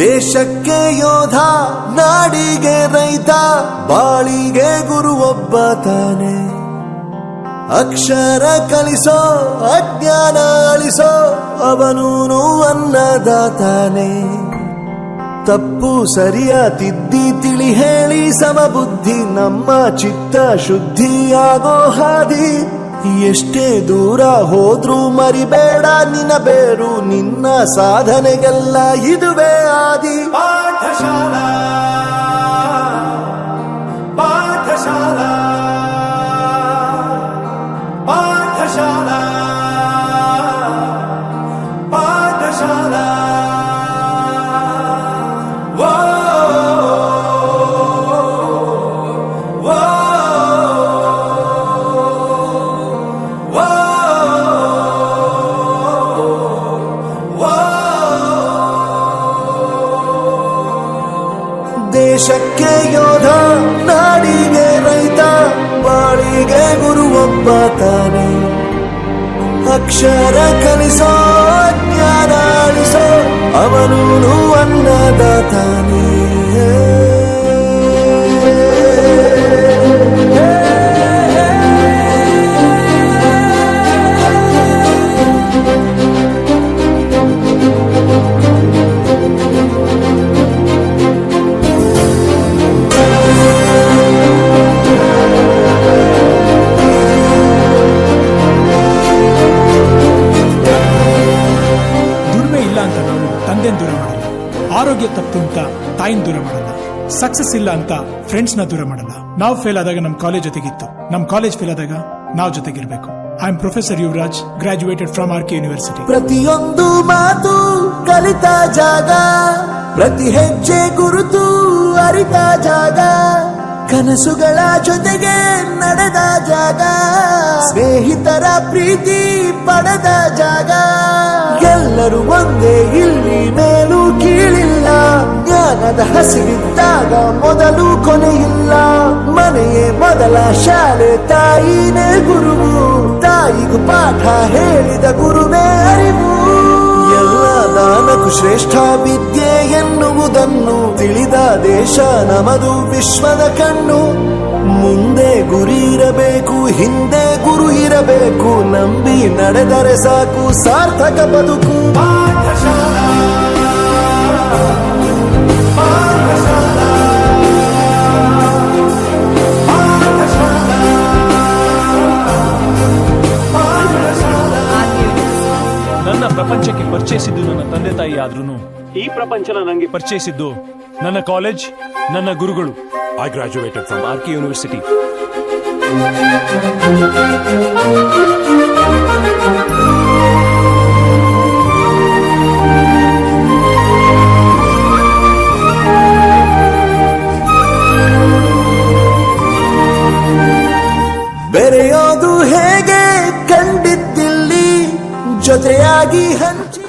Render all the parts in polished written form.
ದೇಶಕ್ಕೆ ಯೋಧ, ನಾಡಿಗೆ ರೈತ, ಬಾಳಿಗೆ ಗುರು ಒಬ್ಬ ತಾನೆ. ಅಕ್ಷರ ಕಲಿಸೋ, ಅಜ್ಞಾನ ಅಳಿಸೋ, ಅವನೂನು ಅನ್ನದಾತಾನೆ. ತಪ್ಪು ಸರಿಯ ತಿದ್ದಿ ತಿಳಿ ಹೇಳಿ ಸಮಬುದ್ಧಿ, ನಮ್ಮ ಚಿತ್ತ ಶುದ್ಧಿಯಾಗೋ ಹಾದಿ. ಎಷ್ಟೇ ದೂರ ಹೋದ್ರೂ ಮರಿಬೇಡ ನಿನ್ನ ಬೇರು, ನಿನ್ನ ಸಾಧನೆಗೆಲ್ಲ ಇದುವೇ ಆದಿ. ಪಾಠಶಾಲಾ ಪಾಠಶಾಲಾ ಪಾಠಶಾಲಾ ಪಾಠಶಾಲಾ. ದೇಶಕ್ಕೆ ಯೋಧ, ನಾಡಿಗೆ ರೈತ, ಬಾಳಿಗೆ ಗುರು ಒಬ್ಬ ತಾನೆ. ಅಕ್ಷರ ಕಲಿಸೋ, ಜ್ಞಾನ ಅಳಿಸೋ, ಅವನೂನು ಅನ್ನದಾತಾನೆ. ದೂರ ಮಾಡಲ್ಲ, ಆರೋಗ್ಯ ತಪ್ಪು ಅಂತ ತಾಯಿನ ದೂರ ಮಾಡಲ್ಲ, ಸಕ್ಸಸ್ ಇಲ್ಲ ಅಂತ ಫ್ರೆಂಡ್ಸ್ ನ ದೂರ ಮಾಡಲ್ಲ. ನಾವು ಫೇಲ್ ಆದಾಗ ನಮ್ ಕಾಲೇಜ್ ಜೊತೆಗಿತ್ತು, ನಮ್ ಕಾಲೇಜ್ ಫೇಲ್ ಆದಾಗ ನಾವು ಜೊತೆಗಿರ್ಬೇಕು. I am professor Yuvaraj, graduated from RK university. ಪ್ರತಿಯೊಂದು ಮಾತು ಕಲಿತ ಜಾಗ, ಪ್ರತಿ ಹೆಜ್ಜೆ ಗುರುತು ಅರಿತ ಜಾಗ, ಕನಸುಗಳ ಜೊತೆಗೆ ನಡೆದ ಜಾಗ, ಸ್ನೇಹಿತರ ಪ್ರೀತಿ ಪಡೆದ ಜಾಗ. ಎಲ್ಲರೂ ಒಂದೇ, ಇಲ್ಲಿ ಮೇಲೂ ಕೀಳಿಲ್ಲ, ಜ್ಞಾನದ ಹಸಿವಿದ್ದಾಗ ಮೊದಲು ಕೊನೆಯಿಲ್ಲ. ಮನೆಯೇ ಮೊದಲ ಶಾಲೆ, ತಾಯಿನೇ ಗುರುವು, ತಾಯಿಗೂ ಪಾಠ ಹೇಳಿದ ಗುರುವೇ ಅರಿವು. ಎಲ್ಲ ದಾನಕ್ಕೂ ಶ್ರೇಷ್ಠ ವಿದ್ಯೆ ಎನ್ನುವುದನ್ನು ತಿಳಿದ ದೇಶ ನಮದು, ವಿಶ್ವದ ಕಣ್ಣು. ಮುಂದೆ ಗುರಿ ಇರಬೇಕು, ಹಿಂದೆ ಗುರು ಇರಬೇಕು, ನಂಬಿ ನಡೆದರೆ ಸಾಕು ಸಾರ್ಥಕ ಬದುಕು. ಪಾಠಶಾಲಾ ಪಾಠಶಾಲಾ ನನ್ನ ಪ್ರಪಂಚಕ್ಕೆ ಪರಿಚಯಿಸಿದ್ದು ನನ್ನ ತಂದೆ ತಾಯಿ ಆದ್ರೂ ಈ ಪ್ರಪಂಚನ ನನಗೆ ಪರಿಚಯಿಸಿದ್ದು ನನ್ನ ಕಾಲೇಜ್, ನನ್ನ ಗುರುಗಳು. I graduated from RK university. ಬೆರೆಯೋದು ಹೇಗೆ ಕಂಡಿದ್ದಿಲ್ಲಿ, ಜೊತೆಯಾಗಿ ಹಂಚಿ.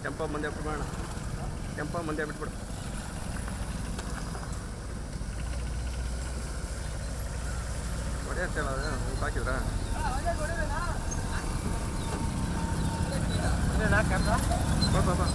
ಟೆಂಪೋ ಮುಂದೆ ಬಿಟ್ಬಿಡೋಣ, ಟೆಂಪೋ ಮುಂದೆ ಬಿಟ್ಬಿಡು. ಹೊಡೆ ಅಂತ ಹೇಳೋದು ಹಾಕಿದ್ರಾ? ಬಾ ಬಾ.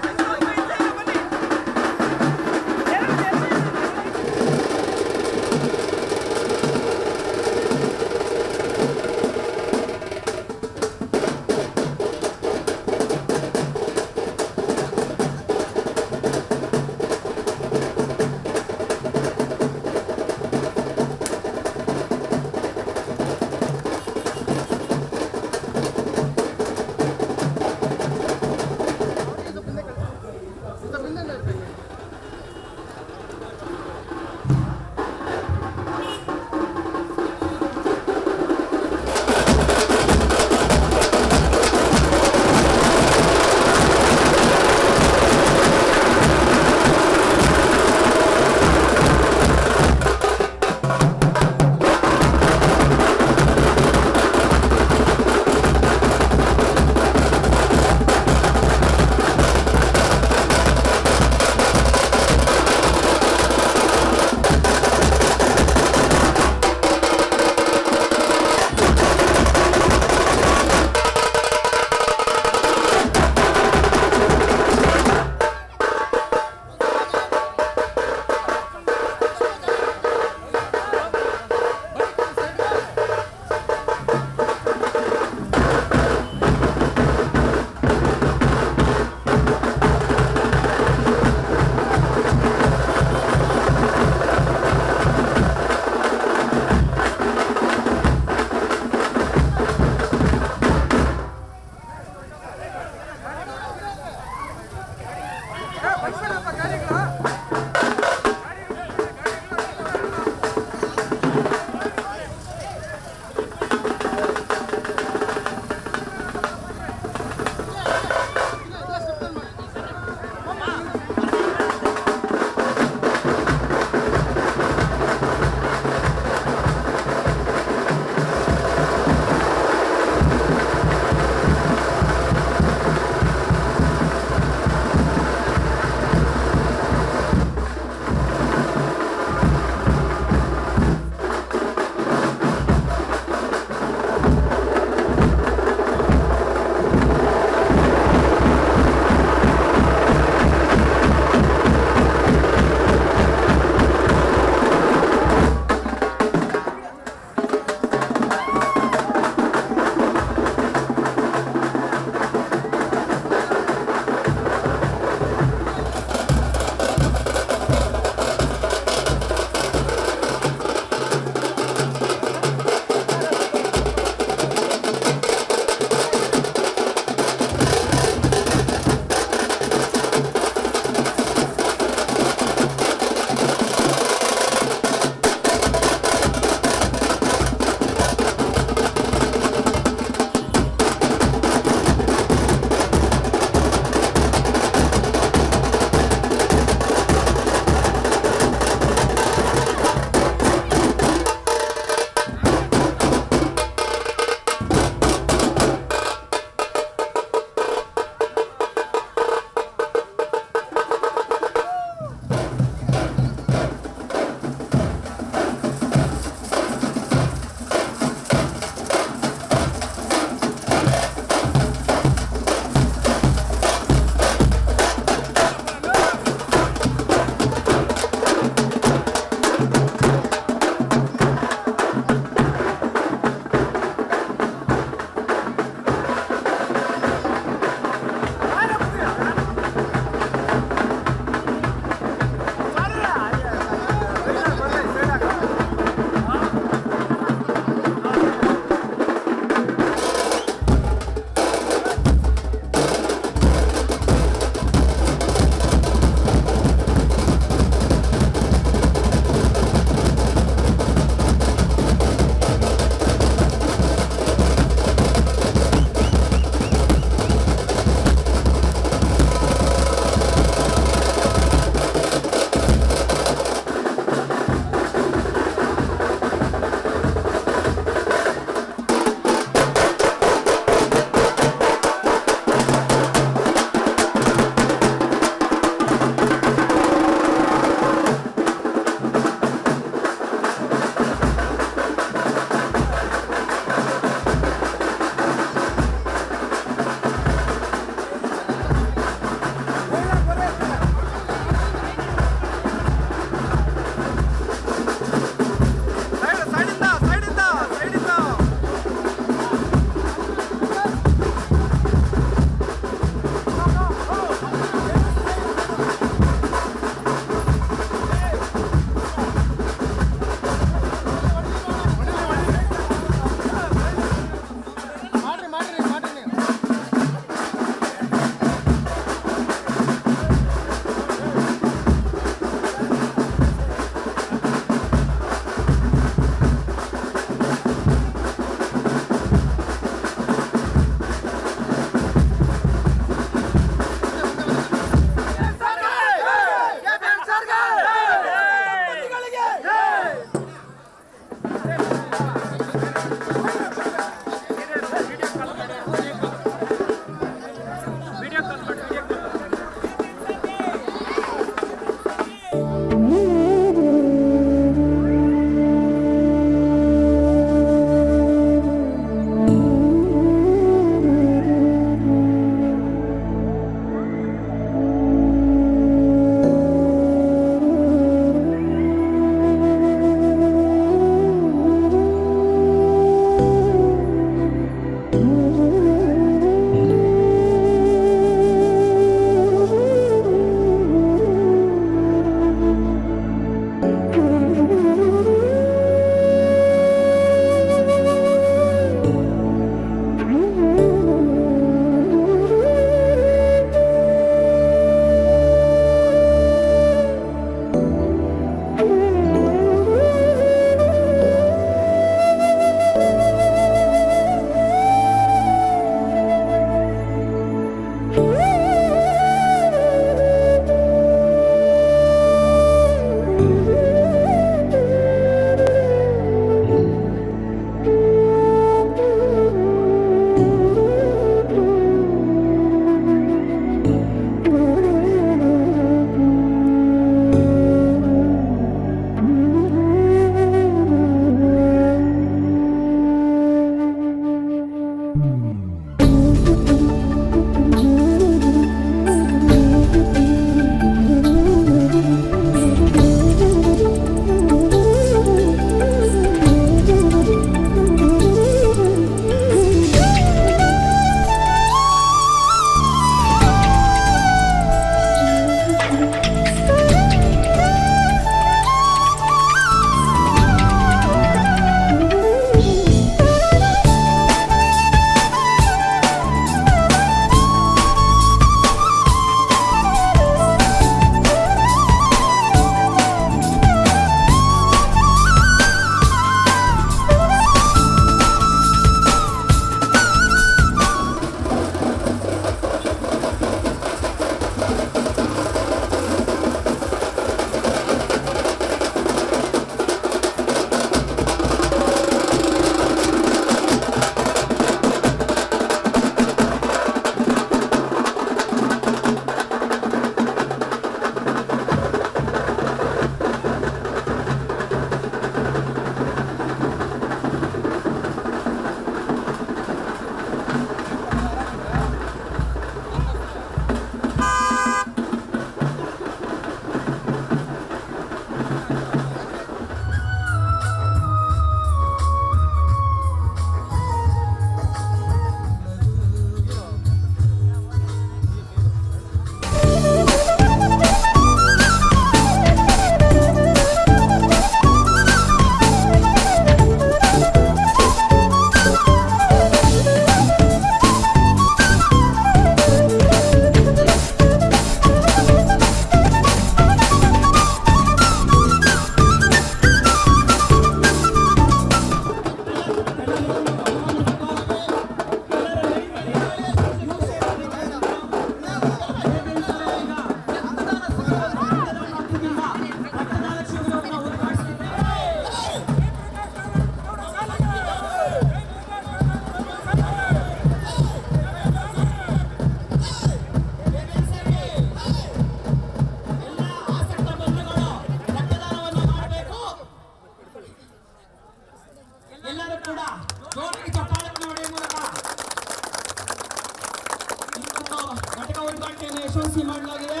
ಶಿಫಾರಸು ಮಾಡಲಾಗಿದೆ.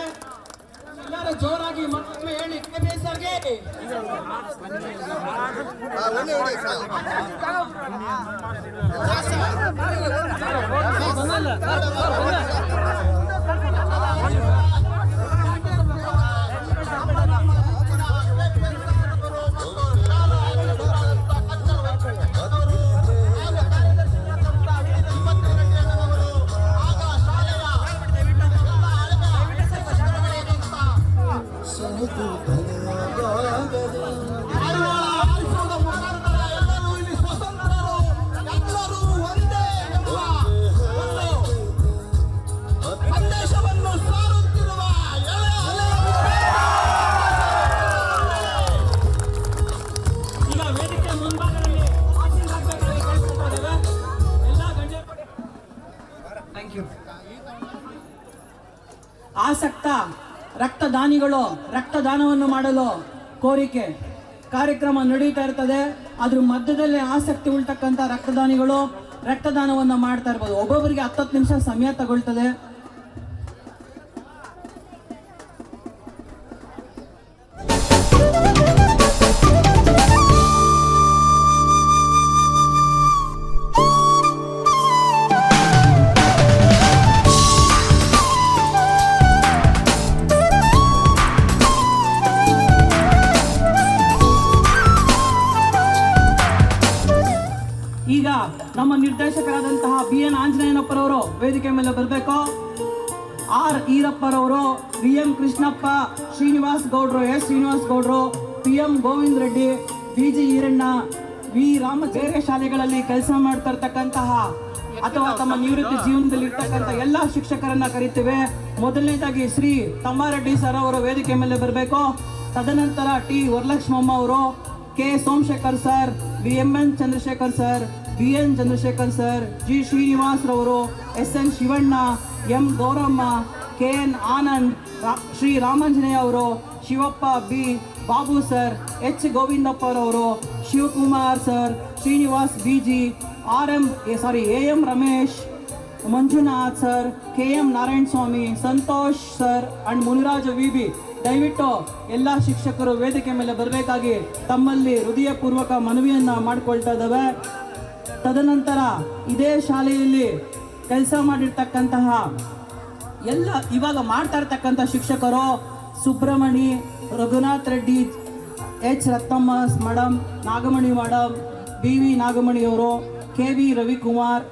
ಎಲ್ಲರೂ ಜೋರಾಗಿ ಮತ್ತೊಮ್ಮೆ ಹೇಳಿ KBS ಸರ್ಗೆ. ಈಗ ವೇದಿಕೆ ಮುಂಭಾಗದಲ್ಲಿ ಆಸೀನ ಆಗ್ಬೇಕಾಗಿ ಕೇಳ್ಕೊಳ್ತಾ ಇದ್ದೇವೆ. ಎಲ್ಲ ಗಣ್ಯರು ಥ್ಯಾಂಕ್ ಯು. ಆಸಕ್ತ ರಕ್ತದಾನಿಗಳು ರಕ್ತದಾನವನ್ನು ಮಾಡಲು ಕೋರಿಕೆ ಕಾರ್ಯಕ್ರಮ ನಡೀತಾ ಇರ್ತದೆ. ಅದ್ರ ಮಧ್ಯದಲ್ಲಿ ಆಸಕ್ತಿ ಉಳ್ತಕ್ಕಂಥ ರಕ್ತದಾನಿಗಳು ರಕ್ತದಾನವನ್ನು ಮಾಡ್ತಾ ಇರ್ಬೋದು. ಒಬ್ಬೊಬ್ಬರಿಗೆ 10 ನಿಮಿಷ ಸಮಯ ತಗೊಳ್ತದೆ. ಈಗ ನಮ್ಮ ನಿರ್ದೇಶಕರಾದಂತಹ BN ಆಂಜನೇಯನಪ್ಪರವರು ವೇದಿಕೆ ಮೇಲೆ ಬರಬೇಕು. R ಈರಪ್ಪರವರು, VM ಕೃಷ್ಣಪ್ಪ, ಶ್ರೀನಿವಾಸ್ ಗೌಡ್ರು, S ಶ್ರೀನಿವಾಸ್ ಗೌಡ್ರು, PM Govind Reddy, BG Iranna, V ರಾಮಚೇರೆ ಶಾಲೆಗಳಲ್ಲಿ ಕೆಲಸ ಮಾಡ್ತಾ ಇರ್ತಕ್ಕಂತಹ ಅಥವಾ ತಮ್ಮ ನಿವೃತ್ತಿ ಜೀವನದಲ್ಲಿ ಇರ್ತಕ್ಕಂಥ ಎಲ್ಲ ಶಿಕ್ಷಕರನ್ನ ಕರಿತೇವೆ. ಮೊದಲನೇದಾಗಿ ಶ್ರೀ ತಮ್ಮಾರೆಡ್ಡಿ ಸರ್ ಅವರು ವೇದಿಕೆ ಮೇಲೆ ಬರಬೇಕು. ತದನಂತರ T ವರಲಕ್ಷ್ಮಮ್ಮ ಅವರು, K Somashekhar sir, VMN Chandrashekhar sir, BN Chandrashekhar sir, G Srinivas ರವರು, SN Shivanna, M Gowramma, KN Anand, Shri Ramanjaneya ಅವರು, Shivappa B Babu sir, H ಗೋವಿಂದಪ್ಪರವರು, Shivakumar sir, Srinivas BG, AM Ramesh, Manjunath sir, KM Narayana Swamy, Santhosh sir and Muniraja VB. ದಯವಿಟ್ಟು ಎಲ್ಲ ಶಿಕ್ಷಕರು ವೇದಿಕೆ ಮೇಲೆ ಬರಬೇಕಾಗಿ ತಮ್ಮಲ್ಲಿ ಹೃದಯಪೂರ್ವಕ ಮನವಿಯನ್ನ ಮಾಡಿಕೊಳ್ತಾ ಇದ್ದಾವೆ. ತದನಂತರ ಇದೇ ಶಾಲೆಯಲ್ಲಿ ಕೆಲಸ ಮಾಡಿರ್ತಕ್ಕಂತಹ ಎಲ್ಲ ಇವಾಗ ಮಾಡ್ತಾ ಇರ್ತಕ್ಕಂಥ ಶಿಕ್ಷಕರು Subramani, Raghunath Reddy, H Ratnamma madam, Nagamani madam, BV ನಾಗಮಣಿಯವರು, KV Ravikumar,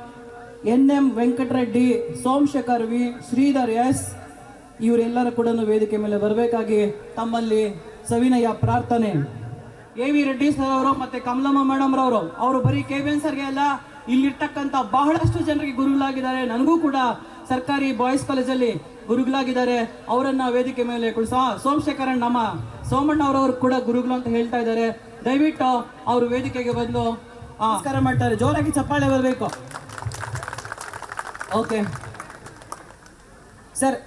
NM Venkatareddy, Somashekar V, Sridhar S ಇವರೆಲ್ಲರೂ ಕೂಡ ವೇದಿಕೆ ಮೇಲೆ ಬರಬೇಕಾಗಿ ತಮ್ಮಲ್ಲಿ ಸವಿನಯ ಪ್ರಾರ್ಥನೆ. AV ರೆಡ್ಡಿ ಸರ್ ಅವರು ಮತ್ತೆ ಕಮಲಮ್ಮ ಮೇಡಮ್ ರವರು, ಅವರು ಬರೀ KBN ಸರ್ಗೆ ಅಲ್ಲ, ಇಲ್ಲಿರ್ತಕ್ಕಂಥ ಬಹಳಷ್ಟು ಜನರಿಗೆ ಗುರುಗಳಾಗಿದ್ದಾರೆ. ನನಗೂ ಕೂಡ ಸರ್ಕಾರಿ ಬಾಯ್ಸ್ ಕಾಲೇಜಲ್ಲಿ ಗುರುಗಳಾಗಿದ್ದಾರೆ. ಅವರನ್ನ ವೇದಿಕೆ ಮೇಲೆ ಸೋಮಶೇಖರನ್ ನಮ್ಮ ಸೋಮಣ್ಣ ಅವರವರು ಕೂಡ ಗುರುಗಳು ಅಂತ ಹೇಳ್ತಾ ಇದ್ದಾರೆ. ದಯವಿಟ್ಟು ಅವರು ವೇದಿಕೆಗೆ ಬಂದು ನಮಸ್ಕಾರ ಮಾಡ್ತಾರೆ. ಜೋರಾಗಿ ಚಪ್ಪಾಳೆ ಬರಬೇಕು. ಓಕೆ ಸರ್,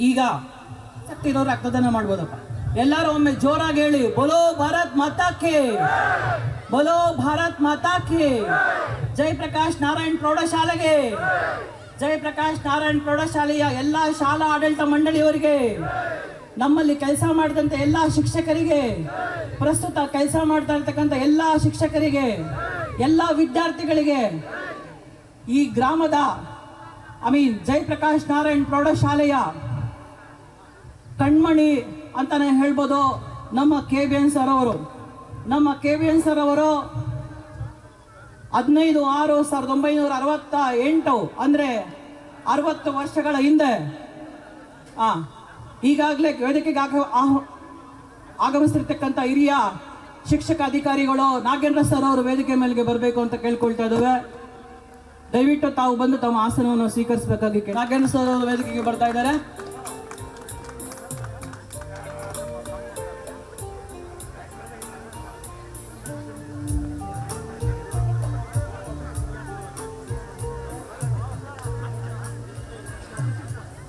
ಈಗ ಶಕ್ತಿ ಇರೋರು ರಕ್ತದಾನ ಮಾಡ್ಬೋದಪ್ಪ. ಎಲ್ಲರೂ ಒಮ್ಮೆ ಜೋರಾಗಿ ಹೇಳಿ, ಬೋಲೋ ಭಾರತ್ ಮಾತಾ ಕೇ, ಬೋಲೋ ಭಾರತ್ ಮಾತಾ ಕೇ. ಜಯಪ್ರಕಾಶ್ ನಾರಾಯಣ್ ಪ್ರೌಢಶಾಲೆಗೆ, ಜಯಪ್ರಕಾಶ್ ನಾರಾಯಣ್ ಪ್ರೌಢಶಾಲೆಯ ಎಲ್ಲ ಶಾಲಾ ಆಡಳಿತ ಮಂಡಳಿಯವರಿಗೆ, ನಮ್ಮಲ್ಲಿ ಕೆಲಸ ಮಾಡಿದಂಥ ಎಲ್ಲ ಶಿಕ್ಷಕರಿಗೆ, ಪ್ರಸ್ತುತ ಕೆಲಸ ಮಾಡ್ತಾ ಇರ್ತಕ್ಕಂಥ ಎಲ್ಲ ಶಿಕ್ಷಕರಿಗೆ, ಎಲ್ಲ ವಿದ್ಯಾರ್ಥಿಗಳಿಗೆ, ಈ ಗ್ರಾಮದ ಜಯಪ್ರಕಾಶ್ ನಾರಾಯಣ್ ಪ್ರೌಢಶಾಲೆಯ ಕಣ್ಮಣಿ ಅಂತಾನೆ ಹೇಳ್ಬೋದು ನಮ್ಮ KBN ಸರ್ ಅವರು. ನಮ್ಮ KBN ಸರ್ ಅವರು 15/6/1968 ಅಂದ್ರೆ 60 ವರ್ಷಗಳ ಹಿಂದೆ ಈಗಾಗಲೇ ವೇದಿಕೆಗೆ ಆಗಮಿಸಿರ್ತಕ್ಕಂಥ ಹಿರಿಯ ಶಿಕ್ಷಕ ಅಧಿಕಾರಿಗಳು ನಾಗೇಂದ್ರ ಸರ್ ಅವರು ವೇದಿಕೆ ಮೇಲೆಗೆ ಬರಬೇಕು ಅಂತ ಕೇಳ್ಕೊಳ್ತಾ ಇದ್ದೇವೆ. ದಯವಿಟ್ಟು ತಾವು ಬಂದು ತಮ್ಮ ಆಸನವನ್ನು ಸ್ವೀಕರಿಸಬೇಕಾಗಿ ನಾಗೇಂದ್ರ ಸರ್ ಅವರು ವೇದಿಕೆಗೆ ಬರ್ತಾ ಇದ್ದಾರೆ.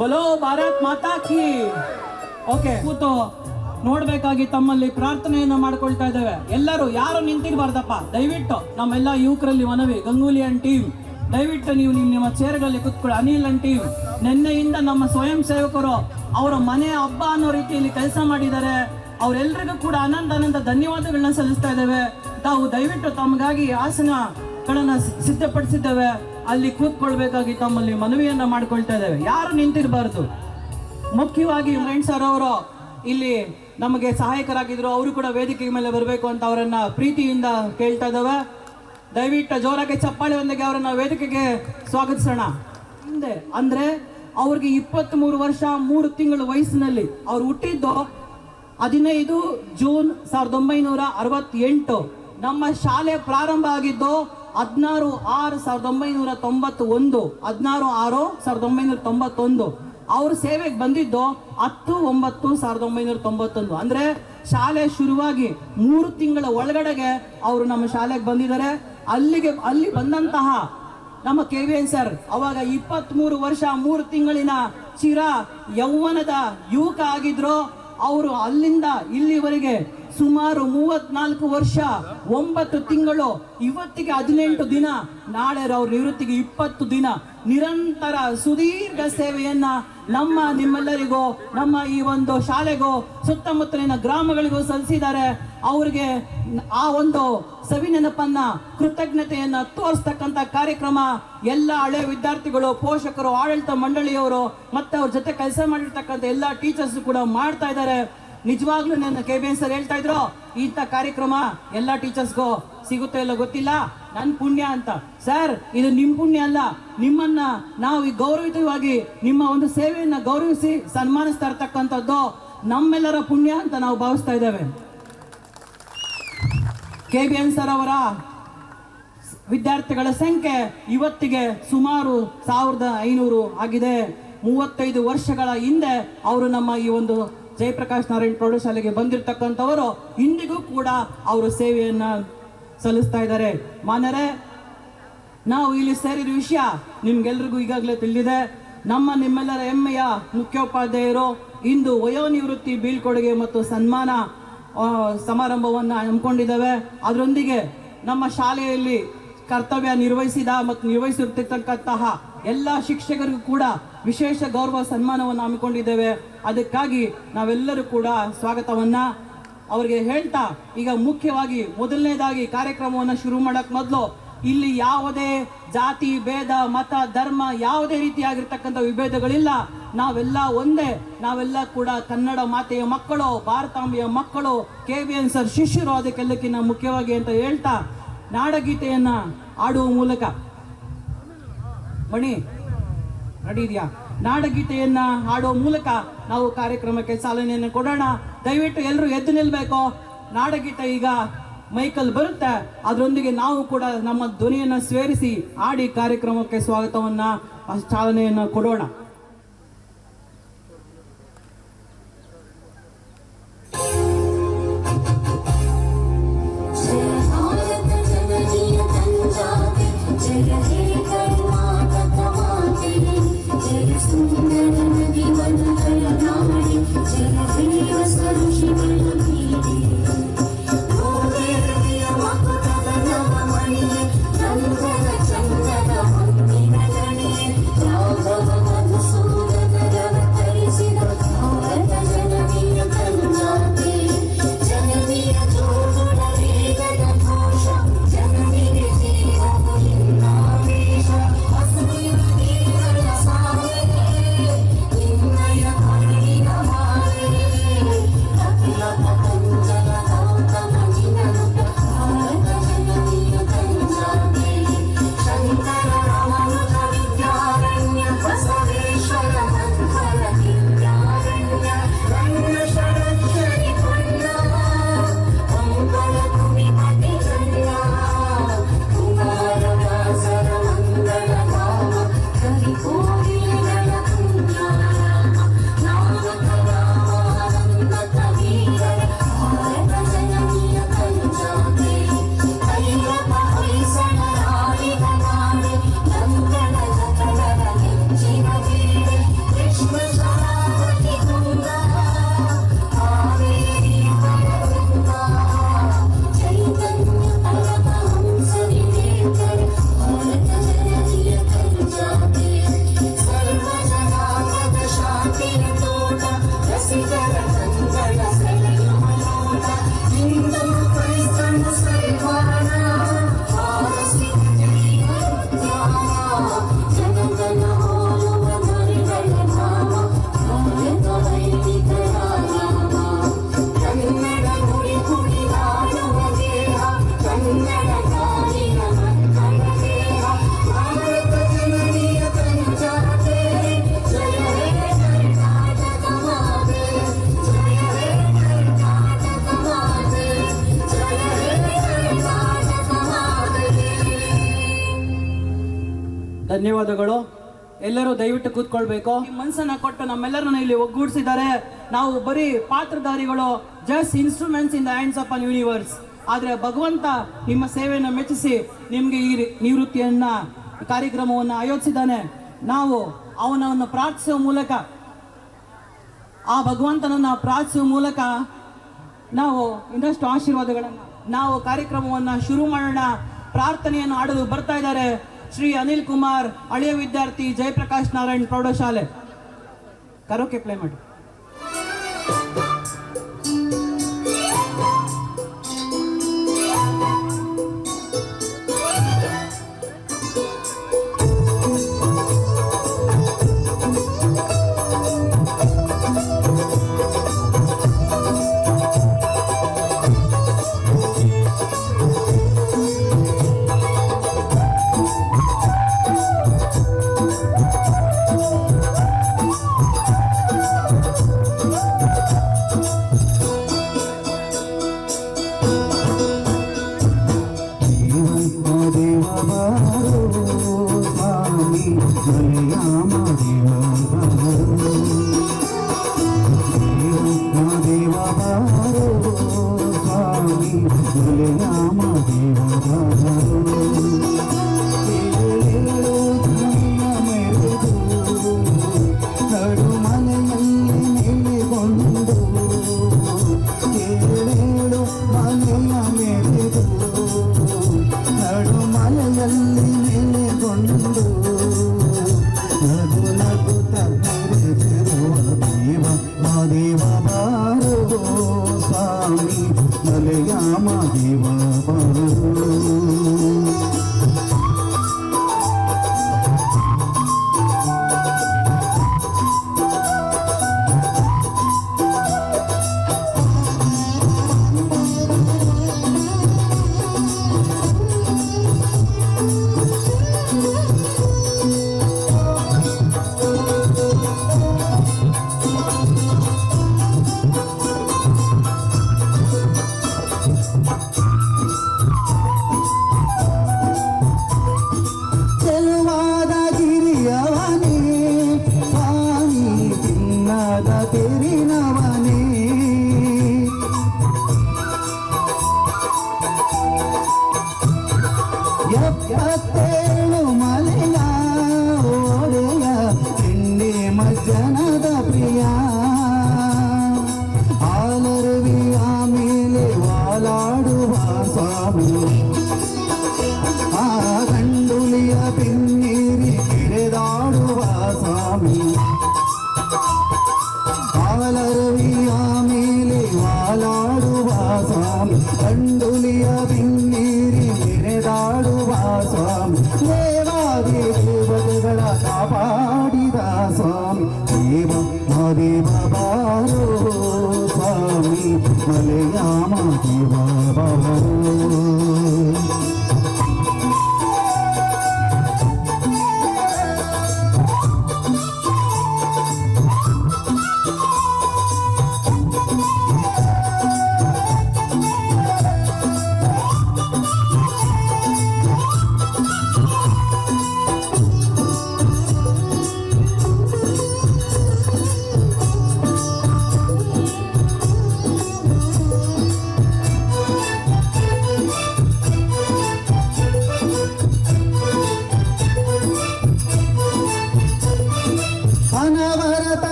ಬೋಲೋ ಭಾರತ್ ಮಾತಾ ಕಿ. ಓಕೆ, ಕೂತು ನೋಡ್ಬೇಕಾಗಿ ತಮ್ಮಲ್ಲಿ ಪ್ರಾರ್ಥನೆಯನ್ನ ಮಾಡ್ಕೊಳ್ತಾ ಇದ್ದೇವೆ. ಎಲ್ಲರೂ ಯಾರು ನಿಂತಿರಬಾರ್ದಪ್ಪ, ದಯವಿಟ್ಟು ನಮ್ಮೆಲ್ಲ ಯುವಕರಲ್ಲಿ ಮನವಿ. ಗಂಗೂಲಿ ಅಂಡ್ ಟೀಮ್ ದಯವಿಟ್ಟು ನೀವು ನಿಮ್ಮ ಚೇರ್ಗಳಲ್ಲಿ ಕುತ್ಕೊಳ್ಳಿ. ಅನಿಲ್ ಅಂಡ್ ಟೀಮ್ ನಿನ್ನೆಯಿಂದ ನಮ್ಮ ಸ್ವಯಂ ಸೇವಕರು ಅವರ ಮನೆ ಹಬ್ಬ ಅನ್ನೋ ರೀತಿಯಲ್ಲಿ ಕೆಲಸ ಮಾಡಿದ್ದಾರೆ. ಅವರೆಲ್ಲರಿಗೂ ಕೂಡ ಅನಂತ ಧನ್ಯವಾದಗಳನ್ನ ಸಲ್ಲಿಸ್ತಾ ಇದ್ದೇವೆ. ತಾವು ದಯವಿಟ್ಟು ತಮಗಾಗಿ ಆಸನಗಳನ್ನ ಸಿದ್ಧಪಡಿಸಿದ್ದೇವೆ, ಅಲ್ಲಿ ಕೂತ್ಕೊಳ್ಬೇಕಾಗಿ ತಮ್ಮಲ್ಲಿ ಮನವಿಯನ್ನ ಮಾಡ್ಕೊಳ್ತಾ ಇದ್ದೇವೆ. ಯಾರು ನಿಂತಿರಬಾರ್ದು. ಮುಖ್ಯವಾಗಿ ಫ್ರೆಂಡ್ಸ್ ಅವರು ಇಲ್ಲಿ ನಮಗೆ ಸಹಾಯಕರಾಗಿದ್ರು, ಅವರು ಕೂಡ ವೇದಿಕೆ ಮೇಲೆ ಬರಬೇಕು ಅಂತ ಅವರನ್ನ ಪ್ರೀತಿಯಿಂದ ಕೇಳ್ತಾ ಇದ್ದೇವೆ. ದಯವಿಟ್ಟು ಜೋರಾಗಿ ಚಪ್ಪಾಳೆ ಒಂದಿಗೆ ಅವರನ್ನ ವೇದಿಕೆಗೆ ಸ್ವಾಗತಿಸೋಣ. ಹಿಂದೆ ಅಂದ್ರೆ ಅವ್ರಿಗೆ 23 ವರ್ಷ 3 ತಿಂಗಳ ವಯಸ್ಸಿನಲ್ಲಿ ಅವ್ರು ಹುಟ್ಟಿದ್ದು 15 ಜೂನ್ 1968. ನಮ್ಮ ಶಾಲೆ ಪ್ರಾರಂಭ ಆಗಿದ್ದು 16/6/1991. 16/6/1991. ಅವ್ರ ಸೇವೆಗೆ ಬಂದಿದ್ದು 10/9/1991. ಅಂದ್ರೆ ಶಾಲೆ ಶುರುವಾಗಿ 3 ತಿಂಗಳ ಒಳಗಡೆಗೆ ಅವರು ನಮ್ಮ ಶಾಲೆಗೆ ಬಂದಿದ್ದಾರೆ. ಅಲ್ಲಿ ಬಂದಂತಹ ನಮ್ಮ KVN ಸರ್ ಅವಾಗ 23 ವರ್ಷ 3 ತಿಂಗಳಿನ ಚಿರ ಯೌವನದ ಯುವಕ ಆಗಿದ್ರು. ಅವರು ಅಲ್ಲಿಂದ ಇಲ್ಲಿವರೆಗೆ ಸುಮಾರು 34 ವರ್ಷ 9 ತಿಂಗಳು, ಇವತ್ತಿಗೆ 18 ದಿನ, ನಾಳೆ ಅವ್ರ ನಿವೃತ್ತಿಗೆ 20 ದಿನ ನಿರಂತರ ಸುದೀರ್ಘ ಸೇವೆಯನ್ನ ನಿಮ್ಮೆಲ್ಲರಿಗೂ, ನಮ್ಮ ಈ ಒಂದು ಶಾಲೆಗೂ, ಸುತ್ತಮುತ್ತಲಿನ ಗ್ರಾಮಗಳಿಗೂ ಸಲ್ಲಿಸಿದ್ದಾರೆ. ಅವ್ರಿಗೆ ಆ ಒಂದು ಸವಿ ನೆನಪನ್ನ, ಕೃತಜ್ಞತೆಯನ್ನ ತೋರಿಸ್ತಕ್ಕಂಥ ಕಾರ್ಯಕ್ರಮ ಎಲ್ಲ ಹಳೆ ವಿದ್ಯಾರ್ಥಿಗಳು, ಪೋಷಕರು, ಆಡಳಿತ ಮಂಡಳಿಯವರು ಮತ್ತೆ ಅವ್ರ ಜೊತೆ ಕೆಲಸ ಮಾಡಿರ್ತಕ್ಕಂಥ ಎಲ್ಲ ಟೀಚರ್ಸ್ ಕೂಡ ಮಾಡ್ತಾ ಇದ್ದಾರೆ. ನಿಜವಾಗ್ಲೂ ನನ್ನ KBN ಸರ್ ಹೇಳ್ತಾ ಇದ್ರು, ಇಂಥ ಕಾರ್ಯಕ್ರಮ ಎಲ್ಲ ಟೀಚರ್ಸ್ಗೂ ಸಿಗುತ್ತೆ ಇಲ್ಲ ಗೊತ್ತಿಲ್ಲ, ನನ್ ಪುಣ್ಯ ಅಂತ. ಸರ್, ಇದು ನಿಮ್ ಪುಣ್ಯ ಅಲ್ಲ, ನಿಮ್ಮನ್ನ ನಾವು ಈ ಗೌರವಿತವಾಗಿ ನಿಮ್ಮ ಒಂದು ಸೇವೆಯನ್ನ ಗೌರವಿಸಿ ಸನ್ಮಾನಿಸ್ತಾ ಇರ್ತಕ್ಕಂಥದ್ದು ನಮ್ಮೆಲ್ಲರ ಪುಣ್ಯ ಅಂತ ನಾವು ಭಾವಿಸ್ತಾ ಇದ್ದೇವೆ. KBN ಸರ್ ಅವರ ವಿದ್ಯಾರ್ಥಿಗಳ ಸಂಖ್ಯೆ ಇವತ್ತಿಗೆ ಸುಮಾರು 1500 ಆಗಿದೆ. 35 ವರ್ಷಗಳ ಹಿಂದೆ ಅವರು ನಮ್ಮ ಈ ಒಂದು ಜಯಪ್ರಕಾಶ್ ನಾರಾಯಣ್ ಪ್ರೌಢಶಾಲೆಗೆ ಬಂದಿರತಕ್ಕಂಥವರು ಇಂದಿಗೂ ಕೂಡ ಅವರು ಸೇವೆಯನ್ನ ಸಲ್ಲಿಸ್ತಾ ಇದ್ದಾರೆ. ಮಾನ್ಯರೇ, ನಾವು ಇಲ್ಲಿ ಸೇರಿದ ವಿಷಯ ನಿಮ್ಗೆಲ್ರಿಗೂ ಈಗಾಗಲೇ ತಿಳಿದಿದೆ. ನಿಮ್ಮೆಲ್ಲರ ಹೆಮ್ಮೆಯ ಮುಖ್ಯೋಪಾಧ್ಯಾಯರು ಇಂದು ವಯೋನಿವೃತ್ತಿ ಬೀಳ್ಕೊಡುಗೆ ಮತ್ತು ಸನ್ಮಾನ ಸಮಾರಂಭವನ್ನು ಹಮ್ಮಿಕೊಂಡಿದ್ದೇವೆ. ಅದರೊಂದಿಗೆ ನಮ್ಮ ಶಾಲೆಯಲ್ಲಿ ಕರ್ತವ್ಯ ನಿರ್ವಹಿಸಿದ ಮತ್ತು ನಿರ್ವಹಿಸಿರ್ತಕ್ಕಂತಹ ಎಲ್ಲ ಶಿಕ್ಷಕರಿಗೂ ಕೂಡ ವಿಶೇಷ ಗೌರವ ಸನ್ಮಾನವನ್ನು ಹಮ್ಮಿಕೊಂಡಿದ್ದೇವೆ. ಅದಕ್ಕಾಗಿ ನಾವೆಲ್ಲರೂ ಕೂಡ ಸ್ವಾಗತವನ್ನ ಅವರಿಗೆ ಹೇಳ್ತಾ, ಈಗ ಮುಖ್ಯವಾಗಿ ಮೊದಲನೇದಾಗಿ ಕಾರ್ಯಕ್ರಮವನ್ನು ಶುರು ಮಾಡಕ್ ಮೊದಲು ಇಲ್ಲಿ ಯಾವುದೇ ಜಾತಿ ಭೇದ ಮತ ಧರ್ಮ ಯಾವುದೇ ರೀತಿಯಾಗಿರ್ತಕ್ಕಂಥ ವಿಭೇದಗಳಿಲ್ಲ. ನಾವೆಲ್ಲ ಒಂದೇ, ನಾವೆಲ್ಲ ಕೂಡ ಕನ್ನಡ ಮಾತೆಯ ಮಕ್ಕಳು, ಭಾರತಾಂಬೆಯ ಮಕ್ಕಳು, KBN ಸರ್ ಶಿಷ್ಯರು. ಅದಕ್ಕೆಲ್ಲಕ್ಕಿಂತ ಮುಖ್ಯವಾಗಿ ಅಂತ ಹೇಳ್ತಾ ನಾಡಗೀತೆಯನ್ನ ಆಡುವ ಮೂಲಕ ಮಣಿ ನಡೀದ್ಯಾ ನಾಡಗೀತೆಯನ್ನ ಹಾಡುವ ಮೂಲಕ ನಾವು ಕಾರ್ಯಕ್ರಮಕ್ಕೆ ಚಾಲನೆಯನ್ನು ಕೊಡೋಣ. ದಯವಿಟ್ಟು ಎಲ್ಲರೂ ಎದ್ದು ನಿಲ್ಬೇಕು. ನಾಡಗೀತೆ ಈಗ ಮೈಕಲ್ ಬರುತ್ತೆ, ಅದರೊಂದಿಗೆ ನಾವು ಕೂಡ ನಮ್ಮ ಧ್ವನಿಯನ್ನ ಸೇರಿಸಿ ಆಡಿ ಕಾರ್ಯಕ್ರಮಕ್ಕೆ ಸ್ವಾಗತವನ್ನ ಚಾಲನೆಯನ್ನ ಕೊಡೋಣ. ಚಂದನ ಧನ್ಯವಾದಗಳು. ಎಲ್ಲರೂ ದಯವಿಟ್ಟು ಕೂತ್ಕೊಳ್ಬೇಕು. ಈ ಮನಸ್ಸನ್ನ ಕೊಟ್ಟು ನಮ್ಮೆಲ್ಲರನ್ನ ಇಲ್ಲಿ ಒಗ್ಗೂಡಿಸಿದ್ದಾರೆ. ನಾವು ಬರೀ ಪಾತ್ರಧಾರಿಗಳು, just instruments in the hands of an universe. ಆದರೆ ಭಗವಂತ ನಿಮ್ಮ ಸೇವೆಯನ್ನು ಮೆಚ್ಚಿಸಿ ನಿಮಗೆ ಈ ನಿವೃತ್ತಿಯನ್ನ ಕಾರ್ಯಕ್ರಮವನ್ನು ಆಯೋಜಿಸಿದ್ದಾನೆ. ನಾವು ಅವನನ್ನು ಪ್ರಾರ್ಥಿಸುವ ಮೂಲಕ, ಆ ಭಗವಂತನನ್ನು ಪ್ರಾರ್ಥಿಸುವ ಮೂಲಕ ನಾವು ಇನ್ನಷ್ಟು ಆಶೀರ್ವಾದಗಳನ್ನು, ನಾವು ಕಾರ್ಯಕ್ರಮವನ್ನು ಶುರು ಮಾಡೋಣ. ಪ್ರಾರ್ಥನೆಯನ್ನು ಆಡಲು ಬರ್ತಾ ಇದ್ದಾರೆ ಶ್ರೀ ಅನಿಲ್ ಕುಮಾರ್, ಹಳೆಯ ವಿದ್ಯಾರ್ಥಿ, ಜಯಪ್ರಕಾಶ್ ನಾರಾಯಣ್ ಪ್ರೌಢಶಾಲೆ. ಕರೋಕೆ ಪ್ಲೇ ಮಾಡಿ.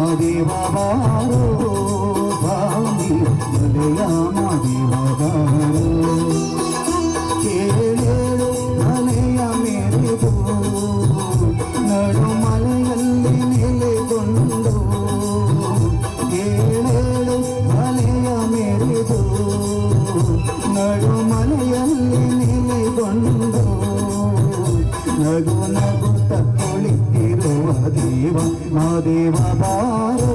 ಮಾದೇವ ಬಾರೋ ಸ್ವಾಮಿ ಮಲೆಯ ಮಾದೇವ ಬಾರೋ ಕೇಳೇಳು ಮಲೆಯ ಮೇರೆದು ನಡು ಮಲೆಯಲ್ಲಿ ನೆಲೆಗೊಂಡು ಕೇಳೇಳು ಮಲೆಯ ಮೇರೆದು ನಡು ಮಲೆಯಲ್ಲಿ ನೆಲೆಗೊಂಡು ನಗು ನಗುತ್ತ ಕುಳಿತಿರುವ ದೇವ ಮಾದೇವ ಬಾರೋ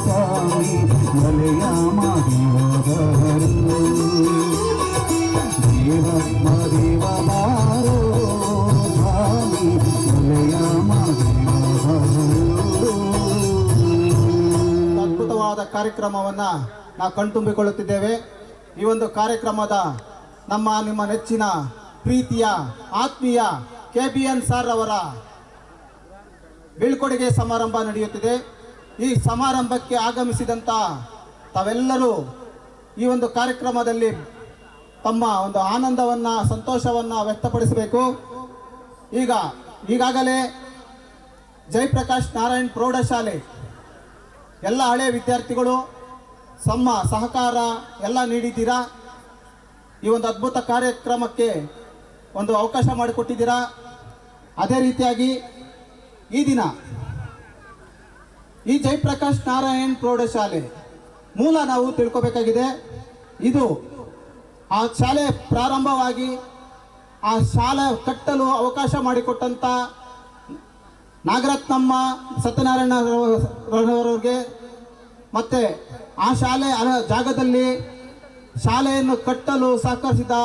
ಸ್ವಾಮಿ ಮಲೆಯ ಮಾದೇವ ಬಾರೋ ದೇವ ಮಾದೇವ ಬಾರೋ ಸ್ವಾಮಿ ಮಲೆಯ ಮಾದೇವ ಬಾರೋ. ಅದ್ಭುತವಾದ ಕಾರ್ಯಕ್ರಮವನ್ನು ನಾವು ಕಣ್ತುಂಬಿಕೊಳ್ಳುತ್ತಿದ್ದೇವೆ. ಈ ಒಂದು ಕಾರ್ಯಕ್ರಮದ ನಿಮ್ಮ ನೆಚ್ಚಿನ ಪ್ರೀತಿಯ ಆತ್ಮೀಯ KBN ಸರ್ ಅವರ ಬೀಳ್ಕೊಡುಗೆ ಸಮಾರಂಭ ನಡೆಯುತ್ತಿದೆ. ಈ ಸಮಾರಂಭಕ್ಕೆ ಆಗಮಿಸಿದಂಥ ತಾವೆಲ್ಲರೂ ಈ ಒಂದು ಕಾರ್ಯಕ್ರಮದಲ್ಲಿ ತಮ್ಮ ಒಂದು ಆನಂದವನ್ನು ಸಂತೋಷವನ್ನು ವ್ಯಕ್ತಪಡಿಸಬೇಕು. ಈಗಾಗಲೇ ಜಯಪ್ರಕಾಶ್ ನಾರಾಯಣ್ ಪ್ರೌಢಶಾಲೆ ಎಲ್ಲ ಹಳೆಯ ವಿದ್ಯಾರ್ಥಿಗಳು ತಮ್ಮ ಸಹಕಾರ ಎಲ್ಲ ನೀಡಿದ್ದೀರಾ. ಈ ಒಂದು ಅದ್ಭುತ ಕಾರ್ಯಕ್ರಮಕ್ಕೆ ಒಂದು ಅವಕಾಶ ಮಾಡಿಕೊಟ್ಟಿದ್ದೀರಾ. ಅದೇ ರೀತಿಯಾಗಿ ಈ ದಿನ ಈ ಜಯಪ್ರಕಾಶ್ ನಾರಾಯಣ್ ಪ್ರೌಢಶಾಲೆ ಮೂಲ ನಾವು ತಿಳ್ಕೋಬೇಕಾಗಿದೆ. ಇದು ಆ ಶಾಲೆ ಪ್ರಾರಂಭವಾಗಿ ಆ ಶಾಲೆ ಕಟ್ಟಲು ಅವಕಾಶ ಮಾಡಿಕೊಟ್ಟಂಥ ನಾಗರತ್ನಮ್ಮ ಸತ್ಯನಾರಾಯಣರವರಿಗೆ ಮತ್ತು ಆ ಶಾಲೆ ಜಾಗದಲ್ಲಿ ಶಾಲೆಯನ್ನು ಕಟ್ಟಲು ಸಹಕರಿಸಿದ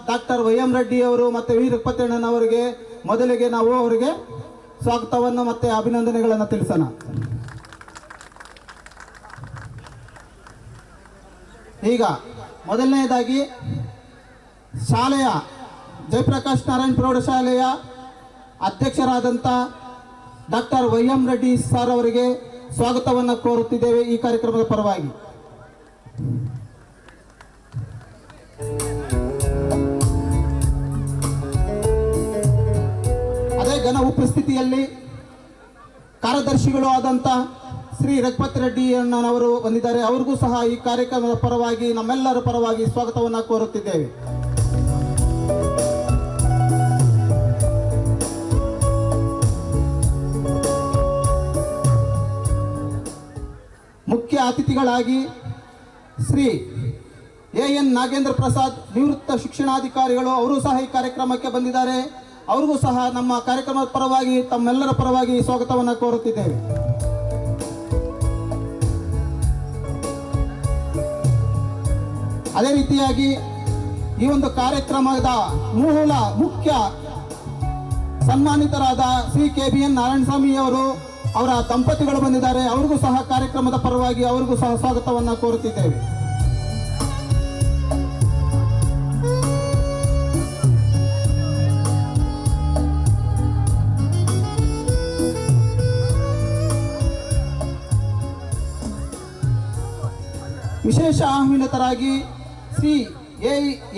ಡಾಕ್ಟರ್ YM ರೆಡ್ಡಿ ಅವರು ಮತ್ತು ವೀರಪ್ಪಣ್ಣನವರಿಗೆ ಮೊದಲಿಗೆ ನಾವು ಅವರಿಗೆ ಸ್ವಾಗತವನ್ನು ಮತ್ತು ಅಭಿನಂದನೆಗಳನ್ನು ತಿಳಿಸೋಣ. ಈಗ ಮೊದಲನೆಯದಾಗಿ ಶಾಲೆಯ ಜಯಪ್ರಕಾಶ್ ನಾರಾಯಣ್ ಪ್ರೌಢಶಾಲೆಯ ಅಧ್ಯಕ್ಷರಾದಂಥ ಡಾಕ್ಟರ್ YM ರೆಡ್ಡಿ ಸರ್ ಅವರಿಗೆ ಸ್ವಾಗತವನ್ನು ಕೋರುತ್ತಿದ್ದೇವೆ ಈ ಕಾರ್ಯಕ್ರಮದ ಪರವಾಗಿ. ಅದೇ ಘನ ಉಪಸ್ಥಿತಿಯಲ್ಲಿ ಕಾರ್ಯದರ್ಶಿಗಳು ಆದಂಥ ಶ್ರೀ ರಘುಪತಿ ರೆಡ್ಡಿ ಅಣ್ಣನವರು ಬಂದಿದ್ದಾರೆ. ಅವ್ರಿಗೂ ಸಹ ಈ ಕಾರ್ಯಕ್ರಮದ ಪರವಾಗಿ ನಮ್ಮೆಲ್ಲರ ಪರವಾಗಿ ಸ್ವಾಗತವನ್ನು ಕೋರುತ್ತಿದ್ದೇವೆ. ಮುಖ್ಯ ಅತಿಥಿಗಳಾಗಿ ಶ್ರೀ AN ನಾಗೇಂದ್ರ ಪ್ರಸಾದ್ ನಿವೃತ್ತ ಶಿಕ್ಷಣಾಧಿಕಾರಿಗಳು ಅವರು ಸಹ ಈ ಕಾರ್ಯಕ್ರಮಕ್ಕೆ ಬಂದಿದ್ದಾರೆ. ಅವ್ರಿಗೂ ಸಹ ನಮ್ಮ ಕಾರ್ಯಕ್ರಮದ ಪರವಾಗಿ ತಮ್ಮೆಲ್ಲರ ಪರವಾಗಿ ಸ್ವಾಗತವನ್ನು ಕೋರುತ್ತಿದ್ದೇವೆ. ಅದೇ ರೀತಿಯಾಗಿ ಈ ಒಂದು ಕಾರ್ಯಕ್ರಮದ ಮುಖ್ಯ ಸನ್ಮಾನಿತರಾದ ಶ್ರೀ KBN ನಾರಾಯಣಸ್ವಾಮಿ ಅವರು ಅವರ ದಂಪತಿಗಳು ಬಂದಿದ್ದಾರೆ. ಅವ್ರಿಗೂ ಸಹ ಕಾರ್ಯಕ್ರಮದ ಪರವಾಗಿ ಅವ್ರಿಗೂ ಸಹ ಸ್ವಾಗತವನ್ನು ಕೋರುತ್ತಿದ್ದೇವೆ. ವಿಶೇಷ ಆಹ್ವಾನಿತರಾಗಿ ಶ್ರೀ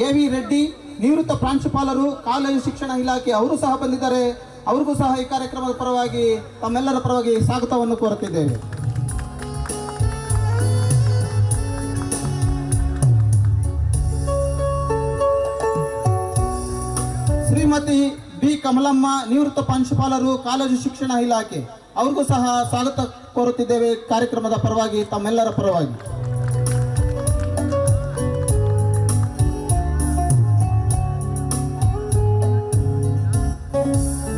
AV ರೆಡ್ಡಿ ನಿವೃತ್ತ ಪ್ರಾಂಶುಪಾಲರು ಕಾಲೇಜು ಶಿಕ್ಷಣ ಇಲಾಖೆ ಅವರು ಸಹ ಬಂದಿದ್ದಾರೆ. ಅವ್ರಿಗೂ ಸಹ ಈ ಕಾರ್ಯಕ್ರಮದ ಪರವಾಗಿ ತಮ್ಮೆಲ್ಲರ ಪರವಾಗಿ ಸ್ವಾಗತವನ್ನು ಕೋರುತ್ತಿದ್ದೇವೆ. ಶ್ರೀಮತಿ B ಕಮಲಮ್ಮ ನಿವೃತ್ತ ಪ್ರಾಂಶುಪಾಲರು ಕಾಲೇಜು ಶಿಕ್ಷಣ ಇಲಾಖೆ ಅವ್ರಿಗೂ ಸಹ ಸ್ವಾಗತ ಕೋರುತ್ತಿದ್ದೇವೆ ಕಾರ್ಯಕ್ರಮದ ಪರವಾಗಿ ತಮ್ಮೆಲ್ಲರ ಪರವಾಗಿ.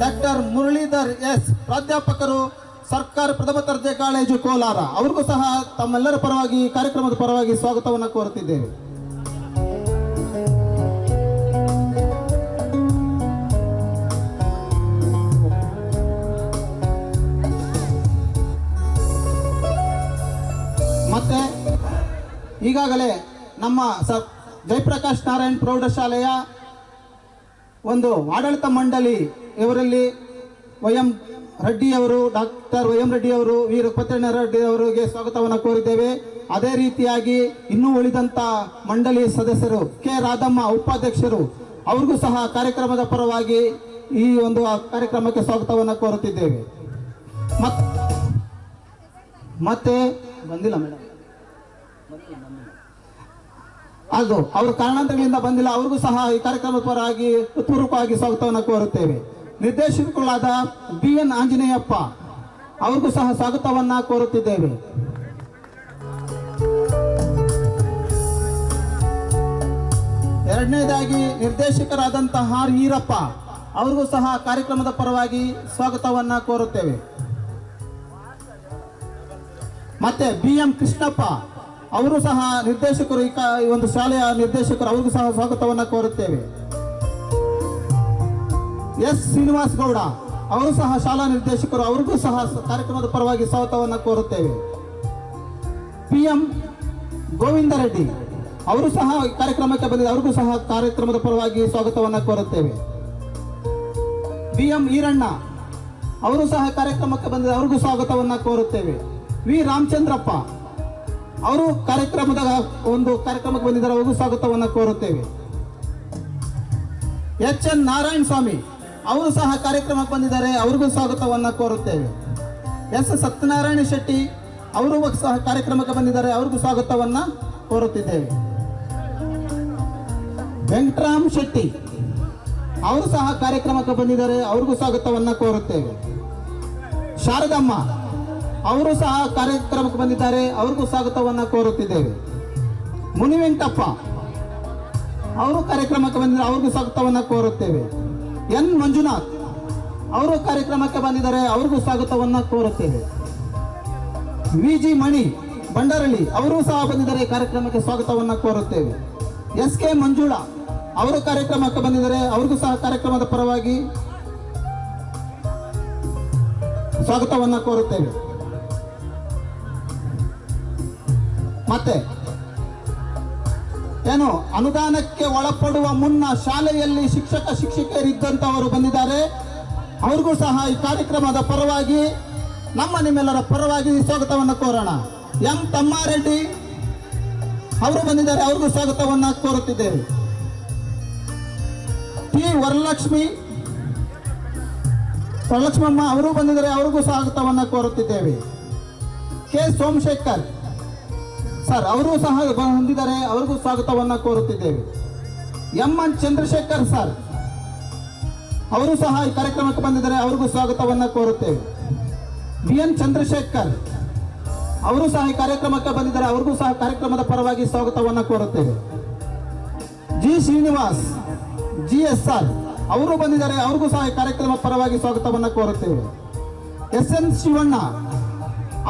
ಡಾಕ್ಟರ್ ಮುರಳೀಧರ್ S ಪ್ರಾಧ್ಯಾಪಕರು ಸರ್ಕಾರಿ ಪ್ರಥಮ ದರ್ಜೆ ಕಾಲೇಜು ಕೋಲಾರ ಅವ್ರಿಗೂ ಸಹ ತಮ್ಮೆಲ್ಲರ ಪರವಾಗಿ ಕಾರ್ಯಕ್ರಮದ ಪರವಾಗಿ ಸ್ವಾಗತವನ್ನು ಕೋರುತ್ತಿದ್ದೇವೆ. ಮತ್ತೆ ಈಗಾಗಲೇ ನಮ್ಮ ಜಯಪ್ರಕಾಶ್ ನಾರಾಯಣ್ ಪ್ರೌಢಶಾಲೆಯ ಒಂದು ಆಡಳಿತ ಮಂಡಳಿ ಇವರಲ್ಲಿ YM ರೆಡ್ಡಿ ಅವರು ಡಾಕ್ಟರ್ YM ರೆಡ್ಡಿ ಅವರು ವೀರಪ್ಪಣ್ಣ ರೆಡ್ಡಿ ಅವರಿಗೆ ಸ್ವಾಗತವನ್ನು ಕೋರಿದ್ದೇವೆ. ಅದೇ ರೀತಿಯಾಗಿ ಇನ್ನೂ ಉಳಿದಂಥ ಮಂಡಳಿ ಸದಸ್ಯರು K ರಾಧಮ್ಮ ಉಪಾಧ್ಯಕ್ಷರು ಅವ್ರಿಗೂ ಸಹ ಕಾರ್ಯಕ್ರಮದ ಪರವಾಗಿ ಈ ಒಂದು ಕಾರ್ಯಕ್ರಮಕ್ಕೆ ಸ್ವಾಗತವನ್ನು ಕೋರುತ್ತಿದ್ದೇವೆ. ಮತ್ತೆ ಬಂದಿಲ್ಲ ಮೇಡಮ್, ಅದು ಅವರು ಕಾರಣಾಂತರಗಳಿಂದ ಬಂದಿಲ್ಲ. ಅವ್ರಿಗೂ ಸಹ ಈ ಕಾರ್ಯಕ್ರಮದ ಪರವಾಗಿ ಹೃತ್ಪೂರ್ವಕವಾಗಿ ಸ್ವಾಗತವನ್ನು ಕೋರುತ್ತೇವೆ. ನಿರ್ದೇಶಕರಾದ BN ಆಂಜನೇಯಪ್ಪ ಅವ್ರಿಗೂ ಸಹ ಸ್ವಾಗತವನ್ನ ಕೋರುತ್ತಿದ್ದೇವೆ. ಎರಡನೇದಾಗಿ ನಿರ್ದೇಶಕರಾದಂತಹ R ಈರಪ್ಪ ಅವ್ರಿಗೂ ಸಹ ಕಾರ್ಯಕ್ರಮದ ಪರವಾಗಿ ಸ್ವಾಗತವನ್ನ ಕೋರುತ್ತೇವೆ. ಮತ್ತೆ BM ಕೃಷ್ಣಪ್ಪ ಅವರು ಸಹ ನಿರ್ದೇಶಕರು, ಈ ಒಂದು ಶಾಲೆಯ ನಿರ್ದೇಶಕರು, ಅವ್ರಿಗೂ ಸಹ ಸ್ವಾಗತವನ್ನ ಕೋರುತ್ತೇವೆ. S ಶ್ರೀನಿವಾಸ್ ಗೌಡ ಅವರು ಸಹ ಶಾಲಾ ನಿರ್ದೇಶಕರು, ಅವ್ರಿಗೂ ಸಹ ಕಾರ್ಯಕ್ರಮದ ಪರವಾಗಿ ಸ್ವಾಗತವನ್ನ ಕೋರುತ್ತೇವೆ. PM ಗೋವಿಂದ ರೆಡ್ಡಿ ಅವರು ಸಹ ಕಾರ್ಯಕ್ರಮಕ್ಕೆ ಬಂದಿದೆ, ಅವ್ರಿಗೂ ಸಹ ಕಾರ್ಯಕ್ರಮದ ಪರವಾಗಿ ಸ್ವಾಗತವನ್ನ ಕೋರುತ್ತೇವೆ. BM ಈರಣ್ಣ ಅವರು ಸಹ ಕಾರ್ಯಕ್ರಮಕ್ಕೆ ಬಂದಿದೆ, ಅವ್ರಿಗೂ ಸ್ವಾಗತವನ್ನ ಕೋರುತ್ತೇವೆ. V ರಾಮಚಂದ್ರಪ್ಪ ಅವರು ಕಾರ್ಯಕ್ರಮಕ್ಕೆ ಬಂದಿದ್ದಾರೆ, ಅವ್ರಿಗೂ ಸ್ವಾಗತವನ್ನ ಕೋರುತ್ತೇವೆ. HN ನಾರಾಯಣ ಸ್ವಾಮಿ ಅವರು ಸಹ ಕಾರ್ಯಕ್ರಮಕ್ಕೆ ಬಂದಿದ್ದಾರೆ, ಅವ್ರಿಗೂ ಸ್ವಾಗತವನ್ನ ಕೋರುತ್ತೇವೆ. S ಸತ್ಯನಾರಾಯಣ ಶೆಟ್ಟಿ ಅವರು ಸಹ ಕಾರ್ಯಕ್ರಮಕ್ಕೆ ಬಂದಿದ್ದಾರೆ, ಅವ್ರಿಗೂ ಸ್ವಾಗತವನ್ನ ಕೋರುತ್ತಿದ್ದೇವೆ. ವೆಂಕಟರಾಮ್ ಶೆಟ್ಟಿ ಅವರು ಸಹ ಕಾರ್ಯಕ್ರಮಕ್ಕೆ ಬಂದಿದ್ದಾರೆ, ಅವ್ರಿಗೂ ಸ್ವಾಗತವನ್ನ ಕೋರುತ್ತೇವೆ. ಶಾರದಮ್ಮ ಅವರು ಸಹ ಕಾರ್ಯಕ್ರಮಕ್ಕೆ ಬಂದಿದ್ದಾರೆ, ಅವ್ರಿಗೂ ಸ್ವಾಗತವನ್ನ ಕೋರುತ್ತಿದ್ದೇವೆ. ಮುನಿವೆಂಕಟಪ್ಪ ಅವರು ಕಾರ್ಯಕ್ರಮಕ್ಕೆ ಬಂದಿದ್ದಾರೆ, ಅವ್ರಿಗೂ ಸ್ವಾಗತವನ್ನ ಕೋರುತ್ತೇವೆ. N ಮಂಜುನಾಥ್ ಅವರು ಕಾರ್ಯಕ್ರಮಕ್ಕೆ ಬಂದಿದ್ದಾರೆ, ಅವ್ರಿಗೂ ಸ್ವಾಗತವನ್ನ ಕೋರುತ್ತೇವೆ. VG ಮಣಿ ಬಂಡರಳ್ಳಿ ಅವರು ಸಹ ಬಂದಿದ್ದಾರೆ, ಕಾರ್ಯಕ್ರಮಕ್ಕೆ ಸ್ವಾಗತವನ್ನ ಕೋರುತ್ತೇವೆ. SK ಮಂಜುಳಾ ಅವರು ಕಾರ್ಯಕ್ರಮಕ್ಕೆ ಬಂದಿದ್ದಾರೆ, ಅವ್ರಿಗೂ ಸಹ ಕಾರ್ಯಕ್ರಮದ ಪರವಾಗಿ ಸ್ವಾಗತವನ್ನ ಕೋರುತ್ತೇವೆ. ಮತ್ತೆ ಏನು ಅನುದಾನಕ್ಕೆ ಒಳಪಡುವ ಮುನ್ನ ಶಾಲೆಯಲ್ಲಿ ಶಿಕ್ಷಕಿಯರಿದ್ದಂಥವರು ಬಂದಿದ್ದಾರೆ, ಅವ್ರಿಗೂ ಸಹ ಈ ಕಾರ್ಯಕ್ರಮದ ಪರವಾಗಿ ನಿಮ್ಮೆಲ್ಲರ ಪರವಾಗಿ ಸ್ವಾಗತವನ್ನು ಕೋರೋಣ. M ತಮ್ಮಾರೆಡ್ಡಿ ಅವರು ಬಂದಿದ್ದಾರೆ, ಅವ್ರಿಗೂ ಸ್ವಾಗತವನ್ನ ಕೋರುತ್ತಿದ್ದೇವೆ. T ವರಲಕ್ಷ್ಮಮ್ಮ ಅವರು ಬಂದಿದ್ದಾರೆ, ಅವ್ರಿಗೂ ಸ್ವಾಗತವನ್ನ ಕೋರುತ್ತಿದ್ದೇವೆ. K ಸೋಮಶೇಖರ್ ಸರ್ ಅವರು ಸಹ ಹೊಂದಿದ್ದಾರೆ, ಅವ್ರಿಗೂ ಸ್ವಾಗತವನ್ನ ಕೋರುತ್ತಿದ್ದೇವೆ. MN ಚಂದ್ರಶೇಖರ್ ಸರ್ ಅವರು ಸಹ ಈ ಕಾರ್ಯಕ್ರಮಕ್ಕೆ ಬಂದಿದ್ದಾರೆ, ಅವ್ರಿಗೂ ಸ್ವಾಗತವನ್ನ ಕೋರುತ್ತೇವೆ. BN ಚಂದ್ರಶೇಖರ್ ಅವರು ಸಹ ಈ ಕಾರ್ಯಕ್ರಮಕ್ಕೆ ಬಂದಿದ್ದಾರೆ, ಅವ್ರಿಗೂ ಸಹ ಕಾರ್ಯಕ್ರಮದ ಪರವಾಗಿ ಸ್ವಾಗತವನ್ನ ಕೋರುತ್ತೇವೆ. G ಶ್ರೀನಿವಾಸ್ GSR ಅವರು ಬಂದಿದ್ದಾರೆ, ಅವ್ರಿಗೂ ಸಹ ಈ ಕಾರ್ಯಕ್ರಮ ಪರವಾಗಿ ಸ್ವಾಗತವನ್ನ ಕೋರುತ್ತೇವೆ. SN ಶಿವಣ್ಣ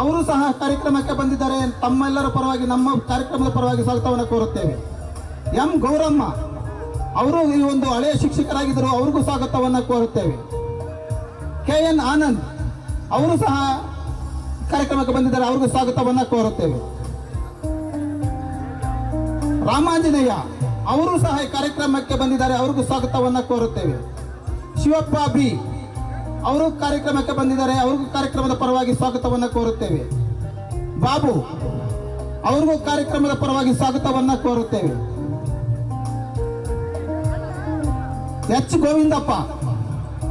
ಅವರು ಸಹ ಕಾರ್ಯಕ್ರಮಕ್ಕೆ ಬಂದಿದ್ದಾರೆ, ತಮ್ಮೆಲ್ಲರ ಪರವಾಗಿ ನಮ್ಮ ಕಾರ್ಯಕ್ರಮದ ಪರವಾಗಿ ಸ್ವಾಗತವನ್ನು ಕೋರುತ್ತೇವೆ. M ಗೌರಮ್ಮ ಅವರು ಈ ಒಂದು ಹಳೆಯ ಶಿಕ್ಷಕರಾಗಿದ್ದರು, ಅವ್ರಿಗೂ ಸ್ವಾಗತವನ್ನು ಕೋರುತ್ತೇವೆ. KN ಆನಂದ್ ಅವರು ಸಹ ಕಾರ್ಯಕ್ರಮಕ್ಕೆ ಬಂದಿದ್ದಾರೆ, ಅವ್ರಿಗೂ ಸ್ವಾಗತವನ್ನು ಕೋರುತ್ತೇವೆ. ರಾಮಾಂಜನೇಯ ಅವರು ಸಹ ಈ ಕಾರ್ಯಕ್ರಮಕ್ಕೆ ಬಂದಿದ್ದಾರೆ, ಅವ್ರಿಗೂ ಸ್ವಾಗತವನ್ನು ಕೋರುತ್ತೇವೆ. ಶಿವಪ್ಪ B ಅವರು ಕಾರ್ಯಕ್ರಮಕ್ಕೆ ಬಂದಿದ್ದಾರೆ, ಅವ್ರಿಗೂ ಕಾರ್ಯಕ್ರಮದ ಪರವಾಗಿ ಸ್ವಾಗತವನ್ನ ಕೋರುತ್ತೇವೆ. ಬಾಬು ಅವ್ರಿಗೂ ಕಾರ್ಯಕ್ರಮದ ಪರವಾಗಿ ಸ್ವಾಗತವನ್ನ ಕೋರುತ್ತೇವೆ. H ಗೋವಿಂದಪ್ಪ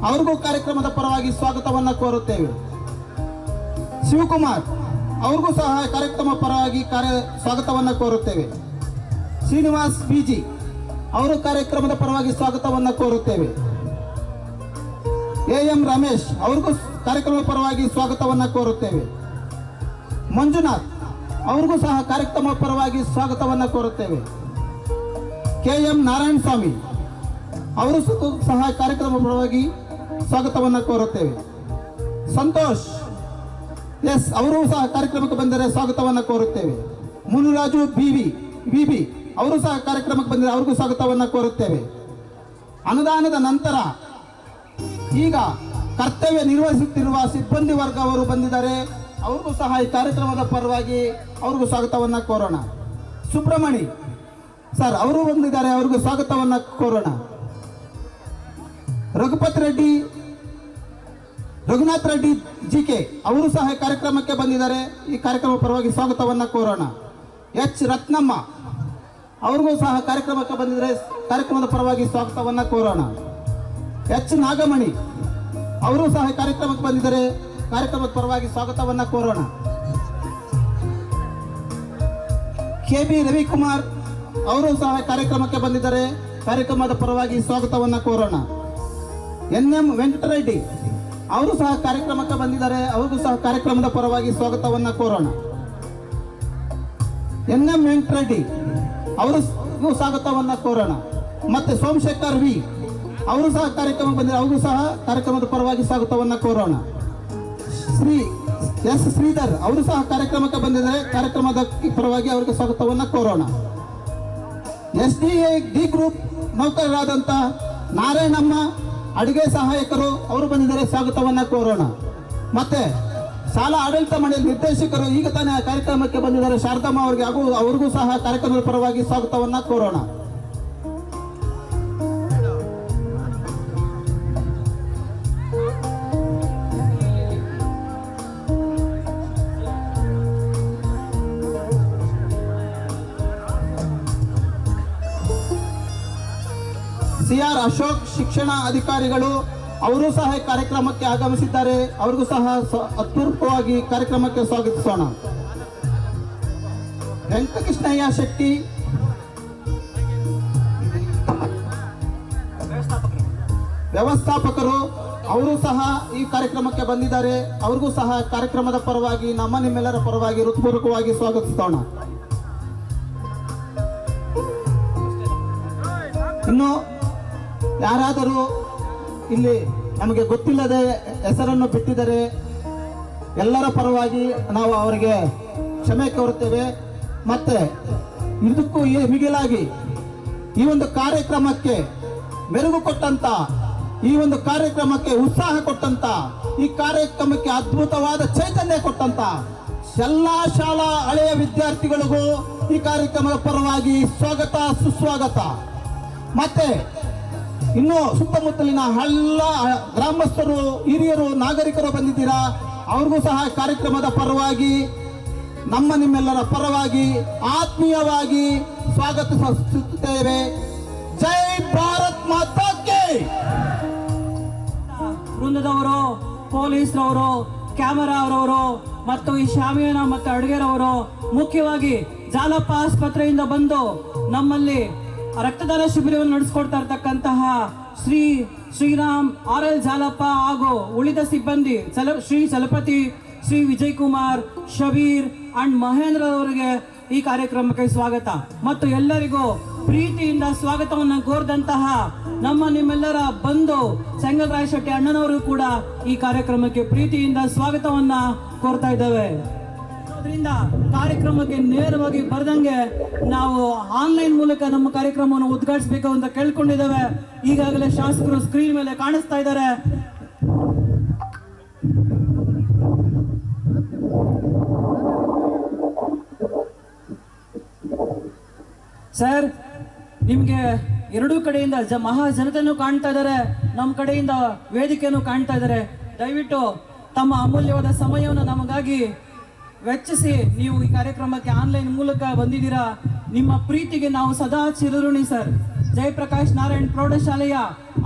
ಅವ್ರಿಗೂ ಕಾರ್ಯಕ್ರಮದ ಪರವಾಗಿ ಸ್ವಾಗತವನ್ನ ಕೋರುತ್ತೇವೆ. ಶಿವಕುಮಾರ್ ಅವ್ರಿಗೂ ಸಹ ಕಾರ್ಯಕ್ರಮ ಪರವಾಗಿ ಸ್ವಾಗತವನ್ನ ಕೋರುತ್ತೇವೆ. ಶ್ರೀನಿವಾಸ್ BG ಅವರು ಕಾರ್ಯಕ್ರಮದ ಪರವಾಗಿ ಸ್ವಾಗತವನ್ನ ಕೋರುತ್ತೇವೆ. AM ರಮೇಶ್ ಅವ್ರಿಗೂ ಕಾರ್ಯಕ್ರಮದ ಪರವಾಗಿ ಸ್ವಾಗತವನ್ನ ಕೋರುತ್ತೇವೆ. ಮಂಜುನಾಥ್ ಅವ್ರಿಗೂ ಸಹ ಕಾರ್ಯಕ್ರಮ ಪರವಾಗಿ ಸ್ವಾಗತವನ್ನ ಕೋರುತ್ತೇವೆ. KM ನಾರಾಯಣ ಸ್ವಾಮಿ ಅವರು ಸಹ ಕಾರ್ಯಕ್ರಮ ಪರವಾಗಿ ಸ್ವಾಗತವನ್ನ ಕೋರುತ್ತೇವೆ. ಸಂತೋಷ್ ಎಸ್ ಅವರು ಸಹ ಕಾರ್ಯಕ್ರಮಕ್ಕೆ ಬಂದರೆ ಸ್ವಾಗತವನ್ನ ಕೋರುತ್ತೇವೆ. ಮುನುರಾಜು BB ಅವರು ಸಹ ಕಾರ್ಯಕ್ರಮಕ್ಕೆ ಬಂದರೆ ಅವ್ರಿಗೂ ಸ್ವಾಗತವನ್ನ ಕೋರುತ್ತೇವೆ. ಅನುದಾನದ ನಂತರ ಈಗ ಕರ್ತವ್ಯ ನಿರ್ವಹಿಸುತ್ತಿರುವ ಸಿಬ್ಬಂದಿ ವರ್ಗ ಅವರು ಬಂದಿದ್ದಾರೆ, ಅವ್ರಿಗೂ ಸಹ ಈ ಕಾರ್ಯಕ್ರಮದ ಪರವಾಗಿ ಅವ್ರಿಗೂ ಸ್ವಾಗತವನ್ನ ಕೋರೋಣ. ಸುಬ್ರಹ್ಮಣಿ ಸರ್ ಅವರು ಬಂದಿದ್ದಾರೆ, ಅವ್ರಿಗೂ ಸ್ವಾಗತವನ್ನ ಕೋರೋಣ. ರಘುನಾಥ್ ರೆಡ್ಡಿ GK ಅವರು ಸಹ ಕಾರ್ಯಕ್ರಮಕ್ಕೆ ಬಂದಿದ್ದಾರೆ, ಈ ಕಾರ್ಯಕ್ರಮ ಪರವಾಗಿ ಸ್ವಾಗತವನ್ನ ಕೋರೋಣ. H ರತ್ನಮ್ಮ ಅವ್ರಿಗೂ ಸಹ ಕಾರ್ಯಕ್ರಮಕ್ಕೆ ಬಂದಿದ್ದಾರೆ, ಕಾರ್ಯಕ್ರಮದ ಪರವಾಗಿ ಸ್ವಾಗತವನ್ನ ಕೋರೋಣ. H ನಾಗಮಣಿ ಅವರು ಸಹ ಕಾರ್ಯಕ್ರಮಕ್ಕೆ ಬಂದಿದ್ದಾರೆ, ಕಾರ್ಯಕ್ರಮದ ಪರವಾಗಿ ಸ್ವಾಗತವನ್ನ ಕೋರೋಣ. KB ರವಿಕುಮಾರ್ ಅವರು ಸಹ ಕಾರ್ಯಕ್ರಮಕ್ಕೆ ಬಂದಿದ್ದಾರೆ. ಕಾರ್ಯಕ್ರಮದ ಪರವಾಗಿ ಸ್ವಾಗತವನ್ನು ಕೋರೋಣ. NM ವೆಂಕಟರೆಡ್ಡಿ ಅವರು ಸಹ ಕಾರ್ಯಕ್ರಮಕ್ಕೆ ಬಂದಿದ್ದಾರೆ. ಅವ್ರಿಗೂ ಸಹ ಕಾರ್ಯಕ್ರಮದ ಪರವಾಗಿ ಸ್ವಾಗತವನ್ನು ಕೋರೋಣ. NM ವೆಂಕಟರೆಡ್ಡಿ ಅವರು ಸ್ವಾಗತವನ್ನು ಕೋರೋಣ. ಮತ್ತೆ ಸೋಮಶೇಖರ್ ವಿ ಅವರು ಸಹ ಕಾರ್ಯಕ್ರಮಕ್ಕೆ ಬಂದಿದ್ದಾರೆ. ಅವ್ರಿಗೂ ಸಹ ಕಾರ್ಯಕ್ರಮದ ಪರವಾಗಿ ಸ್ವಾಗತವನ್ನು ಕೋರೋಣ. ಶ್ರೀ S ಶ್ರೀಧರ್ ಅವರು ಸಹ ಕಾರ್ಯಕ್ರಮಕ್ಕೆ ಬಂದಿದ್ದಾರೆ. ಕಾರ್ಯಕ್ರಮದ ಪರವಾಗಿ ಅವರಿಗೆ ಸ್ವಾಗತವನ್ನು ಕೋರೋಣ. SDA ಡಿ ಗ್ರೂಪ್ ನೌಕರರಾದಂಥ ನಾರಾಯಣಮ್ಮ ಅಡುಗೆ ಸಹಾಯಕರು ಅವರು ಬಂದಿದ್ದಾರೆ. ಸ್ವಾಗತವನ್ನು ಕೋರೋಣ. ಮತ್ತೆ ಶಾಲಾ ಆಡಳಿತ ಮಂಡಳಿ ನಿರ್ದೇಶಕರು ಈಗ ತಾನೇ ಕಾರ್ಯಕ್ರಮಕ್ಕೆ ಬಂದಿದ್ದಾರೆ. ಶಾರದಮ್ಮ ಅವರಿಗೆ ಹಾಗೂ ಅವ್ರಿಗೂ ಸಹ ಕಾರ್ಯಕ್ರಮದ ಪರವಾಗಿ ಸ್ವಾಗತವನ್ನು ಕೋರೋಣ. CR ಅಶೋಕ್ ಶಿಕ್ಷಣ ಅಧಿಕಾರಿಗಳು ಅವರು ಸಹ ಕಾರ್ಯಕ್ರಮಕ್ಕೆ ಆಗಮಿಸಿದ್ದಾರೆ. ಅವರಿಗೂ ಸಹ ಅತ್ಯಪೂರ್ವಕವಾಗಿ ಕಾರ್ಯಕ್ರಮಕ್ಕೆ ಸ್ವಾಗತಿಸೋಣ. ವೆಂಕಟಕೃಷ್ಣಯ್ಯ ಶೆಟ್ಟಿ ವ್ಯವಸ್ಥಾಪಕರು ಅವರು ಸಹ ಈ ಕಾರ್ಯಕ್ರಮಕ್ಕೆ ಬಂದಿದ್ದಾರೆ. ಅವ್ರಿಗೂ ಸಹ ಕಾರ್ಯಕ್ರಮದ ಪರವಾಗಿ ನಿಮ್ಮೆಲ್ಲರ ಪರವಾಗಿ ಹೃತ್ಪೂರ್ವಕವಾಗಿ ಸ್ವಾಗತಿಸೋಣ. ಇನ್ನು ಯಾರಾದರೂ ಇಲ್ಲಿ ನಮಗೆ ಗೊತ್ತಿಲ್ಲದೆ ಹೆಸರನ್ನು ಬಿಟ್ಟಿದ್ದಾರೆ, ಎಲ್ಲರ ಪರವಾಗಿ ನಾವು ಅವರಿಗೆ ಕ್ಷಮೆ ಕೋರುತ್ತೇವೆ. ಮತ್ತೆ ಇದಕ್ಕೂ ಮಿಗಿಲಾಗಿ ಈ ಒಂದು ಕಾರ್ಯಕ್ರಮಕ್ಕೆ ಮೆರುಗು ಕೊಟ್ಟಂತ, ಈ ಒಂದು ಕಾರ್ಯಕ್ರಮಕ್ಕೆ ಉತ್ಸಾಹ ಕೊಟ್ಟಂತ, ಈ ಕಾರ್ಯಕ್ರಮಕ್ಕೆ ಅದ್ಭುತವಾದ ಚೈತನ್ಯ ಕೊಟ್ಟಂತ ಎಲ್ಲ ಶಾಲಾ ಹಳೆಯ ವಿದ್ಯಾರ್ಥಿಗಳಿಗೂ ಈ ಕಾರ್ಯಕ್ರಮದ ಪರವಾಗಿ ಸ್ವಾಗತ, ಸುಸ್ವಾಗತ. ಮತ್ತೆ ಇನ್ನು ಸುತ್ತಮುತ್ತಲಿನ ಎಲ್ಲ ಗ್ರಾಮಸ್ಥರು, ಹಿರಿಯರು, ನಾಗರಿಕರು ಬಂದಿದ್ದೀರಾ. ಅವ್ರಿಗೂ ಸಹ ಕಾರ್ಯಕ್ರಮದ ಪರವಾಗಿ ನಿಮ್ಮೆಲ್ಲರ ಪರವಾಗಿ ಆತ್ಮೀಯವಾಗಿ ಸ್ವಾಗತಿಸುತ್ತೇವೆ. ಜೈ ಭಾರತ್ ಮಾತಾ ಕಿ. ವೃಂದದವರು, ಪೊಲೀಸ್ರವರು, ಕ್ಯಾಮರಾ ಅವರವರು ಮತ್ತು ಈ ಶಾಮಿಯಾನ ಮತ್ತು ಅಡುಗೆರವರು, ಮುಖ್ಯವಾಗಿ ಜಾಲಪ್ಪ ಆಸ್ಪತ್ರೆಯಿಂದ ಬಂದು ನಮ್ಮಲ್ಲಿ ರಕ್ತದಾನ ಶಿಬಿರವನ್ನು ನಡೆಸಿಕೊಡ್ತಾ ಇರ್ತಕ್ಕಂತಹ ಶ್ರೀರಾಮ್ RL ಜಾಲಪ್ಪ ಹಾಗೂ ಉಳಿದ ಸಿಬ್ಬಂದಿ ಶ್ರೀ ಚಲಪತಿ, ಶ್ರೀ ವಿಜಯ್ ಕುಮಾರ್, ಶಬೀರ್ ಅಂಡ್ ಮಹೇಂದ್ರ ಅವರಿಗೆ ಈ ಕಾರ್ಯಕ್ರಮಕ್ಕೆ ಸ್ವಾಗತ. ಮತ್ತು ಎಲ್ಲರಿಗೂ ಪ್ರೀತಿಯಿಂದ ಸ್ವಾಗತವನ್ನು ಕೋರಿದಂತಹ ನಿಮ್ಮೆಲ್ಲರ ಬಂಧು ಚೆಂಗಲ್ರಾಯ್ ಶೆಟ್ಟಿ ಅಣ್ಣನವರು ಕೂಡ ಈ ಕಾರ್ಯಕ್ರಮಕ್ಕೆ ಪ್ರೀತಿಯಿಂದ ಸ್ವಾಗತವನ್ನ ಕೋರ್ತಾ ಇದ್ದೇವೆ. ಅದರಿಂದ ಕಾರ್ಯಕ್ರಮಕ್ಕೆ ನೇರವಾಗಿ ಬರದಂಗೆ ನಾವು ಆನ್ಲೈನ್ ಮೂಲಕ ನಮ್ಮ ಕಾರ್ಯಕ್ರಮವನ್ನು ಉದ್ಘಾಟಿಸಬೇಕು ಅಂತ ಕೇಳ್ಕೊಂಡಿದ್ದೇವೆ. ಈಗಾಗಲೇ ಶಾಸಕರು ಸ್ಕ್ರೀನ್ ಮೇಲೆ ಕಾಣಿಸ್ತಾ ಇದ್ದಾರೆ. ಸರ್, ನಿಮ್ಗೆ ಎರಡೂ ಕಡೆಯಿಂದ ಮಹಾ ಜನತೆನೂ ಕಾಣ್ತಾ ಇದ್ದಾರೆ, ನಮ್ಮ ಕಡೆಯಿಂದ ವೇದಿಕೆಯನ್ನು ಕಾಣ್ತಾ ಇದ್ದಾರೆ. ದಯವಿಟ್ಟು ತಮ್ಮ ಅಮೂಲ್ಯವಾದ ಸಮಯವನ್ನು ನಮಗಾಗಿ ವೆಚ್ಚಿಸಿ ನೀವು ಈ ಕಾರ್ಯಕ್ರಮಕ್ಕೆ ಆನ್ಲೈನ್ ಮೂಲಕ ಬಂದಿದ್ದೀರಾ. ನಿಮ್ಮ ಪ್ರೀತಿಗೆ ನಾವು ಸದಾ ಚಿರಋಣಿ ಸರ್. ಜಯಪ್ರಕಾಶ್ ನಾರಾಯಣ್ ಪ್ರೌಢಶಾಲೆಯ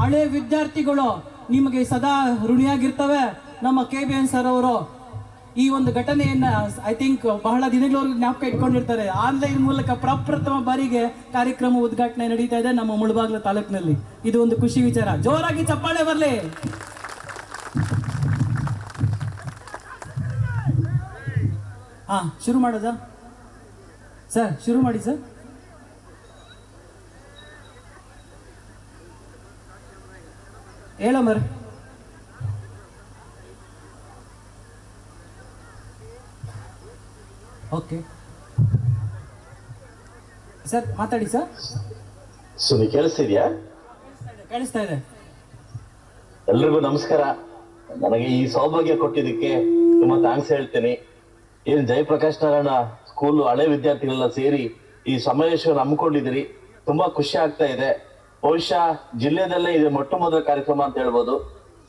ಹಳೆ ವಿದ್ಯಾರ್ಥಿಗಳು ನಿಮಗೆ ಸದಾ ಋಣಿಯಾಗಿರ್ತವೆ. ನಮ್ಮ KBN ಸರ್ ಅವರು ಈ ಒಂದು ಘಟನೆಯನ್ನ ಐ ಥಿಂಕ್ ಬಹಳ ದಿನಗಳವರೆಗೂ ಜ್ಞಾಪಕ ಇಟ್ಕೊಂಡಿರ್ತಾರೆ. ಆನ್ಲೈನ್ ಮೂಲಕ ಪ್ರಪ್ರಥಮ ಬಾರಿಗೆ ಕಾರ್ಯಕ್ರಮ ಉದ್ಘಾಟನೆ ನಡೀತಾ ಇದೆ ನಮ್ಮ ಮುಳಬಾಗಿಲು ತಾಲೂಕಿನಲ್ಲಿ. ಇದು ಒಂದು ಖುಷಿ ವಿಚಾರ. ಜೋರಾಗಿ ಚಪ್ಪಾಳೆ ಬರಲಿ. ಶುರು ಮಾಡೋದಾ ಸರ್? ಶುರು ಮಾಡಿ ಸರ್. ಹೇಳೋ ಮರ್. ಓಕೆ ಸರ್, ಮಾತಾಡಿ ಸರ್. ಸುನಿ ಕೇಳಿಸ್ತಿದ್ಯಾ? ಕೇಳಿಸ್ತಾ ಇದೆ. ಎಲ್ರಿಗೂ ನಮಸ್ಕಾರ. ನನಗೆ ಈ ಸೌಭಾಗ್ಯ ಕೊಟ್ಟಿದ್ದಕ್ಕೆ ತುಂಬಾ ಥ್ಯಾಂಕ್ಸ್ ಹೇಳ್ತೀನಿ. ಏನ್ ಜಯಪ್ರಕಾಶ್ ನಾರಾಯಣ ಸ್ಕೂಲ್ ಹಳೆ ವಿದ್ಯಾರ್ಥಿಗಳೆಲ್ಲ ಸೇರಿ ಈ ಸಮಾವೇಶವನ್ನು ಹಮ್ಮಿಕೊಂಡಿದ್ದೀರಿ. ತುಂಬಾ ಖುಷಿ ಆಗ್ತಾ ಇದೆ. ಬಹುಶಃ ಜಿಲ್ಲೆದಲ್ಲೇ ಇದು ಮೊಟ್ಟ ಮೊದಲ ಕಾರ್ಯಕ್ರಮ ಅಂತ ಹೇಳ್ಬೋದು.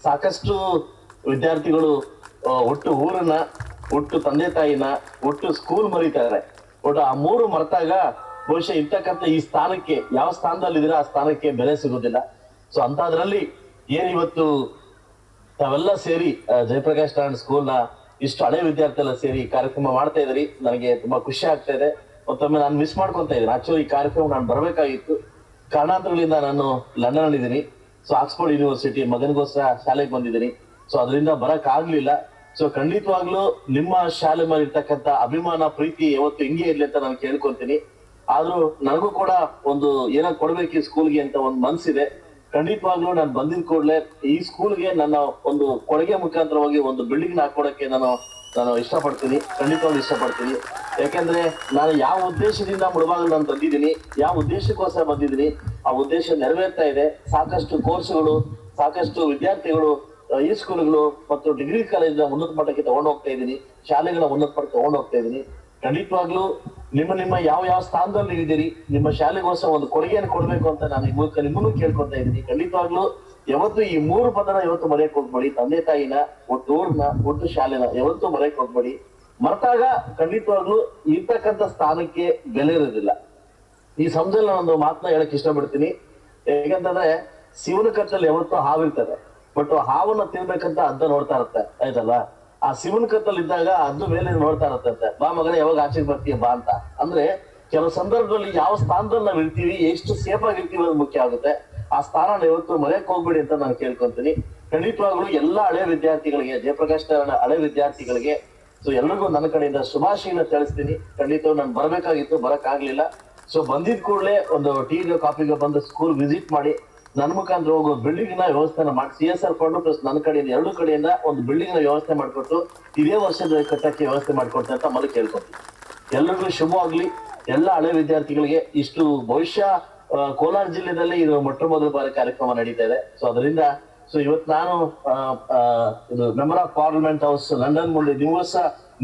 ಸಾಕಷ್ಟು ವಿದ್ಯಾರ್ಥಿಗಳು ಒಟ್ಟು ಊರನ್ನ, ಒಟ್ಟು ತಂದೆ ತಾಯಿನ, ಒಟ್ಟು ಸ್ಕೂಲ್ ಮರೀತಾರೆ. ಒಟ್ಟು ಆ ಮೂರು ಮರೆತಾಗ ಬಹುಶಃ ಇರ್ತಕ್ಕಂಥ ಈ ಸ್ಥಾನಕ್ಕೆ, ಯಾವ ಸ್ಥಾನದಲ್ಲಿ ಇದ್ರೆ ಆ ಸ್ಥಾನಕ್ಕೆ ಬೆಲೆ ಸಿಗೋದಿಲ್ಲ. ಸೊ ಅಂತದ್ರಲ್ಲಿ ಏನಿವತ್ತು ತಾವೆಲ್ಲ ಸೇರಿ ಜಯಪ್ರಕಾಶ್ ನಾರಾಯಣ್ ಸ್ಕೂಲ್ನ ಇಷ್ಟು ಹಳೆ ವಿದ್ಯಾರ್ಥಿ ಎಲ್ಲ ಸೇರಿ ಕಾರ್ಯಕ್ರಮ ಮಾಡ್ತಾ ಇದ್ರಿ. ನನಗೆ ತುಂಬಾ ಖುಷಿ ಆಗ್ತಾ ಇದೆ. ಮತ್ತೊಮ್ಮೆ ನಾನು ಮಿಸ್ ಮಾಡ್ಕೊಂತ ಇದ್ದೀನಿ. ಆಕ್ಚುಲಿ ಈ ಕಾರ್ಯಕ್ರಮ ನಾನು ಬರಬೇಕಾಗಿತ್ತು, ಕಾರಣಾಂತರಗಳಿಂದ ನಾನು ಲಂಡನ್ ಅಲ್ಲಿ ಇದ್ದೀನಿ. ಸೊ ಆಕ್ಸ್ಫರ್ಡ್ ಯೂನಿವರ್ಸಿಟಿ ಮಗನಿಗೋಸ್ಕರ ಶಾಲೆಗೆ ಬಂದಿದ್ದೀನಿ. ಸೊ ಅದರಿಂದ ಬರಕ್ ಆಗ್ಲಿಲ್ಲ. ಸೊ ಖಂಡಿತವಾಗ್ಲೂ ನಿಮ್ಮ ಶಾಲೆ ಮೇಲೆ ಇರ್ತಕ್ಕಂಥ ಅಭಿಮಾನ ಪ್ರೀತಿ ಯಾವತ್ತು ಹಿಂಗೆ ಇರ್ಲಿ ಅಂತ ನಾನು ಕೇಳ್ಕೊಂತೀನಿ. ಆದ್ರೂ ನನಗೂ ಕೂಡ ಒಂದು ಏನೋ ಕೊಡ್ಬೇಕು ಈ ಸ್ಕೂಲ್ಗೆ ಅಂತ ಒಂದು ಮನ್ಸಿದೆ. ಖಂಡಿತವಾಗ್ಲೂ ನಾನು ಬಂದಿದ್ ಕೂಡಲೇ ಈ ಸ್ಕೂಲ್ಗೆ ನನ್ನ ಒಂದು ಕೊಡುಗೆ ಮುಖಾಂತರವಾಗಿ ಒಂದು ಬಿಲ್ಡಿಂಗ್ ಹಾಕೊಡಕ್ಕೆ ನಾನು ಇಷ್ಟಪಡ್ತೀನಿ, ಖಂಡಿತವಾಗ್ಲೂ ಇಷ್ಟಪಡ್ತೀನಿ. ಯಾಕಂದ್ರೆ ನಾನು ಯಾವ ಉದ್ದೇಶದಿಂದ ಮುಳುಬಾಗಿಲು ನಾನು ತಂದಿದ್ದೀನಿ, ಯಾವ ಉದ್ದೇಶಕ್ಕೋಸ್ಕರ ಬಂದಿದ್ದೀನಿ, ಆ ಉದ್ದೇಶ ನೆರವೇರ್ತಾ ಇದೆ. ಸಾಕಷ್ಟು ಕೋರ್ಸ್ಗಳು, ಸಾಕಷ್ಟು ವಿದ್ಯಾರ್ಥಿಗಳು ಈ ಸ್ಕೂಲ್ಗಳು ಮತ್ತು ಡಿಗ್ರಿ ಕಾಲೇಜ್ ಉನ್ನತ ಮಟ್ಟಕ್ಕೆ ತಗೊಂಡು ಹೋಗ್ತಾ ಇದ್ದೀನಿ, ಶಾಲೆಗಳ ಉನ್ನತ ಮಟ್ಟಕ್ಕೆ ತಗೊಂಡು ಹೋಗ್ತಾ ಇದ್ದೀನಿ. ಖಂಡಿತವಾಗ್ಲೂ ನಿಮ್ಮ ಯಾವ ಸ್ಥಾನದಲ್ಲಿ ಇದ್ದೀರಿ, ನಿಮ್ಮ ಶಾಲೆಗೋಸ್ಕರ ಒಂದು ಕೊಡುಗೆಯನ್ನು ಕೊಡ್ಬೇಕು ಅಂತ ನಾನು ಈ ಮೂಲಕ ನಿಮ್ಮನ್ನು ಕೇಳ್ಕೊತಾ ಇದ್ದೀನಿ. ಖಂಡಿತವಾಗ್ಲೂ ಯಾವತ್ತು ಈ 3 ಪದನ ಯಾವತ್ತು ಮರೆಯಕ್ ಹೋಗ್ಬೇಡಿ. ತಂದೆ ತಾಯಿನ, ಒಟ್ಟು ಊರ್ನ, ಒಟ್ಟು ಶಾಲೆನ ಯಾವತ್ತೂ ಮರೆಯಕ್ ಹೋಗ್ಬೇಡಿ. ಮರೆತಾಗ ಖಂಡಿತವಾಗ್ಲೂ ಇರ್ತಕ್ಕಂಥ ಸ್ಥಾನಕ್ಕೆ ಬೆಲೆ ಇರೋದಿಲ್ಲ. ಈ ಸಂದರ್ಭದಲ್ಲಿ ನಾನು ಒಂದು ಮಾತನ್ನ ಹೇಳಕ್ ಇಷ್ಟಪಡ್ತೀನಿ. ಯಾಕಂತಂದ್ರೆ ಶಿವನ ಕತ್ತಲ್ಲಿ ಯಾವತ್ತೂ ಹಾವಿರ್ತದೆ, ಬಟ್ ಹಾವನ್ನ ತಿನ್ಬೇಕಂತ ಅದ್ದ ನೋಡ್ತಾ ಇರುತ್ತೆ, ಆಯ್ತಲ್ಲ. ಆ ಶಿವನ ಕತ್ತಲ್ಲಿ ಇದ್ದಾಗ ಅದ್ದು ಮೇಲೆ ನೋಡ್ತಾ ಇರತ್ತಂತೆ, ಬಾ ಮಗನೇ ಯಾವಾಗ ಆಚೆಗೆ ಬರ್ತೀಯ ಬಾ ಅಂತ. ಅಂದ್ರೆ ಕೆಲವು ಸಂದರ್ಭದಲ್ಲಿ ಯಾವ ಸ್ಥಾನದಲ್ಲಿ ನಾವು ಇರ್ತೀವಿ, ಎಷ್ಟು ಸೇಫ್ ಆಗಿರ್ತೀವಿ ಅನ್ನೋದು ಮುಖ್ಯ ಆಗುತ್ತೆ. ಆ ಸ್ಥಾನ ಯಾವತ್ತು ಮರೆಯಕ್ ಹೋಗ್ಬೇಡಿ ಅಂತ ನಾನು ಕೇಳ್ಕೊಂತೀನಿ. ಖಂಡಿತವಾಗ್ಲೂ ಎಲ್ಲ ಹಳೆ ವಿದ್ಯಾರ್ಥಿಗಳಿಗೆ, ಜಯಪ್ರಕಾಶ್ ನಾರಾಯಣ ಹಳೆ ವಿದ್ಯಾರ್ಥಿಗಳಿಗೆ ಸೊ ಎಲ್ರಿಗೂ ನನ್ನ ಕಡೆಯಿಂದ ಶುಭಾಶಯನ ತಿಳಿಸ್ತೀನಿ. ಖಂಡಿತ ನಾನು ಬರಬೇಕಾಗಿತ್ತು, ಬರಕ್ ಆಗ್ಲಿಲ್ಲ. ಸೊ ಬಂದಿದ್ ಕೂಡಲೇ ಒಂದು ಟೀಗೆ ಕಾಫಿಗೆ ಬಂದು ಸ್ಕೂಲ್ ವಿಸಿಟ್ ಮಾಡಿ ನನ್ನ ಮುಖಾಂತರ ಹೋಗೋ ಬಿಲ್ಡಿಂಗ್ ನ ವ್ಯವಸ್ಥೆನ ಮಾಡಿ CSR ಫಂಡ್ ಪ್ಲಸ್ ನನ್ನ ಕಡೆಯಿಂದ 2 ಕಡೆಯಿಂದ ಒಂದು ಬಿಲ್ಡಿಂಗ್ ನ ವ್ಯವಸ್ಥೆ ಮಾಡ್ಕೊಟ್ಟು ಇದೇ ವರ್ಷದ ಕಟ್ಟಕ್ಕೆ ವ್ಯವಸ್ಥೆ ಮಾಡ್ಕೊಡ್ತೇನೆ ಅಂತ ಮೊದಲು ಕೇಳ್ಕೊತೀನಿ. ಎಲ್ರಿಗೂ ಶುಭವಾಗ್ಲಿ. ಎಲ್ಲ ಹಳೆ ವಿದ್ಯಾರ್ಥಿಗಳಿಗೆ ಇಷ್ಟು ಭವಿಷ್ಯ ಕೋಲಾರ ಜಿಲ್ಲೆಯಲ್ಲಿ ಇದು ಮೊಟ್ಟ ಮೊದಲ ಬಾರಿ ಕಾರ್ಯಕ್ರಮ ನಡೀತಾ ಇದೆ. ಸೊ ಅದರಿಂದ ಇವತ್ತು ನಾನು ಇದು member of parliament house London ಮುಂದೆ ದಿವಸ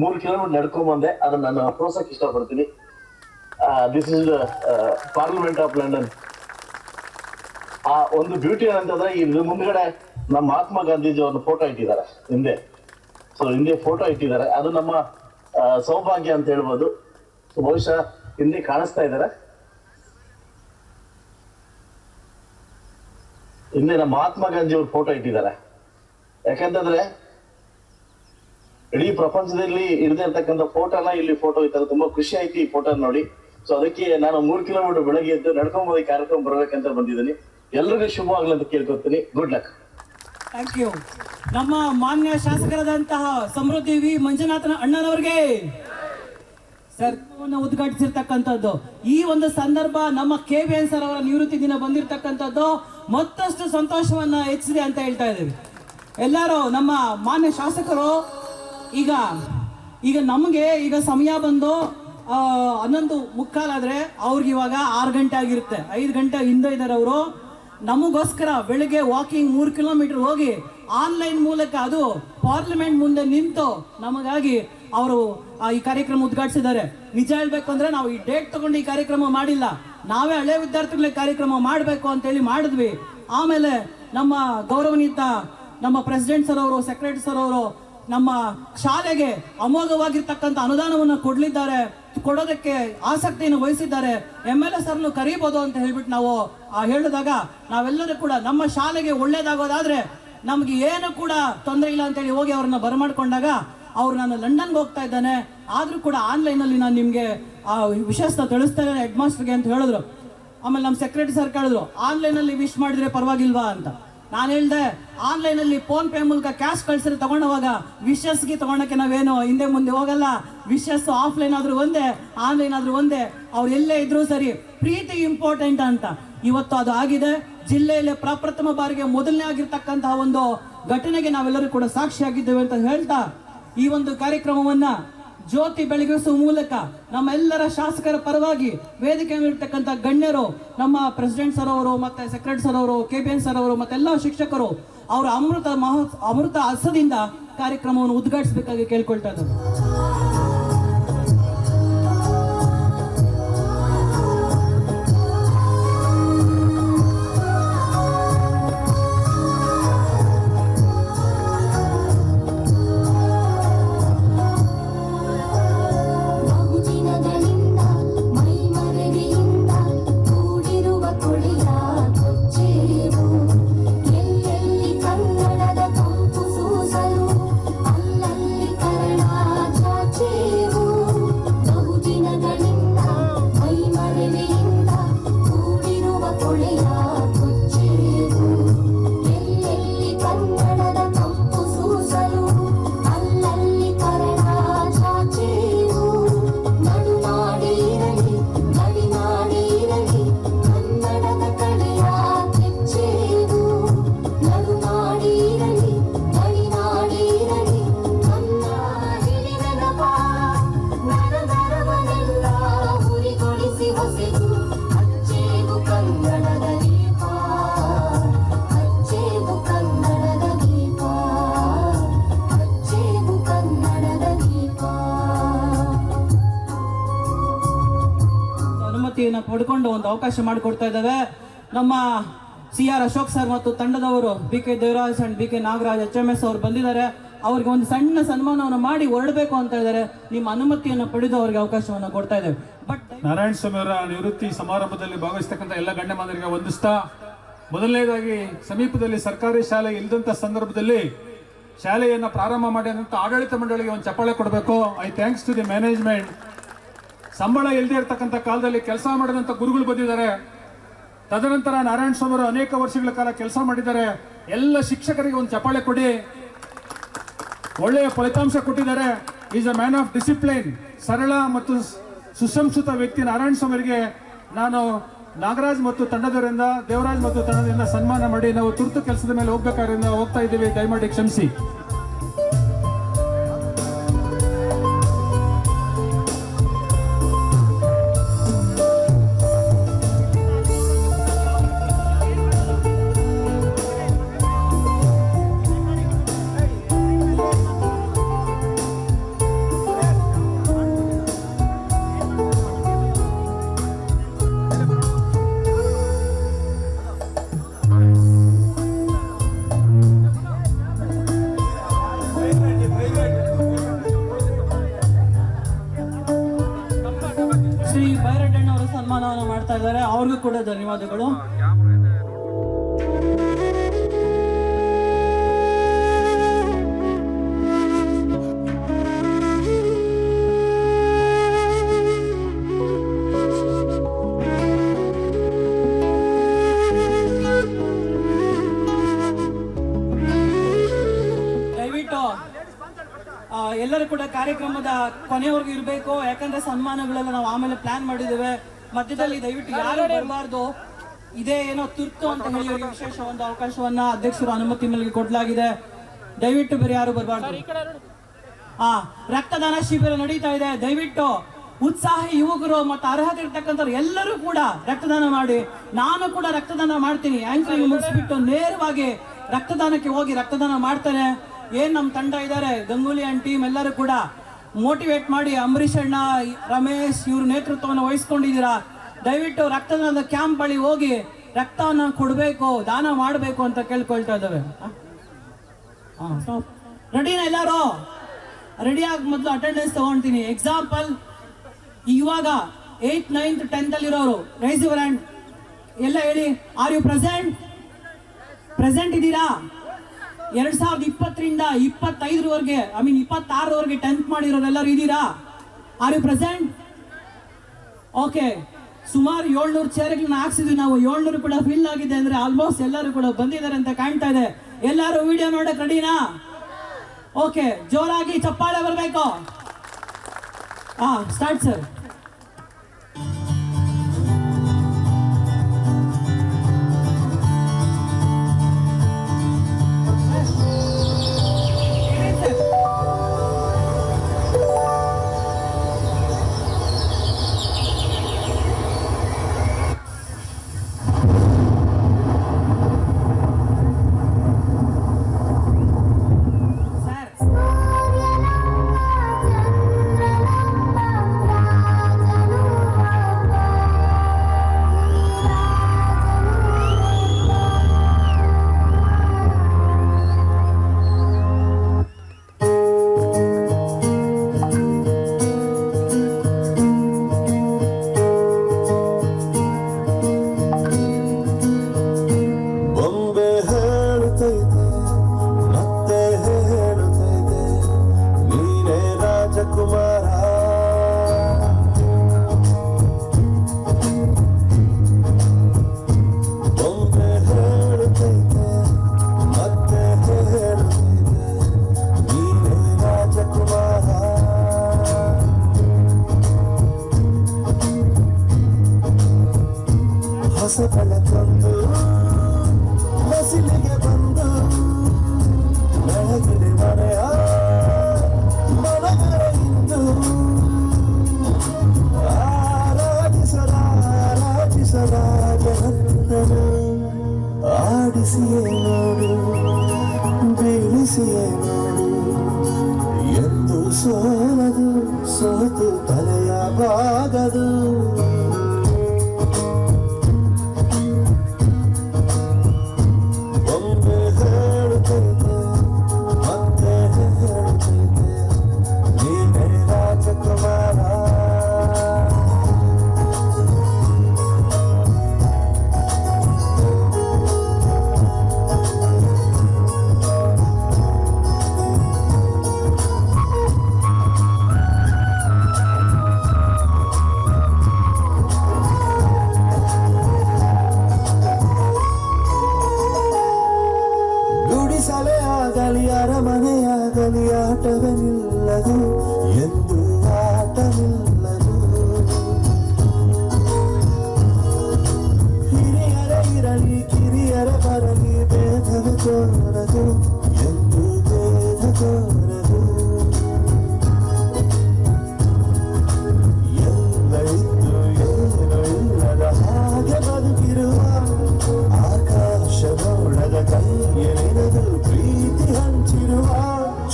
3 ಕಿಲೋಮೀಟರ್ ನಡ್ಕೊಂಡ್ ಬಂದೆ. ಅದನ್ನ ನಾನು ಅಪ್ರೋಸಕ್ ಇಷ್ಟಪಡ್ತೀನಿ. This is parliament of London. ಆ ಒಂದು ಬ್ಯೂಟಿ ಏನಂತಂದ್ರೆ ಇಲ್ಲಿ ಮುಂದ್ಗಡೆ ನಮ್ಮ ಮಹಾತ್ಮ ಗಾಂಧೀಜಿ ಒಂದು ಫೋಟೋ ಇಟ್ಟಿದ್ದಾರೆ ಹಿಂದೆ. ಸೊ ಹಿಂದೆ ಫೋಟೋ ಇಟ್ಟಿದ್ದಾರೆ, ಅದು ನಮ್ಮ ಸೌಭಾಗ್ಯ ಅಂತ ಹೇಳ್ಬೋದು. ಸೊ ಬಹುಶಃ ಹಿಂದೆ ಕಾಣಿಸ್ತಾ ಇದ್ದಾರೆ. ಹಿಂದೆ ನಮ್ಮ ಮಹಾತ್ಮ ಗಾಂಧಿ ಅವ್ರ ಫೋಟೋ ಇಟ್ಟಿದ್ದಾರೆ. ಯಾಕಂತಂದ್ರೆ ಇಡೀ ಪ್ರಪಂಚದಲ್ಲಿ ಇರದೇ ಇರ್ತಕ್ಕಂಥ ಫೋಟೋನ ಇಲ್ಲಿ ಫೋಟೋ ಇದ್ದಾರೆ. ತುಂಬಾ ಖುಷಿ ಆಯ್ತು ಈ ಫೋಟೋ ನೋಡಿ. ಸೊ ಅದಕ್ಕೆ ನಾನು 3 ಕಿಲೋಮೀಟರ್ ಬೆಳಗ್ಗೆ ಎದ್ದು ನಡ್ಕೊಂಡ್ ಕಾರ್ಯಕ್ರಮ ಬರ್ಬೇಕಂತ ಬಂದಿದ್ದೀನಿ. ಎಲ್ರಿಗೂ ಶುಭವಾಗ್ಲಿ ಅಂತ ಕೇಳ್ಕೊತೀನಿ. Good luck. Thank you. ನಮ್ಮ ಮಾನ್ಯ ಶಾಸಕರಾದಂತಹ ಸಮೃದ್ಧಿ ವಿ ಮಂಜುನಾಥನ ಅಣ್ಣನವರಿಗೆ ಸರ್ಕಾರವನ್ನು ಉದ್ಘಾಟಿಸಿರ್ತಕ್ಕಂಥದ್ದು ಈ ಒಂದು ಸಂದರ್ಭ ನಮ್ಮ KVN ಸರ್ ಅವರ ನಿವೃತ್ತಿ ದಿನ ಬಂದಿರತಕ್ಕಂಥದ್ದು ಮತ್ತಷ್ಟು ಸಂತೋಷವನ್ನ ಹೆಚ್ಚಿದೆ ಅಂತ ಹೇಳ್ತಾ ಇದ್ದೀವಿ. ಎಲ್ಲರೂ ನಮ್ಮ ಮಾನ್ಯ ಶಾಸಕರು ಈಗ ನಮಗೆ ಈಗ ಸಮಯ ಬಂದು 11:15 ಆದ್ರೆ ಅವ್ರಿಗೆ ಇವಾಗ 6 ಗಂಟೆ ಆಗಿರುತ್ತೆ. 5 ಗಂಟೆ ಹಿಂದೆ ಇದ್ದಾರೆ ಅವರು. ನಮಗೋಸ್ಕರ ಬೆಳಿಗ್ಗೆ ವಾಕಿಂಗ್ 3 ಕಿಲೋಮೀಟರ್ ಹೋಗಿ ಆನ್ಲೈನ್ ಮೂಲಕ ಅದು ಪಾರ್ಲಿಮೆಂಟ್ ಮುಂದೆ ನಿಂತು ನಮಗಾಗಿ ಅವರು ಈ ಕಾರ್ಯಕ್ರಮ ಉದ್ಘಾಟಿಸಿದ್ದಾರೆ. ನಿಜ ಹೇಳ್ಬೇಕು ಅಂದ್ರೆ ನಾವು ಈ ಡೇಟ್ ತಗೊಂಡು ಈ ಕಾರ್ಯಕ್ರಮ ಮಾಡಿಲ್ಲ, ನಾವೇ ಹಳೆ ವಿದ್ಯಾರ್ಥಿಗಳಿಗೆ ಕಾರ್ಯಕ್ರಮ ಮಾಡಬೇಕು ಅಂತೇಳಿ ಮಾಡಿದ್ವಿ. ಆಮೇಲೆ ನಮ್ಮ ಗೌರವಾನ್ವಿತ ನಮ್ಮ ಪ್ರೆಸಿಡೆಂಟ್ ಸರ್ ಅವರು, ಸೆಕ್ರೆಟರಿ ಸರ್ ಅವರು ನಮ್ಮ ಶಾಲೆಗೆ ಅಮೋಘವಾಗಿರ್ತಕ್ಕಂಥ ಅನುದಾನವನ್ನು ಕೊಡೋದಕ್ಕೆ ಆಸಕ್ತಿಯನ್ನು ವಹಿಸಿದ್ದಾರೆ. MLA ಸರ್ನು ಕರೀಬಹುದು ಅಂತ ಹೇಳ್ಬಿಟ್ಟು ನಾವು ಹೇಳಿದಾಗ ನಾವೆಲ್ಲರೂ ಕೂಡ ನಮ್ಮ ಶಾಲೆಗೆ ಒಳ್ಳೇದಾಗೋದಾದ್ರೆ ನಮ್ಗೆ ಏನು ಕೂಡ ತೊಂದರೆ ಇಲ್ಲ ಅಂತೇಳಿ ಹೋಗಿ ಅವ್ರನ್ನ ಬರಮಾಡ್ಕೊಂಡಾಗ ಅವ್ರು ನಾನು ಲಂಡನ್ಗೆ ಹೋಗ್ತಾ ಇದ್ದಾನೆ, ಆದ್ರೂ ಕೂಡ ಆನ್ಲೈನಲ್ಲಿ ನಾನು ನಿಮ್ಗೆ ಆ ವಿಷಯನ ತಿಳಿಸ್ತೇನೆ ಹೆಡ್ ಮಾಸ್ಟರ್ಗೆ ಅಂತ ಹೇಳಿದ್ರು. ಆಮೇಲೆ ನಮ್ಮ ಸೆಕ್ರೆಟರಿ ಸರ್ ಕೇಳಿದ್ರು ಆನ್ಲೈನಲ್ಲಿ ವಿಶ್ ಮಾಡಿದ್ರೆ ಪರವಾಗಿಲ್ವಾ ಅಂತ. ನಾನು ಹೇಳ್ದೆ ಆನ್ಲೈನಲ್ಲಿ ಫೋನ್ ಪೇ ಮೂಲಕ ಕ್ಯಾಶ್ ಕಳ್ಸಿದ್ರೆ ತಗೊಂಡವಾಗ ವಿಶಸ್ಗೆ ತಗೊಳಕ್ಕೆ ನಾವೇನು ಹಿಂದೆ ಮುಂದೆ ಹೋಗಲ್ಲ. ವಿಶಸ್ ಆಫ್ಲೈನ್ ಆದ್ರೂ ಒಂದೇ, ಆನ್ಲೈನ್ ಆದ್ರೂ ಒಂದೇ, ಅವ್ರು ಎಲ್ಲೇ ಇದ್ರೂ ಸರಿ, ಪ್ರೀತಿ ಇಂಪಾರ್ಟೆಂಟ್ ಅಂತ ಇವತ್ತು ಅದು ಆಗಿದೆ. ಜಿಲ್ಲೆಯಲ್ಲಿ ಪ್ರಪ್ರಥಮ ಬಾರಿಗೆ ಮೊದಲನೇ ಆಗಿರ್ತಕ್ಕಂತಹ ಒಂದು ಘಟನೆಗೆ ನಾವೆಲ್ಲರೂ ಕೂಡ ಸಾಕ್ಷಿಯಾಗಿದ್ದೇವೆ ಅಂತ ಹೇಳ್ತಾ ಈ ಒಂದು ಕಾರ್ಯಕ್ರಮವನ್ನ ಜ್ಯೋತಿ ಬೆಳಗಿಸುವ ಮೂಲಕ ನಮ್ಮೆಲ್ಲರ ಶಾಸಕರ ಪರವಾಗಿ ವೇದಿಕೆ ಇರ್ತಕ್ಕಂಥ ಗಣ್ಯರು, ನಮ್ಮ ಪ್ರೆಸಿಡೆಂಟ್ ಸರ್ ಅವರು, ಮತ್ತೆ ಸೆಕ್ರೆಟರಿ ಸರ್ ಅವರು, KVN ಸರ್ ಅವರು, ಮತ್ತೆಲ್ಲ ಶಿಕ್ಷಕರು ಅವರ ಅಮೃತ ಹಸದಿಂದ ಕಾರ್ಯಕ್ರಮವನ್ನು ಉದ್ಘಾಟಿಸಬೇಕಾಗಿ ಕೇಳ್ಕೊಳ್ತಾ ಇದ್ದಾರೆ. ಕನ್ನಡದ ಕಂಪು ಸೂಸಲು ಅಲ್ಲಲ್ಲಿ ಕನ್ನಡ ಅನುಮತಿಯನ್ನು ಪಡ್ಕೊಂಡು ಒಂದು ಅವಕಾಶ ಮಾಡಿಕೊಡ್ತಾ ಇದ್ದಾವೆ. ನಮ್ಮ CR ಅಶೋಕ್ ಸರ್ ಮತ್ತು ತಂಡದವರು BK Devaraj and BK Nagaraj HMS ಅವರು ಬಂದಿದ್ದಾರೆ. ಅವ್ರಿಗೆ ಒಂದು ಸಣ್ಣ ಸನ್ಮಾನವನ್ನು ಮಾಡಿ ಹೊರಡಬೇಕು ಅಂತ ಇದ್ದಾರೆ. ನಿಮ್ಮ ಅನುಮತಿಯನ್ನು ಪಡೆದು ಅವರಿಗೆ ಅವಕಾಶವನ್ನು ಕೊಡ್ತಾ ಇದ್ದೇವೆ. ಬಟ್ ನಾರಾಯಣ ಸ್ವಾಮಿ ಅವರ ನಿವೃತ್ತಿ ಸಮಾರಂಭದಲ್ಲಿ ಭಾಗವಹಿಸ್ತಕ್ಕಂಥ ಎಲ್ಲ ಗಣ್ಯಮಾನ್ಯರಿಗೆ ವಂದಿಸ್ತಾ, ಮೊದಲನೇದಾಗಿ ಸಮೀಪದಲ್ಲಿ ಸರ್ಕಾರಿ ಶಾಲೆ ಇಲ್ಲದಂಥ ಸಂದರ್ಭದಲ್ಲಿ ಶಾಲೆಯನ್ನು ಪ್ರಾರಂಭ ಮಾಡಿದಂಥ ಆಡಳಿತ ಮಂಡಳಿಗೆ ಒಂದು ಚಪ್ಪಾಳೆ ಕೊಡಬೇಕು. I thanks to the management. ಸಂಬಳ ಇಲ್ಲದೆ ಇರ್ತಕ್ಕಂಥ ಕಾಲದಲ್ಲಿ ಕೆಲಸ ಮಾಡಿದಂಥ ಗುರುಗಳು ಬಂದಿದ್ದಾರೆ. ತದನಂತರ ನಾರಾಯಣ ಸ್ವಾಮಿ ಅವರು ಅನೇಕ ವರ್ಷಗಳ ಕಾಲ ಕೆಲಸ ಮಾಡಿದ್ದಾರೆ. ಎಲ್ಲ ಶಿಕ್ಷಕರಿಗೆ ಒಂದು ಚಪ್ಪಾಳೆ ಕೊಡಿ. ಒಳ್ಳೆಯ ಫಲಿತಾಂಶ ಕೊಟ್ಟಿದ್ದಾರೆ. Is a man of discipline. ಸರಳ ಮತ್ತು ಸುಸಂಸ್ಕೃತ ವ್ಯಕ್ತಿ ನಾರಾಯಣ ಸ್ವಾಮಿಗೆ ನಾನು ನಾಗರಾಜ್ ಮತ್ತು ತಂಡದವರಿಂದ, ದೇವರಾಜ್ ಮತ್ತು ತಂಡದಿಂದ ಸನ್ಮಾನ ಮಾಡಿ ನಾವು ತುರ್ತು ಕೆಲಸದ ಮೇಲೆ ಹೋಗ್ತಾ ಇದ್ದೀವಿ. ದಯಮಾಡಿ ಕ್ಷಮಿಸಿ. ಶ್ರೀ ಬೈರಡ್ಡಣ್ಣ ಅವರು ಸನ್ಮಾನವನ್ನು ಮಾಡ್ತಾ ಇದ್ದಾರೆ. ಅವ್ರಿಗೂ ಕೂಡ ಧನ್ಯವಾದಗಳು. ದಯವಿಟ್ಟು ಎಲ್ಲರೂ ಕೂಡ ಕಾರ್ಯಕ್ರಮದ ಕೊನೆವರೆಗೂ ಇರಬೇಕು. ಯಾಕಂದ್ರೆ ಸನ್ಮಾನಗಳೆಲ್ಲ ನಾವು ಆಮೇಲೆ ಪ್ಲಾನ್ ಮಾಡಿದ್ದೇವೆ. ಮಧ್ಯದಲ್ಲಿ ದಯವಿಟ್ಟು ಯಾರು ಬರಬಾರ್ದು. ಇದೇ ಏನೋ ತುರ್ತು ಅಂತ ಹೇಳಿ ಅವರಿಗೆ ವಿಶೇಷ ಒಂದು ಅವಕಾಶವನ್ನ ಅಧ್ಯಕ್ಷರ ಅನುಮತಿ ಮೇಲೆ ಕೊಡಲಾಗಿದೆ. ದಯವಿಟ್ಟು ಬೇರೆ ಯಾರು ಬರಬಾರ್ದು. ರಕ್ತದಾನ ಶಿಬಿರ ನಡೀತಾ ಇದೆ. ದಯವಿಟ್ಟು ಉತ್ಸಾಹಿ ಯುವಕರು ಮತ್ತು ಅರ್ಹತೆ ಇರ್ತಕ್ಕಂಥವ್ರು ಎಲ್ಲರೂ ಕೂಡ ರಕ್ತದಾನ ಮಾಡಿ. ನಾನು ಕೂಡ ರಕ್ತದಾನ ಮಾಡ್ತೀನಿ. ಆಂಕರಿಂಗ್ ಮುಗಿಸ್ಬಿಟ್ಟು ನೇರವಾಗಿ ರಕ್ತದಾನಕ್ಕೆ ಹೋಗಿ ರಕ್ತದಾನ ಮಾಡ್ತಾರೆ. ಏನ್ ನಮ್ಮ ತಂಡ ಇದ್ದಾರೆ, ಗಂಗೂಲಿ ಅಂಡ್ ಟೀಮ್ ಎಲ್ಲರೂ ಕೂಡ ಮೋಟಿವೇಟ್ ಮಾಡಿ ಅಂಬರೀಷ್ ಅಣ್ಣ, ರಮೇಶ್ ಇವ್ರ ನೇತೃತ್ವವನ್ನು ವಹಿಸ್ಕೊಂಡಿದ್ದೀರಾ. ದಯವಿಟ್ಟು ರಕ್ತದಾನದ ಕ್ಯಾಂಪ್ ಬಳಿ ಹೋಗಿ ರಕ್ತವನ್ನು ಕೊಡಬೇಕು, ದಾನ ಮಾಡಬೇಕು ಅಂತ ಕೇಳ್ಕೊಳ್ತಾ ಇದ್ದಾವೆ. ರೆಡಿನಾ ಎಲ್ಲರೂ? ರೆಡಿ ಆಗಿ ಮೊದಲು ಅಟೆಂಡೆನ್ಸ್ ತಗೊಂತೀನಿ. ಎಕ್ಸಾಂಪಲ್, ಇವಾಗ 8th 9th 10th ಅಲ್ಲಿರೋರು raise your hand. ಎಲ್ಲ ಹೇಳಿ, ಆರ್ ಯು ಪ್ರೆಸೆಂಟ್? ಪ್ರೆಸೆಂಟ್ ಇದ್ದೀರಾ? 2020ರಿಂದ 25ರವರೆಗೆ, 26ರವರೆಗೆ 10th ಮಾಡಿರೋರೆಲ್ಲರೂ ಇದ್ದೀರಾ? Are you present? ಓಕೆ. ಸುಮಾರು 700 ಚೇರ್ಗಳನ್ನ ಹಾಕ್ಸಿದ್ವಿ ನಾವು. 700 ಕೂಡ ಫಿಲ್ ಆಗಿದೆ ಅಂದ್ರೆ ಆಲ್ಮೋಸ್ಟ್ ಎಲ್ಲರೂ ಕೂಡ ಬಂದಿದ್ದಾರೆ ಅಂತ ಕಾಣ್ತಾ ಇದೆ. ಎಲ್ಲರೂ ವಿಡಿಯೋ ನೋಡಕ್ ರೆಡಿನಾ? ಓಕೆ, ಜೋರಾಗಿ ಚಪ್ಪಾಳೆ ಬರಬೇಕು. Start sir. ಬೆಳಕೊಂದು ಮಸಿಲಿಗೆ ಬಂದು ಬೆಳಗಿನ ಮನೆಯ ಮನಗರ ಇಂದು ಆರಾಧಿಸಲಾರಾಧಿಸಲಾಗನಂದನು ಆಡಿಸಿಯೇ ನೋಡು ಬೀಳಿಸಿಯೇ ನೋಡು ಎಂದು ಸೋಲದು ಸೋತು ತಲೆಯ ಬಾಗದು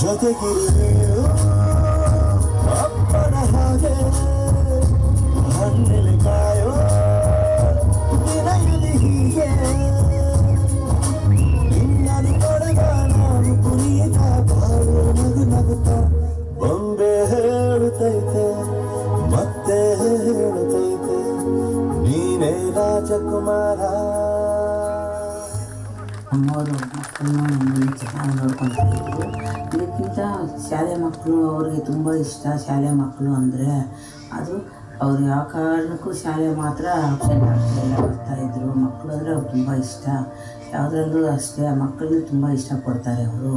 ಜೊತೆಗಿರು ಅಪ್ಪನ ಹಾಗೆ ಹಣ್ಣೆಲೆ ಕಾಯೋ ನಿನಗಲಿ ಹೀಗೆ ನಿನ್ನನ್ನು ಪಡೆದ ನಾನು ಪುನೀತ ಬಾಳು ನಗು ನಗುತ್ತ ಬೊಂಬೆ ಹೇಳುತ್ತೈತೆ ಮತ್ತೆ ಹೇಳುತ್ತೈತೆ ನೀನೇ ರಾಜಕುಮಾರ. ನಮ್ಮವರು ಮಕ್ಕಳನ್ನ ಚೆನ್ನಾಗಿ ನೋಡ್ಕೊಳ್ತಾ ಇದ್ರು. ಇದಕ್ಕಿಂತ ಶಾಲೆ ಮಕ್ಕಳು ಅವ್ರಿಗೆ ತುಂಬ ಇಷ್ಟ. ಶಾಲೆ ಮಕ್ಕಳು ಅಂದರೆ ಅದು ಅವ್ರು ಯಾವ ಕಾರಣಕ್ಕೂ ಶಾಲೆ ಮಾತ್ರ ಆಪ್ಷನ್ ಆಗ್ತಾಯಿಲ್ಲ, ಬರ್ತಾಯಿದ್ರು. ಮಕ್ಕಳು ಅಂದರೆ ಅವ್ರು ತುಂಬ ಇಷ್ಟ. ಯಾವುದ್ರಲ್ಲೂ ಅಷ್ಟೇ ಮಕ್ಕಳನ್ನ ತುಂಬ ಇಷ್ಟಪಡ್ತಾರೆ ಅವರು.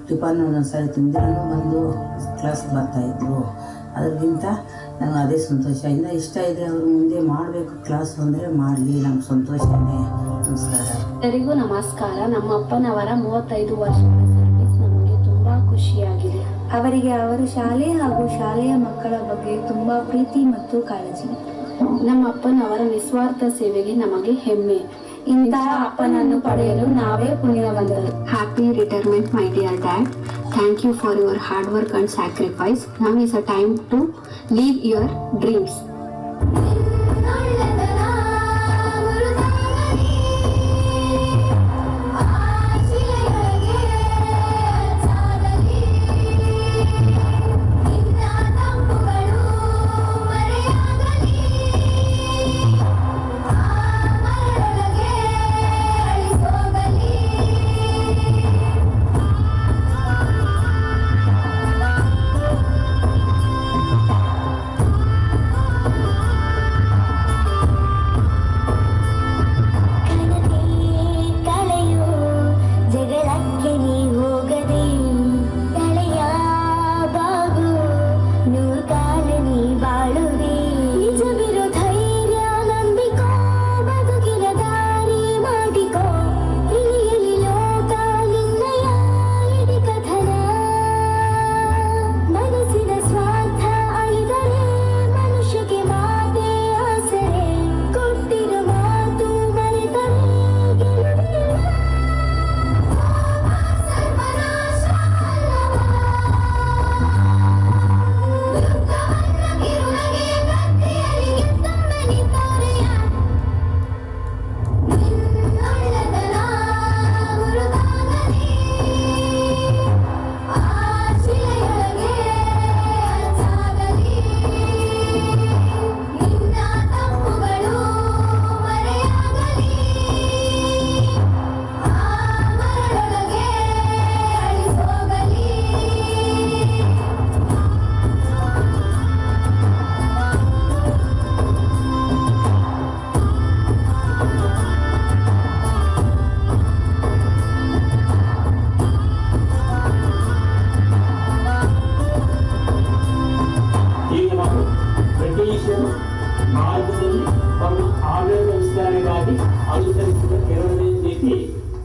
ಟಿಫನ್ ಒಂದೊಂದ್ಸರಿ ತಿಂದ್ರೂ ಬಂದು ಕ್ಲಾಸ್ಗೆ ಬರ್ತಾಯಿದ್ರು. ಅದಕ್ಕಿಂತ ನನಗೆ ಅದೇ ಸಂತೋಷ. ಇನ್ನು ಇಷ್ಟ ಇದ್ದರೆ ಅವರು ಮುಂದೆ ಮಾಡಬೇಕು ಕ್ಲಾಸು ಅಂದರೆ ಮಾಡಲಿ, ನಮ್ಗೆ ಸಂತೋಷನೇ. ನಮಸ್ಕಾರ. ಎಲ್ಲರಿಗೂ ನಮಸ್ಕಾರ. ನಮ್ಮ ಅಪ್ಪನವರ 35 ವರ್ಷಗಳ ಸರ್ವಿಸ್ ನಮಗೆ ತುಂಬಾ ಖುಷಿಯಾಗಿದೆ. ಅವರಿಗೆ ಅವರ ಶಾಲೆ ಹಾಗೂ ಶಾಲೆಯ ಮಕ್ಕಳ ಬಗ್ಗೆ ತುಂಬಾ ಪ್ರೀತಿ ಮತ್ತು ಕಾಳಜಿ. ನಮ್ಮ ಅಪ್ಪನವರ ನಿಸ್ವಾರ್ಥ ಸೇವೆಗೆ ನಮಗೆ ಹೆಮ್ಮೆ. ಇಂತಹ ಅಪ್ಪನನ್ನು ಪಡೆಯಲು ನಾವೇ ಪುಣ್ಯವಂತರು. Happy retirement my dear dad. Thank you for your hard work and sacrifice. Now is a time to leave your dreams.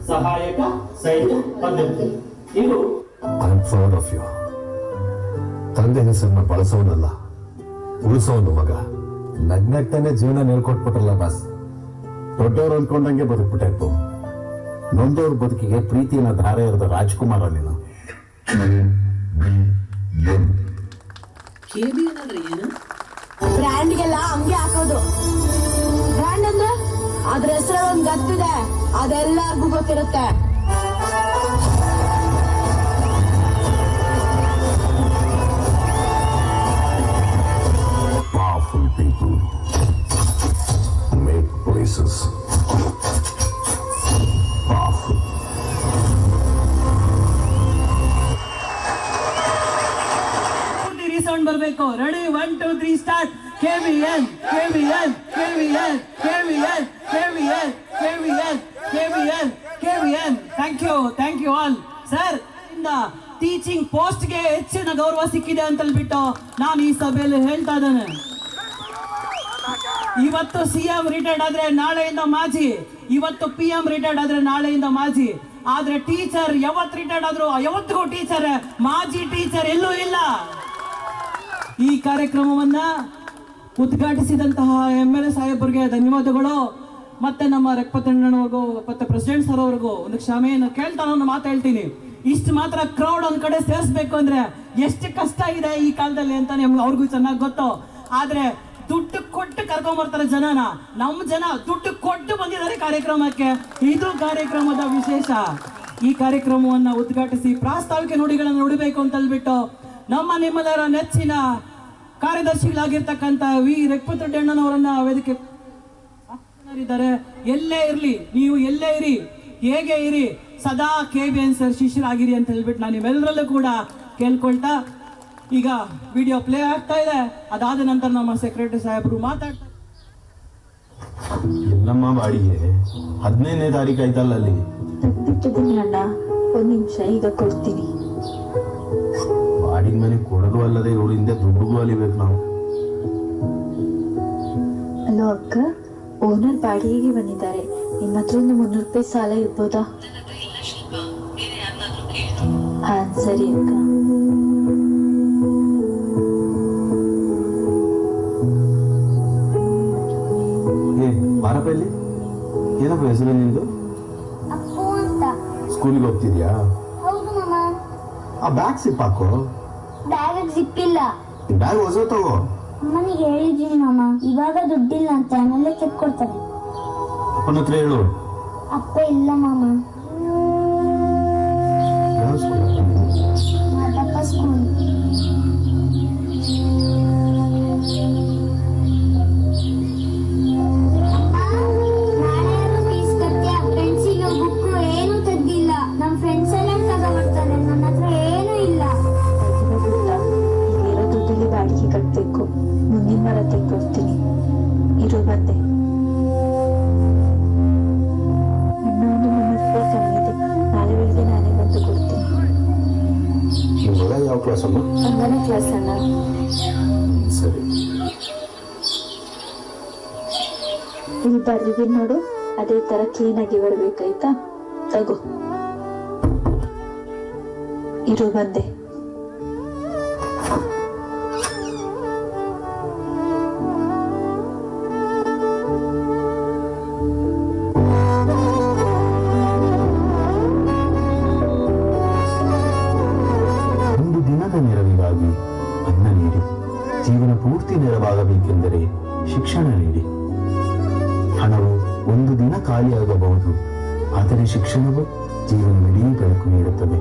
ಸಹಾಯಕ ಸೈನ್ಯ ಪದ್ಧತಿ ಇದು. I am proud of you. ತಂದೆ ಹೆಸರನ್ನ ಬಳಸೋನಲ್ಲ, ಉಳಿಸೋನು ಮಗ. ನಗ್ನಗ್ತಾನೆ ಜೀವನ ಹೇಳ್ಕೊಟ್ಬಿಟ್ರಲ್ಲ ಬಾಸ್. ದೊಡ್ಡವ್ರು ಅನ್ಕೊಂಡಂಗೆ ಬದುಕ್ಬಿಟ್ಟಾಯ್ತು. ನೊಂದವ್ರ ಬದುಕಿಗೆ ಪ್ರೀತಿನ ಧಾರೆ ಇರದ ರಾಜ್ಕುಮಾರ ನೀನು. ಬ್ರ್ಯಾಂಡ್ಗೆಲ್ಲ ಹಂಗೆ ಹಾಕೋದು. ಬ್ರ್ಯಾಂಡ್ ಅಂದ್ರೆ ಅದ್ರ ಹೆಸರು ಒಂದು ಗತ್ತಿದೆ, ಅದೆಲ್ಲರಿಗೂ ಗೊತ್ತಿರುತ್ತೆ. Powerful people make places powerful. Resound ಬರಬೇಕು. Ready, 1 2 3 start. KVN KVN KVN KVN KVN KVN KVN KVN. Thank you all. Sir, ಇಂದ ಟೀಚಿಂಗ್ ಪೋಸ್ಟ್ಗೆ ಹೆಚ್ಚಿನ ಗೌರವ ಸಿಕ್ಕಿದೆ ಅಂತಲ್ಬಿಟ್ಟು ನಾನು ಈ ಸಭೆಯಲ್ಲಿ ಹೇಳ್ತಾ ಇದ್ದೇನೆ. ಇವತ್ತು CM ರಿಟೈರ್ಡ್ ಆದ್ರೆ ನಾಳೆಯಿಂದ ಮಾಜಿ, ಇವತ್ತು PM ರಿಟೈರ್ಡ್ ಆದ್ರೆ ನಾಳೆಯಿಂದ ಮಾಜಿ. ಆದ್ರೆ ಟೀಚರ್ ಯಾವತ್ತು ರಿಟೈರ್ಡ್ ಆದ್ರೂ ಯಾವತ್ತಿಗೂ ಟೀಚರ್, ಮಾಜಿ ಟೀಚರ್ ಎಲ್ಲೂ ಇಲ್ಲ. ಈ ಕಾರ್ಯಕ್ರಮವನ್ನ ಉದ್ಘಾಟಿಸಿದಂತಹ MLA ಸಾಹೇಬರಿಗೆ ಧನ್ಯವಾದಗಳು. ಮತ್ತೆ ನಮ್ಮ ರೆಕ್ಪತಣ್ಣನವ್ರಿಗೂ ಮತ್ತೆ ಪ್ರೆಸಿಡೆಂಟ್ ಸರ್ ಅವ್ರಿಗೂ ಒಂದು ಕ್ಷಮೆಯನ್ನು ಕೇಳ್ತಾ ನಾನು ಮಾತು ಹೇಳ್ತೀನಿ. ಇಷ್ಟು ಮಾತ್ರ ಕ್ರೌಡ್ ಒಂದ್ ಕಡೆ ಸೇರಿಸ್ಬೇಕು ಅಂದ್ರೆ ಎಷ್ಟು ಕಷ್ಟ ಇದೆ ಈ ಕಾಲದಲ್ಲಿ ಅಂತ ನಿಮ್ಗೆ ಅವ್ರಿಗೂ ಚೆನ್ನಾಗಿ ಗೊತ್ತು. ಆದ್ರೆ ದುಡ್ಡು ಕೊಟ್ಟು ಕರ್ಕೊಂಡ್ಬರ್ತಾರೆ ಜನನ. ನಮ್ಮ ಜನ ದುಡ್ಡು ಕೊಟ್ಟು ಬಂದಿದ್ದಾರೆ ಕಾರ್ಯಕ್ರಮಕ್ಕೆ. ಇದು ಕಾರ್ಯಕ್ರಮದ ವಿಶೇಷ. ಈ ಕಾರ್ಯಕ್ರಮವನ್ನ ಉದ್ಘಾಟಿಸಿ ಪ್ರಾಸ್ತಾವಿಕ ನುಡಿಗಳನ್ನು ನುಡಿಬೇಕು ಅಂತ ಹೇಳ್ಬಿಟ್ಟು ನಮ್ಮ ನಿಮ್ಮೆಲ್ಲರ ನೆಚ್ಚಿನ ಕಾರ್ಯದರ್ಶಿಗಳಾಗಿರ್ತಕ್ಕಂಥ ವಿ ರೆಪ್ಪತ್ರಡ್ಡಣ್ಣನವರನ್ನ ವೇದಿಕೆ ಇದ್ದಾರೆ. ಎಲ್ಲೇ ಇರ್ಲಿ, ನೀವು ಎಲ್ಲೇ ಇರಿ, ಹೇಗೆ ಇರಿ, ಸದಾ KBN ಸರ್ ಶಿಷ್ಯರಾಗಿರಿ ಅಂತ ಹೇಳ್ಬಿಟ್ಟು ನಾನು ನಿಮ್ಮೆಲ್ಲರಲ್ಲೂ ಕೂಡ ಕೇಳ್ಕೊಳ್ತಾ ಈಗ ವಿಡಿಯೋ ಪ್ಲೇ ಆಗ್ತಾ ಇದೆ. ಅದಾದ ನಂತರ ನಮ್ಮ ಸೆಕ್ರೆಟರಿ ಸಾಹೇಬರು ಮಾತಾಡ್ತಾರೆ. ಎಲ್ಲಮ್ಮ ಬಾಡಿಗೆ 15ನೇ ತಾರೀಕು ಆಯ್ತಲ್ಲ ಅಲ್ಲಿ. ಬಿಟ್ಟಿದ್ದೀನಿ ಅಣ್ಣ, ಒಂದ್ ನಿಮಿಷ ಈಗ ಕೊಡ್ತೀನಿ. ಬಾಡಿಗೆ ಮನೆ ಕೊಡೋದು ಅಲ್ಲದೆ ಇವಳು ಹಿಂದೆ ದುಡ್ಡುಗೂ ಅಲಿಬೇಕು ನಾವು. ಹಲೋ ಅಕ್ಕ, ಓನರ್ ಬಾಡಿಗೆಗೆ ಬಂದಿದ್ದಾರೆ. ನಿಮ್ಮ ಹತ್ರ ಒಂದು 300 ರೂಪಾಯಿ ಸಾಲ ಇರ್ಬೋದಾ? ಹಾ ಸರಿ ಅಕ್ಕ. ಬಾರಪಲ್ಲಿ ಏನಪ್ಪ ಹೆಸರು ನಿಂದು? ಸ್ಕೂಲಿಗೆ ಹೋಗ್ತಿದ್ಯಾ? ಆ ಬ್ಯಾಗ್ ಸಿಪ್ ಹಾಕೋ. ಬ್ಯಾಗ್ ಸಿಪ್ಪಿಲ್ಲ. ಬ್ಯಾಗ್ ಹೊಸ ತಗೋ. ಅಮ್ಮನಿಗೆ ಹೇಳಿದ್ದೀನಿ ಮಾಮ, ಇವಾಗ ದುಡ್ಡಿಲ್ಲ ಅಂತ ಆಮೇಲೆ ಚೆಕ್ ಕೊಡ್ತಾರೆ. ಅಪ್ಪನ ಹತ್ರ ಹೇಳು. ಅಪ್ಪ ಇಲ್ಲ ಮಾಮ. ಯಾವ ಸ್ಕೂಲ್? ಮಾದಪ್ಪ ಸ್ಕೂಲ್. ಬಾಡಿಗೆ ಕಟ್ಟಬೇಕು. ಮುಂದಿನ ವಾರ ತೆಗೆದುಕೊಡ್ತೀನಿ. ಇರು ಬಂದೆ. ಇನ್ನೊಂದು 300 ರೂಪಾಯಿ ಕಮ್ಮಿ ಇದೆ. ನಾಳೆ ಬೆಳಿಗ್ಗೆ ನಾನೇ ಬಂದು ಕೊಡ್ತೀನಿ. ಯಾವ ಕ್ಲಾಸ್ ಅಮ್ಮ? 1ನೇ ಕ್ಲಾಸ್ ಅಣ್ಣ. ಸರಿ. ಇಲ್ಲಿ ಬರ್ದಿದ್ದೀನಿ ನೋಡು, ಅದೇ ತರ ಕ್ಲೀನ್ ಆಗಿ ಬರ್ಬೇಕಾಯ್ತಾ? ತಗೋ. ಇರು ಬಂದೆ. ನೆರವಿಗಾಗಿ ಅನ್ನ ನೀಡಿ, ಜೀವನ ಪೂರ್ತಿ ನೆರವಾಗಬೇಕೆಂದರೆ ಶಿಕ್ಷಣ ನೀಡಿ. ಹಣವು ಒಂದು ದಿನ ಖಾಲಿಯಾಗಬಹುದು, ಆದರೆ ಶಿಕ್ಷಣವು ಜೀವನವಿಡೀ ಬೆಳಕು ನೀಡುತ್ತದೆ.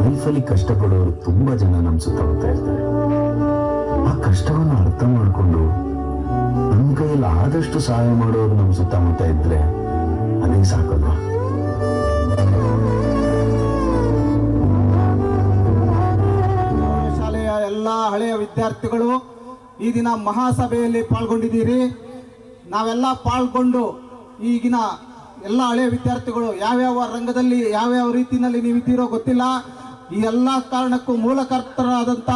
ಲೈಫಲ್ಲಿ ಕಷ್ಟಪಡೋರು ತುಂಬಾ ಜನ ನಮ್ಮ ಸುತ್ತಮುತ್ತ ಇರ್ತಾರೆ. ಆ ಕಷ್ಟವನ್ನು ಅರ್ಥ ಮಾಡಿಕೊಂಡು ನಮ್ಮ ಕೈಯಲ್ಲಿ ಆದಷ್ಟು ಸಹಾಯ ಮಾಡೋರು ನಮ್ಮ ಸುತ್ತಮುತ್ತ ಇದ್ರೆ ಅದೇ ಸಾಕಲ್ವಾ? ಶಾಲೆಯ ಎಲ್ಲ ಹಳೆಯ ವಿದ್ಯಾರ್ಥಿಗಳು ಈ ದಿನ ಮಹಾಸಭೆಯಲ್ಲಿ ಪಾಲ್ಗೊಂಡಿದ್ದೀರಿ. ನಾವೆಲ್ಲ ಪಾಲ್ಗೊಂಡು ಈಗಿನ ಎಲ್ಲ ಹಳೆಯ ವಿದ್ಯಾರ್ಥಿಗಳು ಯಾವ್ಯಾವ ರಂಗದಲ್ಲಿ ಯಾವ್ಯಾವ ರೀತಿಯಲ್ಲಿ ನೀವು ಇದ್ದೀರೋ ಗೊತ್ತಿಲ್ಲ. ಈ ಎಲ್ಲ ಕಾರಣಕ್ಕೂ ಮೂಲಕರ್ತರಾದಂಥ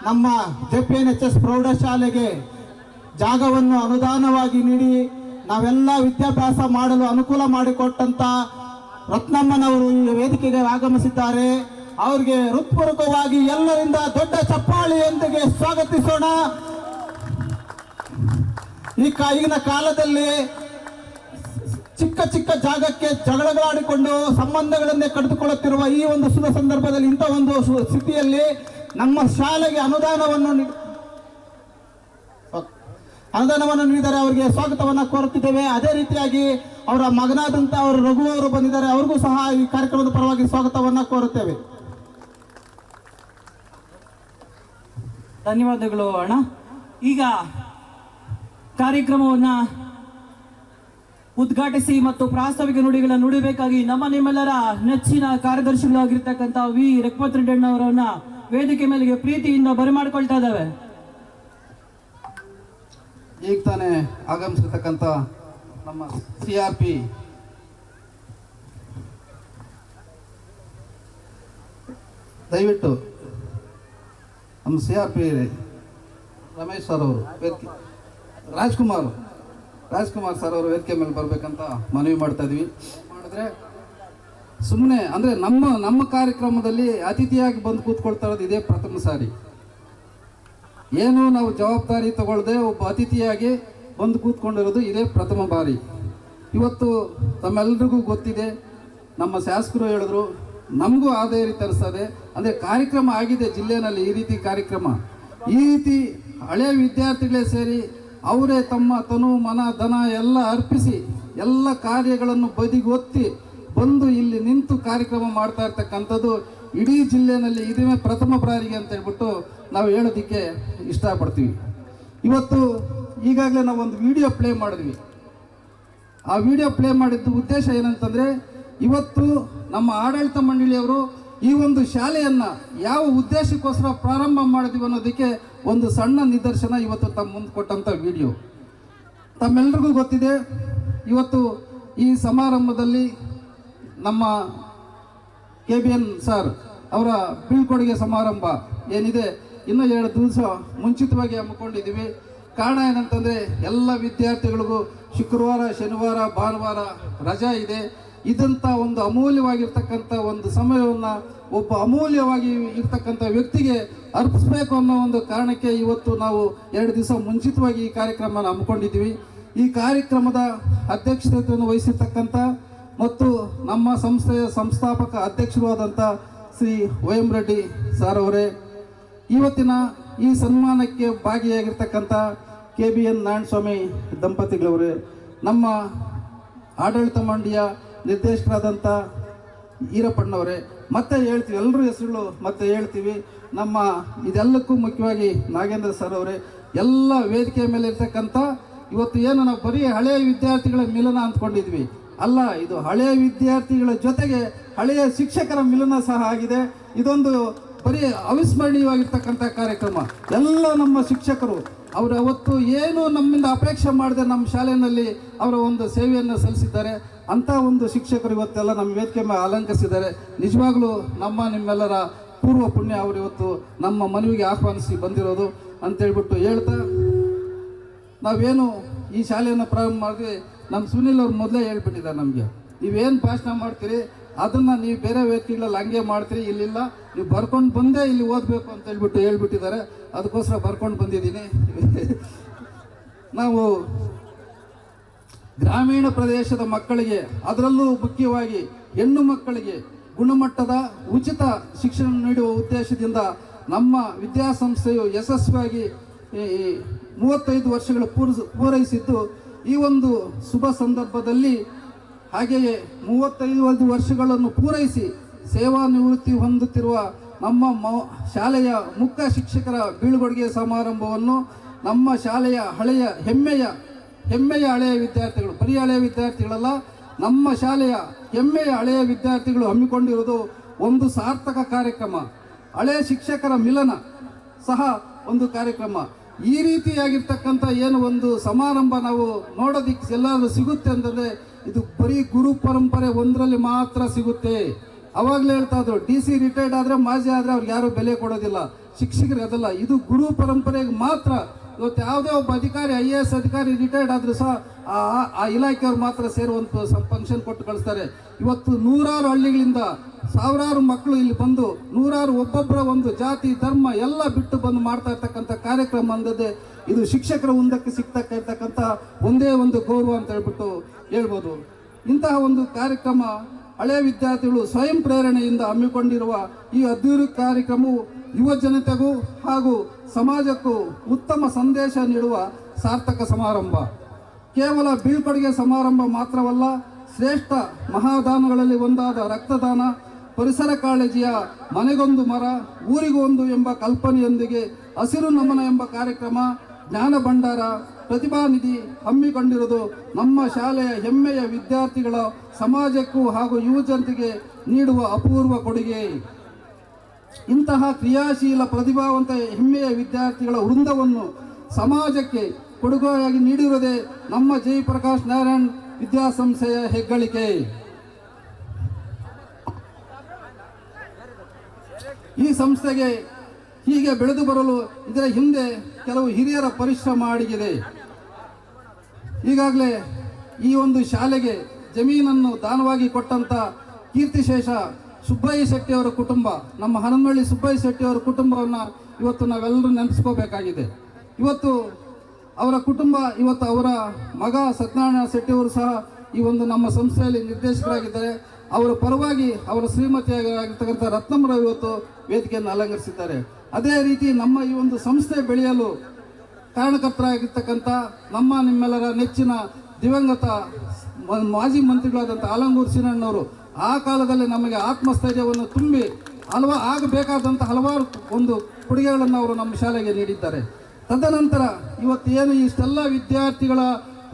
ನಮ್ಮ JPNHS ಪ್ರೌಢಶಾಲೆಗೆ ಜಾಗವನ್ನು ಅನುದಾನವಾಗಿ ನೀಡಿ ನಾವೆಲ್ಲ ವಿದ್ಯಾಭ್ಯಾಸ ಮಾಡಲು ಅನುಕೂಲ ಮಾಡಿಕೊಟ್ಟಂತ ರತ್ನಮ್ಮನವರು ಈ ವೇದಿಕೆಗೆ ಆಗಮಿಸಿದ್ದಾರೆ. ಅವರಿಗೆ ಹೃತ್ಪೂರ್ವಕವಾಗಿ ಎಲ್ಲರಿಂದ ದೊಡ್ಡ ಚಪ್ಪಾಳಿಯೊಂದಿಗೆ ಸ್ವಾಗತಿಸೋಣ. ಈಗಿನ ಕಾಲದಲ್ಲಿ ಚಿಕ್ಕ ಚಿಕ್ಕ ಜಾಗಕ್ಕೆ ಜಗಳಗಳಾಡಿಕೊಂಡು ಸಂಬಂಧಗಳನ್ನೇ ಕಡಿದುಕೊಳ್ಳುತ್ತಿರುವ ಈ ಒಂದು ಶುಭ ಸಂದರ್ಭದಲ್ಲಿ ಇಂಥ ಒಂದು ಸ್ಥಿತಿಯಲ್ಲಿ ನಮ್ಮ ಶಾಲೆಗೆ ಅನುದಾನವನ್ನು ನೀಡಿದರೆ ಅವರಿಗೆ ಸ್ವಾಗತವನ್ನು ಕೋರುತ್ತಿದ್ದೇವೆ. ಅದೇ ರೀತಿಯಾಗಿ ಅವರ ಮಗನಾದಂಥ ಅವರು ರಘು ಅವರು ಬಂದಿದ್ದಾರೆ, ಅವ್ರಿಗೂ ಸಹ ಈ ಕಾರ್ಯಕ್ರಮದ ಪರವಾಗಿ ಸ್ವಾಗತವನ್ನು ಕೋರುತ್ತೇವೆ. ಧನ್ಯವಾದಗಳು ಅಣ್ಣ. ಈಗ ಕಾರ್ಯಕ್ರಮವನ್ನ ಉದ್ಘಾಟಿಸಿ ಮತ್ತು ಪ್ರಾಸ್ತಾವಿಕ ನುಡಿಗಳನ್ನು ನುಡಿಬೇಕಾಗಿ ನಮ್ಮ ನಿಮ್ಮೆಲ್ಲರ ನೆಚ್ಚಿನ ಕಾರ್ಯದರ್ಶಿಗಳಾಗಿರ್ತಕ್ಕಂಥ ವಿ ರೆಪ್ಪತ್ರಡ್ಡಣ್ಣವರನ್ನ ವೇದಿಕೆ ಮೇಲೆಗೆ ಪ್ರೀತಿಯಿಂದ ಬರಮಾಡಿಕೊಳ್ತಾ ಇದ್ದಾವೆ. ಈಗ ತಾನೇ ಆಗಮಿಸಿರ್ತಕ್ಕಂಥ ನಮ್ಮ CRP ದಯವಿಟ್ಟು ನಮ್ಮ CRP ರಮೇಶ್ ಸರ್ ಅವರು ರಾಜ್ಕುಮಾರ್ ಸರ್ ಅವರು ವೇದಿಕೆ ಮೇಲೆ ಬರಬೇಕಂತ ಮನವಿ ಮಾಡ್ತಾ ಇದ್ವಿ. ಮಾಡಿದ್ರೆ ಸುಮ್ಮನೆ ಅಂದರೆ ನಮ್ಮ ಕಾರ್ಯಕ್ರಮದಲ್ಲಿ ಅತಿಥಿಯಾಗಿ ಬಂದು ಕೂತ್ಕೊಳ್ತಾ ಇರೋದು ಇದೇ ಪ್ರಥಮ ಸಾರಿ. ಏನು ನಾವು ಜವಾಬ್ದಾರಿ ತಗೊಳ್ಳದೆ ಒಬ್ಬ ಅತಿಥಿಯಾಗಿ ಬಂದು ಕೂತ್ಕೊಂಡಿರೋದು ಇದೇ ಪ್ರಥಮ ಬಾರಿ. ಇವತ್ತು ತಮ್ಮೆಲ್ಲರಿಗೂ ಗೊತ್ತಿದೆ, ನಮ್ಮ ಶಾಸಕರು ಹೇಳಿದ್ರು, ನಮಗೂ ಅದೇ ರೀತಿ ಅನಿಸ್ತದೆ. ಅಂದರೆ ಕಾರ್ಯಕ್ರಮ ಆಗಿದೆ ಜಿಲ್ಲೆಯಲ್ಲಿ, ಈ ರೀತಿ ಕಾರ್ಯಕ್ರಮ, ಈ ರೀತಿ ಹಳೆಯ ವಿದ್ಯಾರ್ಥಿಗಳೇ ಸೇರಿ ಅವರೇ ತಮ್ಮ ತನು ಮನ ಧನ ಎಲ್ಲ ಅರ್ಪಿಸಿ ಎಲ್ಲ ಕಾರ್ಯಗಳನ್ನು ಬದಿಗೊತ್ತಿ ಬಂದು ಇಲ್ಲಿ ನಿಂತು ಕಾರ್ಯಕ್ರಮ ಮಾಡ್ತಾ ಇರ್ತಕ್ಕಂಥದ್ದು ಇಡೀ ಜಿಲ್ಲೆಯಲ್ಲಿ ಇದೇ ಪ್ರಥಮ ಬಾರಿಗೆ ಅಂತ ಹೇಳ್ಬಿಟ್ಟು ನಾವು ಹೇಳೋದಕ್ಕೆ ಇಷ್ಟಪಡ್ತೀವಿ. ಇವತ್ತು ಈಗಾಗಲೇ ನಾವು ಒಂದು ವಿಡಿಯೋ ಪ್ಲೇ ಮಾಡಿದ್ವಿ. ಆ ವಿಡಿಯೋ ಪ್ಲೇ ಮಾಡಿದ್ದು ಉದ್ದೇಶ ಏನಂತಂದರೆ, ಇವತ್ತು ನಮ್ಮ ಆಡಳಿತ ಮಂಡಳಿಯವರು ಈ ಒಂದು ಶಾಲೆಯನ್ನು ಯಾವ ಉದ್ದೇಶಕ್ಕೋಸ್ಕರ ಪ್ರಾರಂಭ ಮಾಡಿದ್ವಿ ಅನ್ನೋದಕ್ಕೆ ಒಂದು ಸಣ್ಣ ನಿದರ್ಶನ ಇವತ್ತು ತಮ್ಮ ಮುಂದೆ ಕೊಟ್ಟಂಥ ವಿಡಿಯೋ. ತಮ್ಮೆಲ್ಲರಿಗೂ ಗೊತ್ತಿದೆ, ಇವತ್ತು ಈ ಸಮಾರಂಭದಲ್ಲಿ ನಮ್ಮ KBN ಸರ್ ಅವರ ಬೀಳ್ಕೊಡುಗೆ ಸಮಾರಂಭ ಏನಿದೆ ಇನ್ನೂ 2 ದಿವಸ ಮುಂಚಿತವಾಗಿ ಹಮ್ಮಿಕೊಂಡಿದ್ದೀವಿ. ಕಾರಣ ಏನಂತಂದರೆ, ಎಲ್ಲ ವಿದ್ಯಾರ್ಥಿಗಳಿಗೂ ಶುಕ್ರವಾರ, ಶನಿವಾರ, ಭಾನುವಾರ ರಜಾ ಇದೆ. ಇದಂಥ ಒಂದು ಅಮೂಲ್ಯವಾಗಿರ್ತಕ್ಕಂಥ ಒಂದು ಸಮಯವನ್ನು ಒಬ್ಬ ಅಮೂಲ್ಯವಾಗಿ ಇರ್ತಕ್ಕಂಥ ವ್ಯಕ್ತಿಗೆ ಅರ್ಪಿಸಬೇಕು ಅನ್ನೋ ಒಂದು ಕಾರಣಕ್ಕೆ ಇವತ್ತು ನಾವು 2 ದಿವಸ ಮುಂಚಿತವಾಗಿ ಈ ಕಾರ್ಯಕ್ರಮನ ಹಮ್ಮಿಕೊಂಡಿದ್ದೀವಿ. ಈ ಕಾರ್ಯಕ್ರಮದ ಅಧ್ಯಕ್ಷತೆಯನ್ನು ವಹಿಸಿರ್ತಕ್ಕಂಥ ಮತ್ತು ನಮ್ಮ ಸಂಸ್ಥೆಯ ಸಂಸ್ಥಾಪಕ ಅಧ್ಯಕ್ಷರು ಆದಂಥ ಶ್ರೀ OM ರೆಡ್ಡಿ ಸರ್ ಅವರೇ, ಇವತ್ತಿನ ಈ ಸನ್ಮಾನಕ್ಕೆ ಭಾಗಿಯಾಗಿರ್ತಕ್ಕಂಥ KBN ನಾರಾಯಣಸ್ವಾಮಿ ದಂಪತಿಗಳವರೇ, ನಮ್ಮ ಆಡಳಿತ ಮಂಡಳಿಯ ನಿರ್ದೇಶಕರಾದಂಥ ಈರಪ್ಪಣ್ಣವರೇ, ಮತ್ತೆ ಹೇಳ್ತೀವಿ ಎಲ್ಲರೂ ಹೆಸರುಗಳು ಮತ್ತೆ ಹೇಳ್ತೀವಿ. ನಮ್ಮ ಇದೆಲ್ಲಕ್ಕೂ ಮುಖ್ಯವಾಗಿ ನಾಗೇಂದ್ರ ಸರ್ ಅವರೇ, ಎಲ್ಲ ವೇದಿಕೆಯ ಮೇಲೆ ಇರ್ತಕ್ಕಂಥ ಇವತ್ತು ಏನು ನಾವು ಬರೀ ಹಳೆಯ ವಿದ್ಯಾರ್ಥಿಗಳ ಮಿಲನ ಅಂದ್ಕೊಂಡಿದ್ವಿ, ಅಲ್ಲ, ಇದು ಹಳೆಯ ವಿದ್ಯಾರ್ಥಿಗಳ ಜೊತೆಗೆ ಹಳೆಯ ಶಿಕ್ಷಕರ ಮಿಲನ ಸಹ ಆಗಿದೆ. ಇದೊಂದು ಬರೀ ಅವಿಸ್ಮರಣೀಯವಾಗಿರ್ತಕ್ಕಂಥ ಕಾರ್ಯಕ್ರಮ. ಎಲ್ಲ ನಮ್ಮ ಶಿಕ್ಷಕರು ಅವರು ಅವತ್ತು ಏನು ನಮ್ಮಿಂದ ಅಪೇಕ್ಷೆ ಮಾಡದೆ ನಮ್ಮ ಶಾಲೆಯಲ್ಲಿ ಅವರ ಒಂದು ಸೇವೆಯನ್ನು ಸಲ್ಲಿಸಿದ್ದಾರೆ. ಅಂಥ ಒಂದು ಶಿಕ್ಷಕರು ಇವತ್ತೆಲ್ಲ ನಮ್ಮ ವೇದಿಕೆ ಮೇಲೆ ಅಲಂಕರಿಸಿದ್ದಾರೆ. ನಿಜವಾಗ್ಲೂ ನಿಮ್ಮೆಲ್ಲರ ಪೂರ್ವ ಪುಣ್ಯ ಅವರು ಇವತ್ತು ನಮ್ಮ ಮನವಿಗೆ ಆಹ್ವಾನಿಸಿ ಬಂದಿರೋದು ಅಂತೇಳ್ಬಿಟ್ಟು ಹೇಳ್ತಾ, ನಾವೇನು ಈ ಶಾಲೆಯನ್ನು ಪ್ರಾರಂಭ ಮಾಡಿದ್ವಿ, ನಮ್ಮ ಸುನೀಲ್ ಅವ್ರು ಮೊದಲೇ ಹೇಳ್ಬಿಟ್ಟಿದ್ದಾರೆ, ನಮಗೆ ನೀವೇನು ಭಾಷಣ ಮಾಡ್ತೀರಿ ಅದನ್ನು ನೀವು ಬೇರೆ ವೇದಿಕೆಗಳಲ್ಲಿ ಹಂಗೆ ಮಾಡ್ತೀರಿ, ಇಲ್ಲಿಲ್ಲ, ನೀವು ಬರ್ಕೊಂಡು ಬಂದೇ ಇಲ್ಲಿ ಓದಬೇಕು ಅಂತ ಹೇಳ್ಬಿಟ್ಟಿದ್ದಾರೆ. ಅದಕ್ಕೋಸ್ಕರ ಬರ್ಕೊಂಡು ಬಂದಿದ್ದೀನಿ. ನಾವು ಗ್ರಾಮೀಣ ಪ್ರದೇಶದ ಮಕ್ಕಳಿಗೆ, ಅದರಲ್ಲೂ ಮುಖ್ಯವಾಗಿ ಹೆಣ್ಣು ಮಕ್ಕಳಿಗೆ ಗುಣಮಟ್ಟದ ಉಚಿತ ಶಿಕ್ಷಣ ನೀಡುವ ಉದ್ದೇಶದಿಂದ ನಮ್ಮ ವಿದ್ಯಾಸಂಸ್ಥೆಯು ಯಶಸ್ವಿಯಾಗಿ 35 ವರ್ಷಗಳು ಪೂರೈಸಿದ್ದು. ಈ ಒಂದು ಶುಭ ಸಂದರ್ಭದಲ್ಲಿ ಹಾಗೆಯೇ 35 ವರ್ಷಗಳನ್ನು ಪೂರೈಸಿ ಸೇವಾ ನಿವೃತ್ತಿ ಹೊಂದುತ್ತಿರುವ ನಮ್ಮ ಶಾಲೆಯ ಮುಖ್ಯ ಶಿಕ್ಷಕರ ಬೀಳ್ಕೊಡುಗೆ ಸಮಾರಂಭವನ್ನು ನಮ್ಮ ಶಾಲೆಯ ಹೆಮ್ಮೆಯ ಹಳೆಯ ವಿದ್ಯಾರ್ಥಿಗಳು, ಬರೀ ಹಳೆಯ ವಿದ್ಯಾರ್ಥಿಗಳಲ್ಲ, ನಮ್ಮ ಶಾಲೆಯ ಹೆಮ್ಮೆಯ ಹಳೆಯ ವಿದ್ಯಾರ್ಥಿಗಳು ಹಮ್ಮಿಕೊಂಡಿರುವುದು ಒಂದು ಸಾರ್ಥಕ ಕಾರ್ಯಕ್ರಮ. ಹಳೆಯ ಶಿಕ್ಷಕರ ಮಿಲನ ಸಹ ಒಂದು ಕಾರ್ಯಕ್ರಮ. ಈ ರೀತಿಯಾಗಿರ್ತಕ್ಕಂಥ ಏನು ಒಂದು ಸಮಾರಂಭ ನಾವು ನೋಡೋದಿಕ್ಕೆ ಎಲ್ಲರೂ ಸಿಗುತ್ತೆ ಅಂತಂದರೆ, ಇದು ಬರೀ ಗುರು ಪರಂಪರೆ ಒಂದರಲ್ಲಿ ಮಾತ್ರ ಸಿಗುತ್ತೆ. ಅವಾಗಲೇ ಹೇಳ್ತಾ ಇದ್ರು, DC ರಿಟೈರ್ಡ್ ಆದರೆ, ಮಾಜಿ ಆದರೆ ಅವ್ರಿಗೆ ಯಾರು ಬೆಲೆ ಕೊಡೋದಿಲ್ಲ, ಶಿಕ್ಷಕರಿಗೆ ಅದಲ್ಲ, ಇದು ಗುರು ಪರಂಪರೆಗೆ ಮಾತ್ರ. ಇವತ್ತು ಯಾವುದೇ ಒಬ್ಬ ಅಧಿಕಾರಿ, IAS ಅಧಿಕಾರಿ ರಿಟೈರ್ಡ್ ಆದರೂ ಸಹ ಆ ಇಲಾಖೆಯವ್ರು ಮಾತ್ರ ಸೇರುವಂಥ ಫಂಕ್ಷನ್ ಕೊಟ್ಟು ಕಳಿಸ್ತಾರೆ. ಇವತ್ತು ನೂರಾರು ಹಳ್ಳಿಗಳಿಂದ ಸಾವಿರಾರು ಮಕ್ಕಳು ಇಲ್ಲಿ ಬಂದು, ನೂರಾರು ಒಬ್ಬೊಬ್ಬರ ಒಂದು ಜಾತಿ ಧರ್ಮ ಎಲ್ಲ ಬಿಟ್ಟು ಬಂದು ಮಾಡ್ತಾ ಇರ್ತಕ್ಕಂಥ ಕಾರ್ಯಕ್ರಮ ಅಂದದ್ದೇ ಇದು ಶಿಕ್ಷಕರ ಮುಂದಕ್ಕೆ ಸಿಗ್ತಕ್ಕಂಥ ಒಂದೇ ಒಂದು ಗೌರವ ಅಂತ ಹೇಳ್ಬಿಟ್ಟು ಹೇಳ್ಬೋದು. ಇಂತಹ ಒಂದು ಕಾರ್ಯಕ್ರಮ ಹಳೆಯ ವಿದ್ಯಾರ್ಥಿಗಳು ಸ್ವಯಂ ಪ್ರೇರಣೆಯಿಂದ ಹಮ್ಮಿಕೊಂಡಿರುವ ಈ ಅದ್ಭುತ ಕಾರ್ಯಕ್ರಮವು ಯುವ ಜನತೆಗೂ ಹಾಗೂ ಸಮಾಜಕ್ಕೂ ಉತ್ತಮ ಸಂದೇಶ ನೀಡುವ ಸಾರ್ಥಕ ಸಮಾರಂಭ. ಕೇವಲ ಬೀಳ್ಕೊಡುಗೆ ಸಮಾರಂಭ ಮಾತ್ರವಲ್ಲ, ಶ್ರೇಷ್ಠ ಮಹಾದಾನಗಳಲ್ಲಿ ಒಂದಾದ ರಕ್ತದಾನ, ಪರಿಸರ ಕಾಳಜಿಯ ಮನೆಗೊಂದು ಮರ ಊರಿಗೊಂದು ಎಂಬ ಕಲ್ಪನೆಯೊಂದಿಗೆ ಹಸಿರು ನಮನ ಎಂಬ ಕಾರ್ಯಕ್ರಮ, ಜ್ಞಾನ ಭಂಡಾರ, ಪ್ರತಿಭಾನಿಧಿ ಹಮ್ಮಿಕೊಂಡಿರುವುದು ನಮ್ಮ ಶಾಲೆಯ ಹೆಮ್ಮೆಯ ವಿದ್ಯಾರ್ಥಿಗಳ ಸಮಾಜಕ್ಕೂ ಹಾಗೂ ಯುವ ಜನತೆಗೆ ನೀಡುವ ಅಪೂರ್ವ ಕೊಡುಗೆ. ಇಂತಹ ಕ್ರಿಯಾಶೀಲ ಪ್ರತಿಭಾವಂತ ಹೆಮ್ಮೆಯ ವಿದ್ಯಾರ್ಥಿಗಳ ವೃಂದವನ್ನು ಸಮಾಜಕ್ಕೆ ಕೊಡುಗೆಯಾಗಿ ನೀಡಿರುವುದೇ ನಮ್ಮ ಜಯಪ್ರಕಾಶ್ ನಾರಾಯಣ್ ವಿದ್ಯಾಸಂಸ್ಥೆಯ ಹೆಗ್ಗಳಿಕೆ. ಈ ಸಂಸ್ಥೆಗೆ ಹೀಗೆ ಬೆಳೆದು ಬರಲು ಇದರ ಹಿಂದೆ ಕೆಲವು ಹಿರಿಯರ ಪರಿಶ್ರಮ ಅಡಗಿದೆ. ಈಗಾಗಲೇ ಈ ಒಂದು ಶಾಲೆಗೆ ಜಮೀನನ್ನು ದಾನವಾಗಿ ಕೊಟ್ಟಂತ ಕೀರ್ತಿಶೇಷ ಸುಬ್ಬಯ್ಯ ಶೆಟ್ಟಿಯವರ ಕುಟುಂಬ, ನಮ್ಮ ಹನಮಳ್ಳಿ ಸುಬ್ಬಯ್ಯ ಶೆಟ್ಟಿಯವರ ಕುಟುಂಬವನ್ನು ಇವತ್ತು ನಾವೆಲ್ಲರೂ ನೆನೆಸ್ಕೋಬೇಕಾಗಿದೆ. ಇವತ್ತು ಅವರ ಕುಟುಂಬ, ಇವತ್ತು ಅವರ ಮಗ ಸತ್ಯನಾರಾಯಣ ಶೆಟ್ಟಿ ಅವರು ಸಹ ಈ ಒಂದು ನಮ್ಮ ಸಂಸ್ಥೆಯಲ್ಲಿ ನಿರ್ದೇಶಕರಾಗಿದ್ದಾರೆ. ಅವರ ಪರವಾಗಿ ಅವರ ಶ್ರೀಮತಿಯಾಗಿರ್ತಕ್ಕಂಥ ರತ್ನಮ್ಮರವರು ಇವತ್ತು ವೇದಿಕೆಯನ್ನು ಅಲಂಕರಿಸಿದ್ದಾರೆ. ಅದೇ ರೀತಿ ನಮ್ಮ ಈ ಒಂದು ಸಂಸ್ಥೆ ಬೆಳೆಯಲು ಕಾರಣಕರ್ತರಾಗಿರ್ತಕ್ಕಂಥ ನಿಮ್ಮೆಲ್ಲರ ನೆಚ್ಚಿನ ದಿವಂಗತ ಮಾಜಿ ಮಂತ್ರಿಗಳಾದಂಥ ಆಲಂಗೂರು ಸೀನಣ್ಣವರು ಆ ಕಾಲದಲ್ಲಿ ನಮಗೆ ಆತ್ಮಸ್ಥೈರ್ಯವನ್ನು ತುಂಬಿ ಆಗಬೇಕಾದಂಥ ಹಲವಾರು ಒಂದು ಕೊಡುಗೆಗಳನ್ನು ಅವರು ನಮ್ಮ ಶಾಲೆಗೆ ನೀಡಿದ್ದಾರೆ. ತದನಂತರ ಇವತ್ತು ಏನು ಇಷ್ಟೆಲ್ಲ ವಿದ್ಯಾರ್ಥಿಗಳ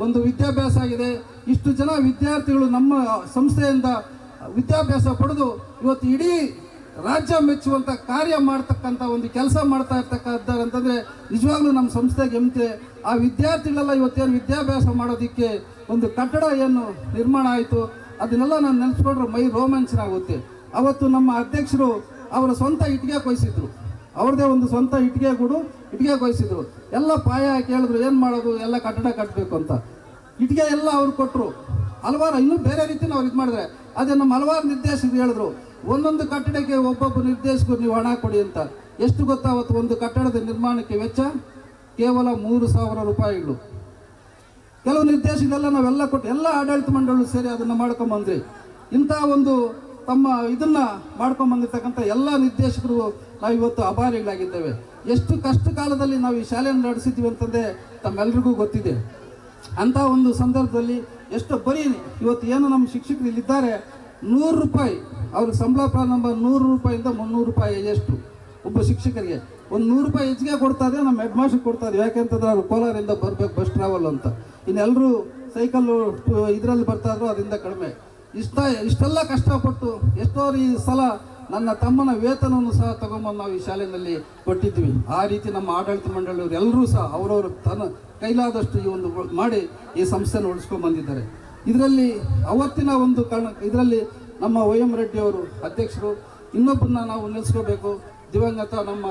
ಒಂದು ವಿದ್ಯಾಭ್ಯಾಸ ಆಗಿದೆ, ಇಷ್ಟು ಜನ ವಿದ್ಯಾರ್ಥಿಗಳು ನಮ್ಮ ಸಂಸ್ಥೆಯಿಂದ ವಿದ್ಯಾಭ್ಯಾಸ ಪಡೆದು ಇವತ್ತು ಇಡೀ ರಾಜ್ಯ ಮೆಚ್ಚುವಂಥ ಕಾರ್ಯ ಮಾಡ್ತಕ್ಕಂಥ ಒಂದು ಕೆಲಸ ಮಾಡ್ತಾ ಇರ್ತಕ್ಕಂಥದ್ದು ಅಂತಂದರೆ ನಿಜವಾಗ್ಲೂ ನಮ್ಮ ಸಂಸ್ಥೆಗೆ ಹೆಮ್ಮೆ. ಆ ವಿದ್ಯಾರ್ಥಿಗಳೆಲ್ಲ ಇವತ್ತೇನು ವಿದ್ಯಾಭ್ಯಾಸ ಮಾಡೋದಕ್ಕೆ ಒಂದು ಕಟ್ಟಡ ಏನು ನಿರ್ಮಾಣ ಆಯಿತು, ಅದನ್ನೆಲ್ಲ ನಾನು ನೆನೆಸ್ಕೊಂಡ್ರೆ ಮೈ ರೋಮಾಂಚನ ಆಗುತ್ತೆ. ಅವತ್ತು ನಮ್ಮ ಅಧ್ಯಕ್ಷರು ಅವರ ಸ್ವಂತ ಇಟ್ಟಿಗೆ ಕೊಯ್ಸಿದ್ರು, ಅವ್ರದ್ದೇ ಒಂದು ಸ್ವಂತ ಇಟ್ಟಿಗೆ ಕೊಯ್ಸಿದ್ರು. ಎಲ್ಲ ಪಾಯ ಕೇಳಿದ್ರು ಏನು ಮಾಡೋದು, ಎಲ್ಲ ಕಟ್ಟಡ ಕಟ್ಟಬೇಕು ಅಂತ. ಇಟ್ಟಿಗೆ ಎಲ್ಲ ಅವ್ರು ಕೊಟ್ಟರು. ಹಲವಾರು ಇನ್ನೂ ಬೇರೆ ರೀತಿ ನಾವು ಇದು ಮಾಡಿದ್ರೆ ಅದೇ ನಮ್ಮ ಹಲವಾರು ನಿರ್ದೇಶಕರು ಹೇಳಿದ್ರು, ಒಂದೊಂದು ಕಟ್ಟಡಕ್ಕೆ ಒಬ್ಬೊಬ್ಬ ನಿರ್ದೇಶಕರು ನೀವು ಹಣ ಕೊಡಿ ಅಂತ. ಎಷ್ಟು ಗೊತ್ತಾ, ಅವತ್ತು ಒಂದು ಕಟ್ಟಡದ ನಿರ್ಮಾಣಕ್ಕೆ ವೆಚ್ಚ ಕೇವಲ 3,000 ರೂಪಾಯಿಗಳು. ಕೆಲವು ನಿರ್ದೇಶಕರೆಲ್ಲ ನಾವೆಲ್ಲ ಕೊಟ್ಟು ಎಲ್ಲ ಆಡಳಿತ ಮಂಡಳಿ ಸೇರಿ ಅದನ್ನು ಮಾಡ್ಕೊಂಬಂದ್ರಿ. ಇಂಥ ಒಂದು ತಮ್ಮ ಇದನ್ನ ಮಾಡ್ಕೊಂಬಂದಿರ್ತಕ್ಕಂಥ ಎಲ್ಲ ನಿರ್ದೇಶಕರು ನಾವು ಇವತ್ತು ಅಭಾರಿಗಳಾಗಿದ್ದೇವೆ. ಎಷ್ಟು ಕಷ್ಟ ಕಾಲದಲ್ಲಿ ನಾವು ಈ ಶಾಲೆಯನ್ನು ನಡೆಸಿದ್ದೀವಿ ಅಂತಂದರೆ ತಮ್ಮೆಲ್ಲರಿಗೂ ಗೊತ್ತಿದೆ. ಅಂಥ ಒಂದು ಸಂದರ್ಭದಲ್ಲಿ ಎಷ್ಟು ಬರೀ ಇವತ್ತು ಏನು ನಮ್ಮ ಶಿಕ್ಷಕರು ಇಲ್ಲಿದ್ದಾರೆ, 100 ರೂಪಾಯಿ ಅವ್ರಿಗೆ ಸಂಬಳ ಪ್ರಾರಂಭ 100 ರೂಪಾಯಿಂದ 300 ರೂಪಾಯಿ ಎಷ್ಟು ಒಬ್ಬ ಶಿಕ್ಷಕರಿಗೆ. ಒಂದು 100 ರೂಪಾಯಿ ಹೆಚ್ಚಿಗೆ ಕೊಡ್ತಾ ಇದ್ರೆ ನಮ್ಮ ಹೆಡ್ ಮಾಸ್ಟರ್ ಕೊಡ್ತಾ ಇದ್ದೀವಿ. ಯಾಕೆಂತಂದ್ರೆ ಅವ್ರು ಕೋಲಾರಿಂದ ಬರಬೇಕು ಬಸ್ ಟ್ರಾವೆಲ್ ಅಂತ. ಇನ್ನೆಲ್ಲರೂ ಸೈಕಲ್ಲು ಇದರಲ್ಲಿ ಬರ್ತಾ ಇದ್ರು, ಅದರಿಂದ ಕಡಿಮೆ. ಇಷ್ಟೆಲ್ಲ ಕಷ್ಟಪಟ್ಟು ಎಷ್ಟೋ ಈ ಸಲ ನನ್ನ ತಮ್ಮನ ವೇತನವನ್ನು ಸಹ ತಗೊಂಬಂದು ನಾವು ಈ ಶಾಲೆಯಲ್ಲಿ ಕೊಟ್ಟಿದ್ವಿ. ಆ ರೀತಿ ನಮ್ಮ ಆಡಳಿತ ಮಂಡಳಿಯವರು ಎಲ್ಲರೂ ಸಹ ಅವರವರು ತನ್ನ ಕೈಲಾದಷ್ಟು ಈ ಒಂದು ಮಾಡಿ ಈ ಸಂಸ್ಥೆಯನ್ನು ಉಳಿಸ್ಕೊಂಡು ಬಂದಿದ್ದಾರೆ. ಇದರಲ್ಲಿ ಅವತ್ತಿನ ಒಂದು ಇದರಲ್ಲಿ ನಮ್ಮ ವೈ.ಎಂ. ರೆಡ್ಡಿಯವರು ಅಧ್ಯಕ್ಷರು, ಇನ್ನೊಬ್ಬರನ್ನ ನಾವು ನಿಲ್ಲಿಸ್ಕೋಬೇಕು, ದಿವಂಗತ ನಮ್ಮ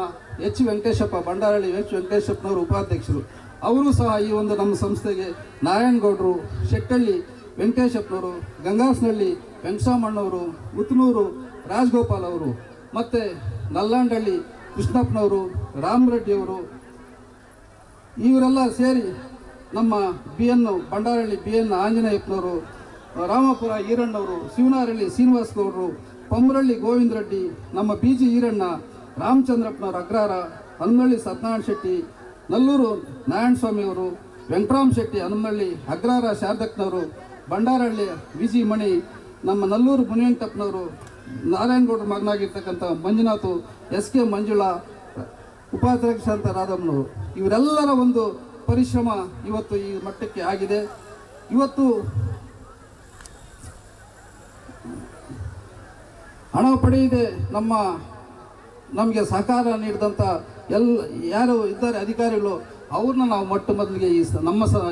ಎಚ್ ವೆಂಕಟೇಶಪ್ಪ ಬಂಡಾರಳ್ಳಿ ವೆಂಕಟೇಶಪ್ಪನವರು ಉಪಾಧ್ಯಕ್ಷರು. ಅವರು ಸಹ ಈ ಒಂದು ನಮ್ಮ ಸಂಸ್ಥೆಗೆ ನಾರಾಯಣಗೌಡರು, ಶೆಟ್ಟಳ್ಳಿ ವೆಂಕಟೇಶಪ್ಪನವರು, ಗಂಗಾಸನಹಳ್ಳಿ ವೆಂಕಟರಾಮಣ್ಣವರು, ಉತ್ತನೂರು ರಾಜಗೋಪಾಲ್ ಅವರು, ಮತ್ತು ನಲ್ಲಾಂಡಹಳ್ಳಿ ಕೃಷ್ಣಪ್ಪನವರು, ರಾಮರೆಡ್ಡಿಯವರು, ಇವರೆಲ್ಲ ಸೇರಿ ನಮ್ಮ ಬಂಡಾರಹಳ್ಳಿ BN ಆಂಜನೇಯಪ್ಪನವರು, ರಾಮಪುರ ಈರಣ್ಣವರು, ಶಿವನಾರಹಳ್ಳಿ ಶ್ರೀನಿವಾಸ್ ಗೌಡರು, ಪಮ್ಮರಳ್ಳಿ ಗೋವಿಂದ ರೆಡ್ಡಿ, ನಮ್ಮ BG ಈರಣ್ಣ, ರಾಮಚಂದ್ರಪ್ಪನವರು ಅಗ್ರಹಾರ, ಹನುಮಳ್ಳಿ ಸತ್ಯನಾರಾಯಣ ಶೆಟ್ಟಿ, ನಲ್ಲೂರು ನಾರಾಯಣ ಸ್ವಾಮಿಯವರು, ವೆಂಕಟರಾಮ ಶೆಟ್ಟಿ ಹನುಮಳ್ಳಿ ಅಗ್ರಹಾರ ಶಾರದಕ್ಕನವರು, ಬಂಡಾರಹಳ್ಳಿ VG ಮಣಿ, ನಮ್ಮ ನಲ್ಲೂರು ಮುನಿವೆಂಕಟಪ್ಪನವರು, ನಾರಾಯಣಗೌಡರ ಮಗನಾಗಿರ್ತಕ್ಕಂಥ ಮಂಜುನಾಥ್, SK ಮಂಜುಳಾ, ಉಪಾಧ್ಯಕ್ಷ ಅಂತ ರಾಧಮ್ಮನವರು, ಇವರೆಲ್ಲರ ಒಂದು ಪರಿಶ್ರಮ ಇವತ್ತು ಈ ಮಟ್ಟಕ್ಕೆ ಆಗಿದೆ. ಇವತ್ತು ಹಣ ಪಡೆಯದೆ ನಮಗೆ ಸಹಕಾರ ನೀಡಿದಂಥ ಯಾರು ಇದ್ದಾರೆ ಅಧಿಕಾರಿಗಳು, ಅವ್ರನ್ನ ನಾವು ಮೊಟ್ಟ ಮೊದಲಿಗೆ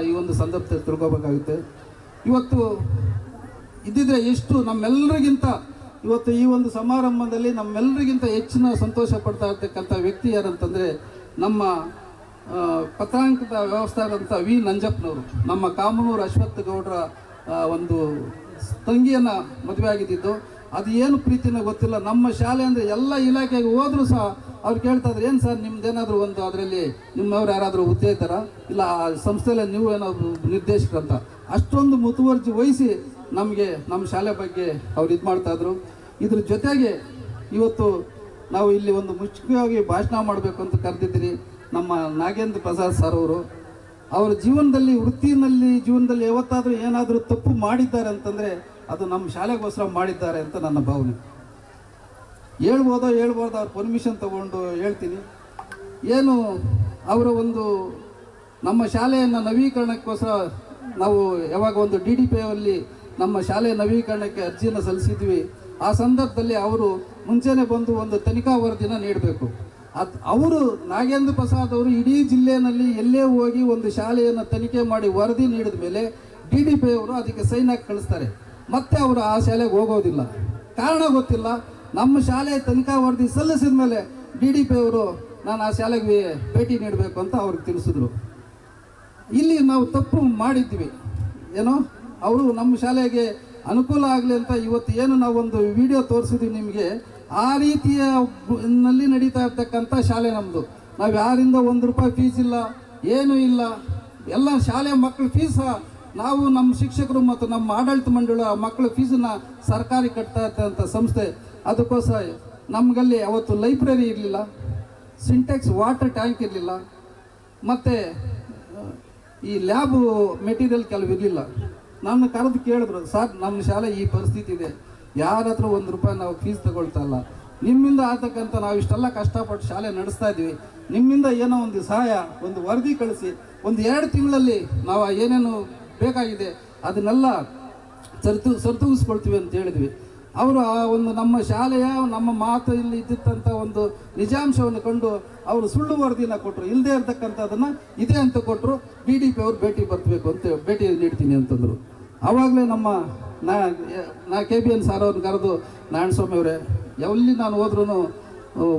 ಈ ಒಂದು ಸಂದರ್ಭದಲ್ಲಿ ತಿಳ್ಕೋಬೇಕಾಗುತ್ತೆ. ಇವತ್ತು ಇದ್ದಿದ್ರೆ ಎಷ್ಟು ನಮ್ಮೆಲ್ಲರಿಗಿಂತ ಇವತ್ತು ಈ ಒಂದು ಸಮಾರಂಭದಲ್ಲಿ ನಮ್ಮೆಲ್ಲರಿಗಿಂತ ಹೆಚ್ಚಿನ ಸಂತೋಷ ಪಡ್ತಾ ಇರ್ತಕ್ಕಂಥ ವ್ಯಕ್ತಿ ಯಾರಂತಂದರೆ ನಮ್ಮ ಪತ್ರಾಂಕದ ವ್ಯವಸ್ಥಾದಂಥ ವಿ ನಂಜಪ್ಪನವರು. ನಮ್ಮ ಕಾಮನೂರು ಅಶ್ವತ್ಥ ಗೌಡರ ಒಂದು ತಂಗಿಯನ್ನು ಮದುವೆ ಆಗಿದ್ದು, ಅದು ಏನು ಪ್ರೀತಿನ ಗೊತ್ತಿಲ್ಲ. ನಮ್ಮ ಶಾಲೆ ಅಂದರೆ ಎಲ್ಲ ಇಲಾಖೆಗೆ ಹೋದರೂ ಸಹ ಅವ್ರು ಕೇಳ್ತಾ ಇದ್ರು, ಏನು ಸರ್ ನಿಮ್ದೇನಾದರೂ ಒಂದು ಅದರಲ್ಲಿ ನಿಮ್ಮವ್ರು ಯಾರಾದರೂ ಹುದ್ದೆ ಇದ್ದಾರಾ, ಇಲ್ಲ ಆ ಸಂಸ್ಥೆಯಲ್ಲಿ ನೀವು ಏನಾದರೂ ನಿರ್ದೇಶಕರಂತ. ಅಷ್ಟೊಂದು ಮುತುವರ್ಜಿ ವಹಿಸಿ ನಮಗೆ ನಮ್ಮ ಶಾಲೆ ಬಗ್ಗೆ ಅವ್ರು ಇದು ಮಾಡ್ತಾಯಿದ್ರು. ಇದ್ರ ಜೊತೆಗೆ ಇವತ್ತು ನಾವು ಇಲ್ಲಿ ಒಂದು ಮುಖ್ಯವಾಗಿ ಭಾಷಣ ಮಾಡಬೇಕು ಅಂತ ಕರೆದಿದ್ದೀರಿ. ನಮ್ಮ ನಾಗೇಂದ್ರ ಪ್ರಸಾದ್ ಸರ್ ಅವರು ಅವರ ಜೀವನದಲ್ಲಿ ಯಾವತ್ತಾದರೂ ಏನಾದರೂ ತಪ್ಪು ಮಾಡಿದ್ದಾರೆ ಅಂತಂದರೆ ಅದು ನಮ್ಮ ಶಾಲೆಗೋಸ್ಕರ ಮಾಡಿದ್ದಾರೆ ಅಂತ ನನ್ನ ಭಾವನೆ. ಹೇಳ್ಬೋದೋ ಅವ್ರ ಪರ್ಮಿಷನ್ ತಗೊಂಡು ಹೇಳ್ತೀನಿ. ಏನು ಅವರ ಒಂದು ನಮ್ಮ ಶಾಲೆಯನ್ನು ನವೀಕರಣಕ್ಕೋಸ್ಕರ ನಾವು ಯಾವಾಗ ಒಂದು DDPಯಲ್ಲಿ ನಮ್ಮ ಶಾಲೆ ನವೀಕರಣಕ್ಕೆ ಅರ್ಜಿಯನ್ನು ಸಲ್ಲಿಸಿದ್ವಿ. ಆ ಸಂದರ್ಭದಲ್ಲಿ ಅವರು ಮುಂಚೆನೇ ಬಂದು ಒಂದು ತನಿಖಾ ವರದಿನ ನೀಡಬೇಕು. ಅವರು ನಾಗೇಂದ್ರ ಪ್ರಸಾದ್ ಅವರು ಇಡೀ ಜಿಲ್ಲೆಯಲ್ಲಿ ಎಲ್ಲೇ ಹೋಗಿ ಒಂದು ಶಾಲೆಯನ್ನು ತನಿಖೆ ಮಾಡಿ ವರದಿ ನೀಡಿದ ಮೇಲೆ DDP ಅವರು ಅದಕ್ಕೆ ಸೈನ್ ಹಾಕಿ ಕಳಿಸ್ತಾರೆ. ಮತ್ತೆ ಅವರು ಆ ಶಾಲೆಗೆ ಹೋಗೋದಿಲ್ಲ. ಕಾರಣ ಗೊತ್ತಿಲ್ಲ. ನಮ್ಮ ಶಾಲೆ ತನಿಖಾ ವರದಿ ಸಲ್ಲಿಸಿದ ಮೇಲೆ DDP ಅವರು ನಾನು ಆ ಶಾಲೆಗೆ ಭೇಟಿ ನೀಡಬೇಕು ಅಂತ ಅವ್ರಿಗೆ ತಿಳಿಸಿದ್ರು. ಇಲ್ಲಿ ನಾವು ತಪ್ಪು ಮಾಡಿದ್ವಿ. ಏನೋ ಅವರು ನಮ್ಮ ಶಾಲೆಗೆ ಅನುಕೂಲ ಆಗಲಿ ಅಂತ ಇವತ್ತು ಏನು ನಾವು ಒಂದು ವಿಡಿಯೋ ತೋರಿಸಿದ್ವಿ ನಿಮಗೆ. ಆ ರೀತಿಯ ನಲ್ಲಿ ನಡೀತಾ ಇರ್ತಕ್ಕಂಥ ಶಾಲೆ ನಮ್ಮದು. ನಾವು ಯಾರಿಂದ ₹1 ಫೀಸ್ ಇಲ್ಲ, ಏನೂ ಇಲ್ಲ. ಎಲ್ಲ ಶಾಲೆ ಮಕ್ಕಳ ಫೀಸ್ ನಾವು ನಮ್ಮ ಶಿಕ್ಷಕರು ಮತ್ತು ನಮ್ಮ ಆಡಳಿತ ಮಂಡಳಿ ಮಕ್ಕಳ ಫೀಸನ್ನು ಸರ್ಕಾರಿ ಕಟ್ತಾ ಇರ್ತಂಥ ಸಂಸ್ಥೆ. ಅದಕ್ಕೋಸ್ಕರ ನಮಗಲ್ಲಿ ಅವತ್ತು ಲೈಬ್ರರಿ ಇರಲಿಲ್ಲ, ಸಿಂಟೆಕ್ಸ್ ವಾಟರ್ ಟ್ಯಾಂಕ್ ಇರಲಿಲ್ಲ, ಮತ್ತು ಈ ಲ್ಯಾಬ್ ಮೆಟೀರಿಯಲ್ ಕೆಲವು ಇರಲಿಲ್ಲ. ನನ್ನ ಕರೆದು ಕೇಳಿದ್ರು, ಸರ್ ನಮ್ಮ ಶಾಲೆ ಈ ಪರಿಸ್ಥಿತಿ ಇದೆ, ಯಾರ ಹತ್ರ ₹1 ನಾವು ಫೀಸ್ ತಗೊಳ್ತಾ ಇಲ್ಲ, ನಿಮ್ಮಿಂದ ಆಗ್ತಕ್ಕಂಥ ನಾವು ಇಷ್ಟೆಲ್ಲ ಕಷ್ಟಪಟ್ಟು ಶಾಲೆ ನಡೆಸ್ತಾ ಇದ್ದೀವಿ, ನಿಮ್ಮಿಂದ ಏನೋ ಒಂದು ಸಹಾಯ, ಒಂದು ವರದಿ ಕಳಿಸಿ, ಒಂದು 2 ತಿಂಗಳಲ್ಲಿ ನಾವು ಏನೇನು ಬೇಕಾಗಿದೆ ಅದನ್ನೆಲ್ಲ ಸರಿತೂಗಿಸ್ಕೊಳ್ತೀವಿ ಅಂತ ಹೇಳಿದ್ವಿ. ಅವರು ಆ ಒಂದು ನಮ್ಮ ಶಾಲೆಯ ನಮ್ಮ ಮಾತಲ್ಲಿ ಇದ್ದಿತ್ತಂಥ ಒಂದು ನಿಜಾಂಶವನ್ನು ಕಂಡು ಅವರು ಸುಳ್ಳು ವರದಿನ ಕೊಟ್ಟರು, ಇಲ್ಲದೆ ಇರ್ತಕ್ಕಂಥದ್ದನ್ನು ಇದೆ ಅಂತ ಕೊಟ್ಟರು. DDP ಅವರು ಭೇಟಿ ಬರ್ತಬೇಕು ಅಂತ ಭೇಟಿ ನೀಡ್ತೀನಿ ಅಂತಂದರು. ಆವಾಗಲೇ ನಮ್ಮ ನಾ KBN ಸಾರ್ ಅವ್ರನ್ನ ಕರೆದು, ನಾರಾಯಣಸ್ವಾಮಿ ಅವರೇ ಎಲ್ಲಿ ನಾನು ಹೋದ್ರೂ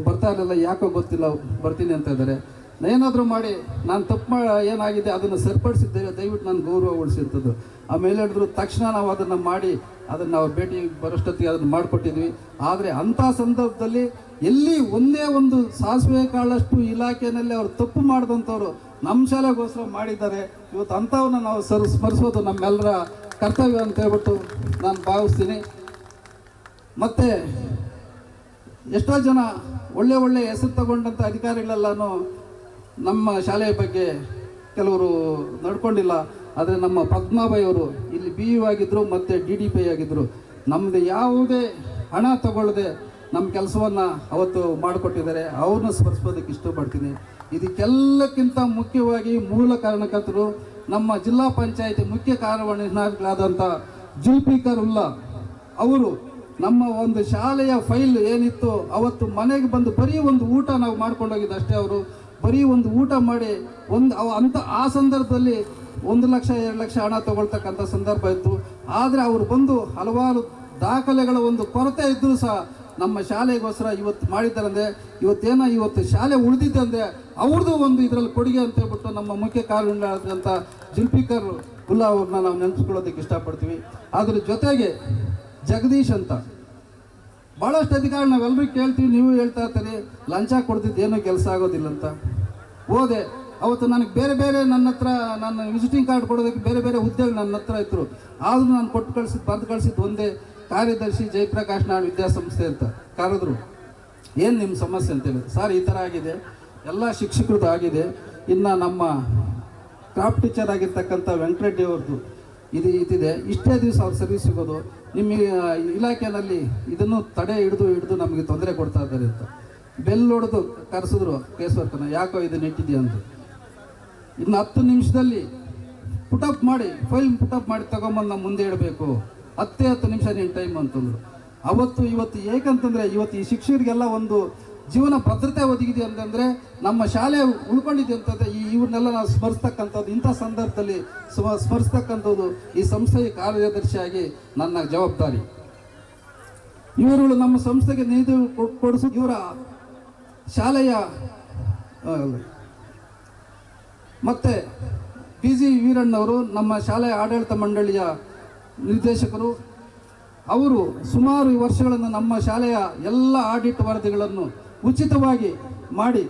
ಬರ್ತಾ ಇರಲಿಲ್ಲ, ಯಾಕೋ ಗೊತ್ತಿಲ್ಲ, ಬರ್ತೀನಿ ಅಂತ ಇದ್ದಾರೆ, ಏನಾದರೂ ಮಾಡಿ ನಾನು ತಪ್ಪು ಏನಾಗಿದೆ ಅದನ್ನು ಸರಿಪಡಿಸಿದ್ದೇವೆ, ದಯವಿಟ್ಟು ನಾನು ಗೌರವ ಉಳಿಸಿರ್ತದ್ದು. ಆಮೇಲೆ ಹೇಳಿದ್ರು, ತಕ್ಷಣ ನಾವು ಅದನ್ನು ಮಾಡಿ ಅದನ್ನು ಅವ್ರ ಭೇಟಿ ಬರೋಷ್ಟೊತ್ತಿಗೆ ಅದನ್ನು ಮಾಡಿಕೊಟ್ಟಿದ್ವಿ. ಆದರೆ ಅಂಥ ಸಂದರ್ಭದಲ್ಲಿ ಎಲ್ಲಿ ಒಂದೇ ಒಂದು ಸಾಸಿವೆ ಕಾಳಷ್ಟು ಇಲಾಖೆಯಲ್ಲಿ ಅವರು ತಪ್ಪು ಮಾಡಿದಂಥವ್ರು ನಮ್ಮ ಶಾಲೆಗೋಸ್ಕರ ಮಾಡಿದ್ದಾರೆ. ಇವತ್ತು ಅಂಥವನ್ನ ನಾವು ಸ್ಮರಿಸೋದು ನಮ್ಮೆಲ್ಲರ ಕರ್ತವ್ಯ ಅಂತ ಹೇಳ್ಬಿಟ್ಟು ನಾನು ಭಾವಿಸ್ತೀನಿ. ಮತ್ತು ಎಷ್ಟೋ ಜನ ಒಳ್ಳೆ ಹೆಸರು ತಗೊಂಡಂಥ ಅಧಿಕಾರಿಗಳೆಲ್ಲನೂ ನಮ್ಮ ಶಾಲೆಯ ಬಗ್ಗೆ ಕೆಲವರು ನಡ್ಕೊಂಡಿಲ್ಲ. ಆದರೆ ನಮ್ಮ ಪದ್ಮಾಬಾಯಿ ಅವರು ಇಲ್ಲಿ BU ಆಗಿದ್ದರು ಮತ್ತು DDP ಆಗಿದ್ದರು. ನಮ್ಮದು ಯಾವುದೇ ಹಣ ತಗೊಳ್ಳದೆ ನಮ್ಮ ಕೆಲಸವನ್ನು ಅವತ್ತು ಮಾಡಿಕೊಟ್ಟಿದ್ದಾರೆ. ಅವ್ರನ್ನ ಸ್ಮರಿಸೋದಕ್ಕೆ ಇಷ್ಟಪಡ್ತೀನಿ. ಇದಕ್ಕೆಲ್ಲಕ್ಕಿಂತ ಮುಖ್ಯವಾಗಿ ಮೂಲ ಕಾರಣಕರ್ತರು ನಮ್ಮ ಜಿಲ್ಲಾ ಪಂಚಾಯತಿ ಮುಖ್ಯ ಕಾರ್ಯನಿರ್ವಾಹಕರಾದಂಥ ಜುಲ್ಫಿಕರ್ ಉಲ್ಲಾ ಅವರು. ನಮ್ಮ ಒಂದು ಶಾಲೆಯ ಫೈಲ್ ಏನಿತ್ತು ಅವತ್ತು ಮನೆಗೆ ಬಂದು ಬರೀ ಒಂದು ಊಟ ನಾವು ಮಾಡ್ಕೊಂಡೋಗಿದ್ದು ಅಷ್ಟೇ. ಅವರು ಬರೀ ಒಂದು ಊಟ ಮಾಡಿ ಆ ಸಂದರ್ಭದಲ್ಲಿ 1 ಲಕ್ಷ 2 ಲಕ್ಷ ಹಣ ತಗೊಳ್ತಕ್ಕಂಥ ಸಂದರ್ಭ ಇತ್ತು. ಆದರೆ ಅವರು ಬಂದು ಹಲವಾರು ದಾಖಲೆಗಳ ಒಂದು ಕೊರತೆ ಇದ್ದರೂ ಸಹ ನಮ್ಮ ಶಾಲೆಗೋಸ್ಕರ ಇವತ್ತು ಮಾಡಿದ್ದಾರಂದರೆ, ಇವತ್ತು ಶಾಲೆ ಉಳಿದಿದ್ದೆ ಅಂದರೆ ಅವ್ರದ್ದು ಒಂದು ಇದರಲ್ಲಿ ಕೊಡುಗೆ ಅಂತ ಹೇಳ್ಬಿಟ್ಟು ನಮ್ಮ ಮುಖ್ಯ ಕಾರ್ಯನಿರ್ವಾಹಕರಾದಂಥ ಜುಲ್ಫಿಕರ್ ಉಲ್ಲಾ ಅವ್ರನ್ನ ನಾವು ನೆನೆಸ್ಕೊಳ್ಳೋದಕ್ಕೆ ಇಷ್ಟಪಡ್ತೀವಿ. ಅದ್ರ ಜೊತೆಗೆ ಜಗದೀಶ್ ಅಂತ ಭಾಳಷ್ಟು ಅಧಿಕಾರಿ ನಾವೆಲ್ಲರೂ ಕೇಳ್ತೀವಿ, ನೀವು ಹೇಳ್ತಾ ಇರ್ತೀರಿ ಲಂಚ ಕೊಡ್ತಿದ್ದು ಏನೂ ಕೆಲಸ ಆಗೋದಿಲ್ಲ ಅಂತ. ಹೋದೆ ಅವತ್ತು ನನಗೆ ಬೇರೆ ನನ್ನ ಹತ್ರ ನನ್ನ ವಿಸಿಟಿಂಗ್ ಕಾರ್ಡ್ ಕೊಡೋದಕ್ಕೆ ಬೇರೆ ಹುದ್ದೆಗಳು ನನ್ನ ಹತ್ರ ಇದ್ದರು. ಆದರೂ ನಾನು ಬರೆದು ಕಳಿಸಿದ್ದು ಒಂದೇ, ಕಾರ್ಯದರ್ಶಿ ಜಯಪ್ರಕಾಶ್ ನಾರಾಯಣ್ ವಿದ್ಯಾಸಂಸ್ಥೆ ಅಂತ ಕರೆದ್ರು. ಏನು ನಿಮ್ಮ ಸಮಸ್ಯೆ ಅಂತೇಳಿ, ಸರ್ ಈ ಥರ ಆಗಿದೆ, ಎಲ್ಲ ಶಿಕ್ಷಕರದ್ದು ಆಗಿದೆ, ಇನ್ನು ನಮ್ಮ ಕ್ರಾಫ್ಟ್ ಟೀಚರ್ ಆಗಿರ್ತಕ್ಕಂಥ ವೆಂಕಟರೆಡ್ಡಿ ಅವ್ರದ್ದು ಇದಿದೆ, ಇಷ್ಟೇ ದಿವಸ ಅವ್ರು ಸರ್ವಿಸ್ ಸಿಗೋದು, ನಿಮ್ಮ ಇಲಾಖೆಯಲ್ಲಿ ಇದನ್ನು ತಡೆ ಹಿಡಿದು ನಮಗೆ ತೊಂದರೆ ಕೊಡ್ತಾ ಇದ್ದಾರೆ ಅಂತ ಬೆಲ್ ಹೊಡೆದು ಕರೆಸಿದ್ರು ಕೇಸವರ್ಕನ, ಯಾಕೋ ಇದನ್ನ ಇಟ್ಟಿದ್ದೀಯ ಅಂತ. ಇನ್ನು 10 ನಿಮಿಷದಲ್ಲಿ ಫೈಲ್ ಪುಟಪ್ ಮಾಡಿ ತಗೊಂಬಂದು ನಾವು ಮುಂದೆ ಇಡಬೇಕು, 10 ನಿಮಿಷ ನೀನು ಟೈಮ್ ಅಂತಂದರು. ಇವತ್ತು ಏಕಂತಂದರೆ ಇವತ್ತು ಈ ಶಿಕ್ಷಕರಿಗೆಲ್ಲ ಒಂದು ಜೀವನ ಭದ್ರತೆ ಒದಗಿದೆ ಅಂತಂದರೆ ನಮ್ಮ ಶಾಲೆ ಉಳ್ಕೊಂಡಿದೆ ಅಂತಂದರೆ ಇವ್ರನ್ನೆಲ್ಲ ನಾವು ಸ್ಮರಿಸ್ತಕ್ಕಂಥದ್ದು, ಇಂಥ ಸಂದರ್ಭದಲ್ಲಿ ಸ್ಮರಿಸ್ತಕ್ಕಂಥದ್ದು ಈ ಸಂಸ್ಥೆಯ ಕಾರ್ಯದರ್ಶಿಯಾಗಿ ನನ್ನ ಜವಾಬ್ದಾರಿ. ಇವರುಗಳು ನಮ್ಮ ಸಂಸ್ಥೆಗೆ ನಿಧಿ ಕೊಡಿಸು ಇವರ ಶಾಲೆಯ ಮತ್ತು PG ವೀರಣ್ಣವರು ನಮ್ಮ ಶಾಲೆಯ ಆಡಳಿತ ಮಂಡಳಿಯ ನಿರ್ದೇಶಕರು. ಅವರು ಸುಮಾರು ವರ್ಷಗಳನ್ನು ನಮ್ಮ ಶಾಲೆಯ ಎಲ್ಲ ಆಡಿಟ್ ವರದಿಗಳನ್ನು ಉಚಿತವಾಗಿ ಮಾಡಿ